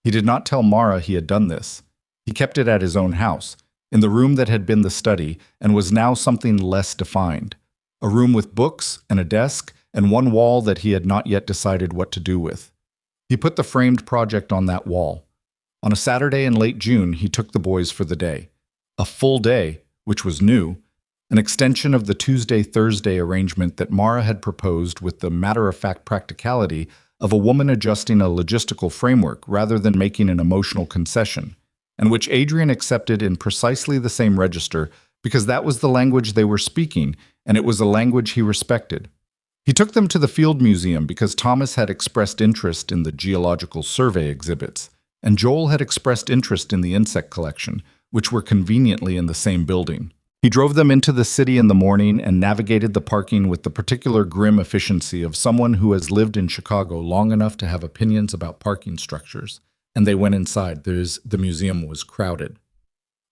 [SPEAKER 1] He did not tell Mara he had done this. He kept it at his own house, in the room that had been the study and was now something less defined. A room with books and a desk and one wall that he had not yet decided what to do with. He put the framed project on that wall. On a Saturday in late June, he took the boys for the day. A full day, which was new, an extension of the Tuesday-Thursday arrangement that Mara had proposed with the matter-of-fact practicality of a woman adjusting a logistical framework rather than making an emotional concession, and which Adrian accepted in precisely the same register because that was the language they were speaking, and it was a language he respected. He took them to the Field Museum because Thomas had expressed interest in the Geological Survey exhibits, and Joel had expressed interest in the insect collection, which were conveniently in the same building. He drove them into the city in the morning and navigated the parking with the particular grim efficiency of someone who has lived in Chicago long enough to have opinions about parking structures, and they went inside. The museum was crowded.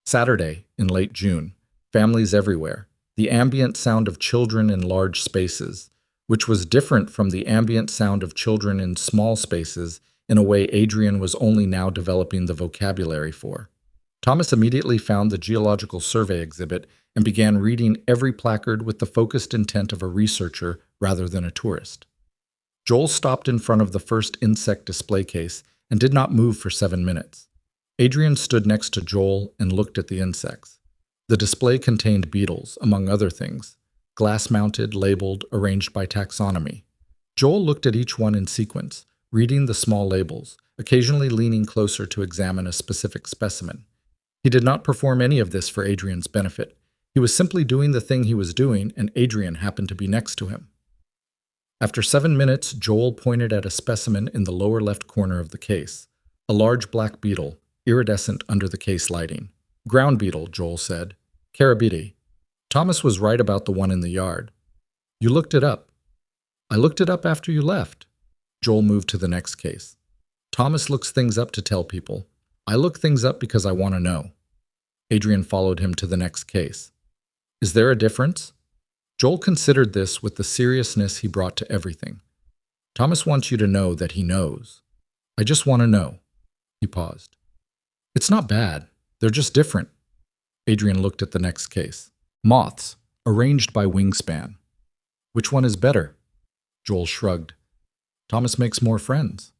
[SPEAKER 1] Saturday, in late June, families everywhere, the ambient sound of children in large spaces, which was different from the ambient sound of children in small spaces in a way Adrian was only now developing the vocabulary for. Thomas immediately found the Geological Survey exhibit and began reading every placard with the focused intent of a researcher rather than a tourist. Joel stopped in front of the first insect display case and did not move for 7 minutes. Adrian stood next to Joel and looked at the insects. The display contained beetles, among other things, glass-mounted, labeled, arranged by taxonomy. Joel looked at each one in sequence, reading the small labels, occasionally leaning closer to examine a specific specimen. He did not perform any of this for Adrian's benefit. He was simply doing the thing he was doing, and Adrian happened to be next to him. After 7 minutes, Joel pointed at a specimen in the lower left corner of the case, a large black beetle, iridescent under the case lighting. Ground beetle, Joel said. Carabidi. Thomas was right about the one in the yard. You looked it up. I looked it up after you left. Joel moved to the next case. Thomas looks things up to tell people. I look things up because I want to know. Adrian followed him to the next case. Is there a difference? Joel considered this with the seriousness he brought to everything. Thomas wants you to know that he knows. I just want to know. He paused. It's not bad. They're just different. Adrian looked at the next case. Moths, arranged by wingspan. Which one is better? Joel shrugged. Thomas makes more friends.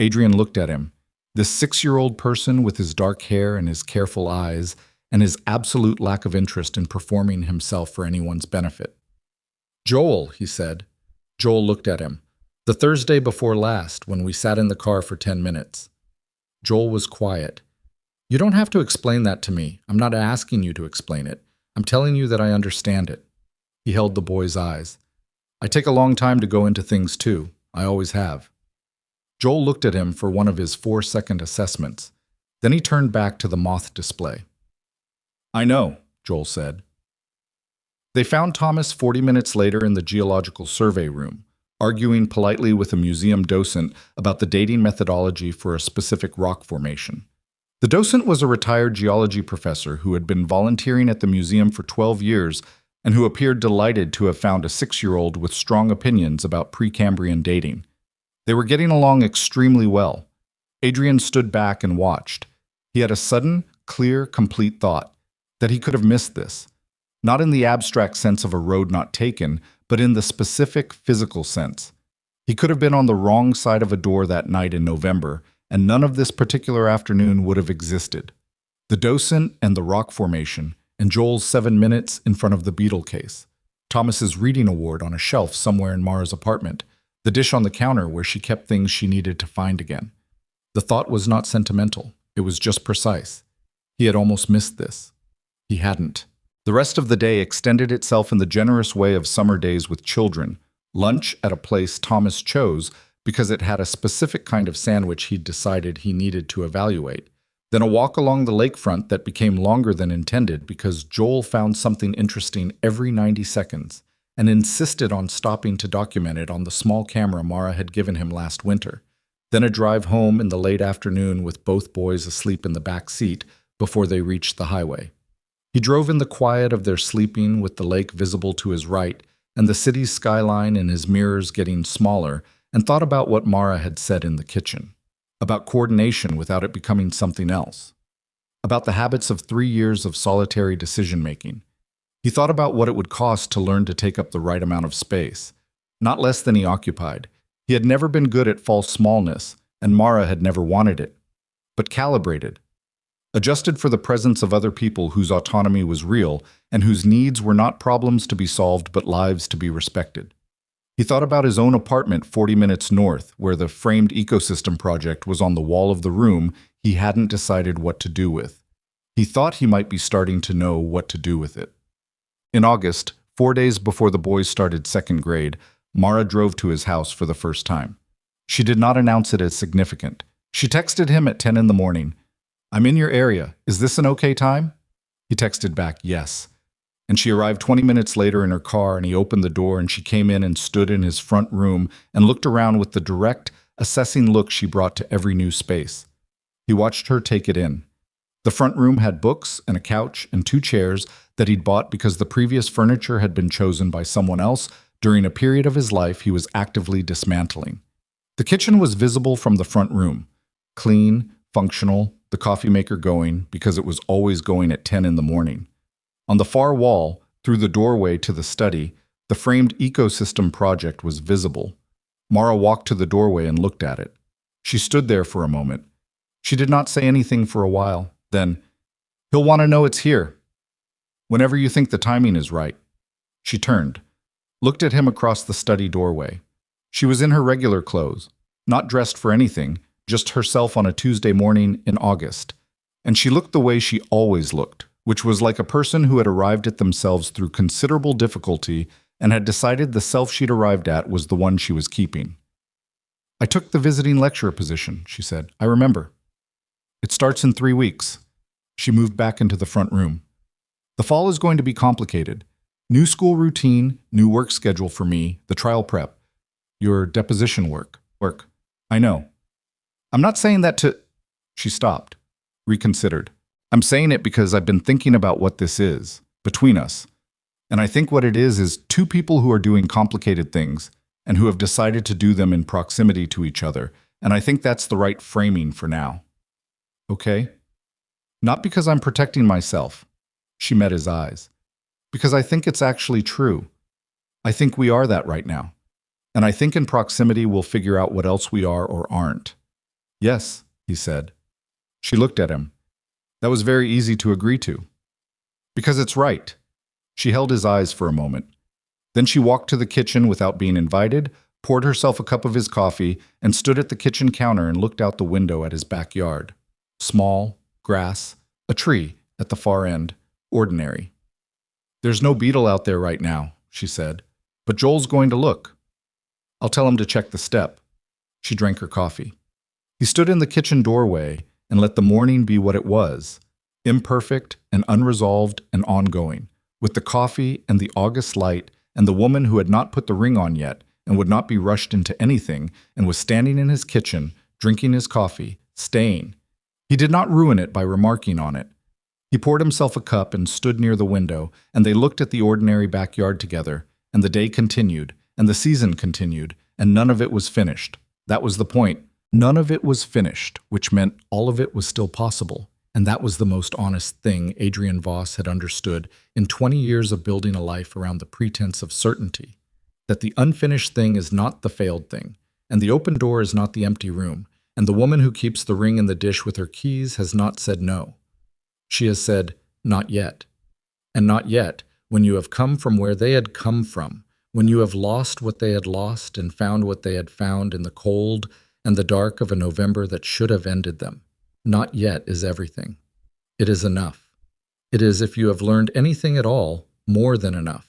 [SPEAKER 1] Adrian looked at him. This 6-year-old person with his dark hair and his careful eyes and his absolute lack of interest in performing himself for anyone's benefit. Joel, he said. Joel looked at him. The Thursday before last, when we sat in the car for 10 minutes. Joel was quiet. You don't have to explain that to me. I'm not asking you to explain it. I'm telling you that I understand it. He held the boy's eyes. I take a long time to go into things too. I always have. Joel looked at him for one of his 4-second assessments. Then he turned back to the moth display. I know, Joel said. They found Thomas 40 minutes later in the Geological Survey room, arguing politely with a museum docent about the dating methodology for a specific rock formation. The docent was a retired geology professor who had been volunteering at the museum for 12 years and who appeared delighted to have found a 6-year-old with strong opinions about Precambrian dating. They were getting along extremely well. Adrian stood back and watched. He had a sudden, clear, complete thought that he could have missed this, not in the abstract sense of a road not taken, but in the specific physical sense. He could have been on the wrong side of a door that night in November, and none of this particular afternoon would have existed. The docent and the rock formation, and Joel's 7 minutes in front of the beetle case, Thomas's reading award on a shelf somewhere in Mara's apartment, the dish on the counter where she kept things she needed to find again. The thought was not sentimental. It was just precise. He had almost missed this. He hadn't. The rest of the day extended itself in the generous way of summer days with children. Lunch at a place Thomas chose because it had a specific kind of sandwich he'd decided he needed to evaluate. Then a walk along the lakefront that became longer than intended because Joel found something interesting every 90 seconds and insisted on stopping to document it on the small camera Mara had given him last winter. Then a drive home in the late afternoon with both boys asleep in the back seat before they reached the highway. He drove in the quiet of their sleeping with the lake visible to his right and the city's skyline in his mirrors getting smaller, and thought about what Mara had said in the kitchen. About coordination without it becoming something else. About the habits of 3 years of solitary decision-making. He thought about what it would cost to learn to take up the right amount of space. Not less than he occupied. He had never been good at false smallness, and Mara had never wanted it. But calibrated. Adjusted for the presence of other people whose autonomy was real and whose needs were not problems to be solved but lives to be respected. He thought about his own apartment 40 minutes north, where the framed ecosystem project was on the wall of the room he hadn't decided what to do with. He thought he might be starting to know what to do with it. In August, 4 days before the boys started second grade, Mara drove to his house for the first time. She did not announce it as significant. She texted him at 10 in the morning. "I'm in your area. Is this an okay time?" He texted back, "Yes." And she arrived 20 minutes later in her car, and he opened the door and she came in and stood in his front room and looked around with the direct, assessing look she brought to every new space. He watched her take it in. The front room had books and a couch and 2 chairs that he'd bought because the previous furniture had been chosen by someone else during a period of his life he was actively dismantling. The kitchen was visible from the front room. Clean, functional, the coffee maker going because it was always going at 10 in the morning. On the far wall, through the doorway to the study, the framed ecosystem project was visible. Mara walked to the doorway and looked at it. She stood there for a moment. She did not say anything for a while. Then, "He'll want to know it's here. Whenever you think the timing is right." She turned, looked at him across the study doorway. She was in her regular clothes, not dressed for anything, just herself on a Tuesday morning in August. And she looked the way she always looked, which was like a person who had arrived at themselves through considerable difficulty and had decided the self she'd arrived at was the one she was keeping. "I took the visiting lecturer position," she said. "I remember. It starts in 3 weeks." She moved back into the front room. "The fall is going to be complicated. New school routine, new work schedule for me, the trial prep. Your deposition work. I know. I'm not saying that to—" She stopped, reconsidered. "I'm saying it because I've been thinking about what this is, between us. And I think what it is 2 people who are doing complicated things and who have decided to do them in proximity to each other, and I think that's the right framing for now. Okay? Not because I'm protecting myself." She met his eyes. "Because I think it's actually true. I think we are that right now. And I think in proximity we'll figure out what else we are or aren't." "Yes," he said. She looked at him. That was very easy to agree to. "Because it's right." She held his eyes for a moment. Then she walked to the kitchen without being invited, poured herself a cup of his coffee, and stood at the kitchen counter and looked out the window at his backyard. Small, grass, a tree at the far end, ordinary. "There's no beetle out there right now," she said, "but Joel's going to look. I'll tell him to check the step." She drank her coffee. He stood in the kitchen doorway and let the morning be what it was, imperfect and unresolved and ongoing, with the coffee and the August light and the woman who had not put the ring on yet and would not be rushed into anything and was standing in his kitchen, drinking his coffee, staying. He did not ruin it by remarking on it. He poured himself a cup and stood near the window, and they looked at the ordinary backyard together, and the day continued, and the season continued, and none of it was finished. That was the point. None of it was finished, which meant all of it was still possible, and that was the most honest thing Adrian Voss had understood in 20 years of building a life around the pretense of certainty, that the unfinished thing is not the failed thing, and the open door is not the empty room, and the woman who keeps the ring in the dish with her keys has not said no. She has said, "Not yet." And not yet, when you have come from where they had come from, when you have lost what they had lost and found what they had found in the cold and the dark of a November that should have ended them. Not yet is everything. It is enough. It is, if you have learned anything at all, more than enough.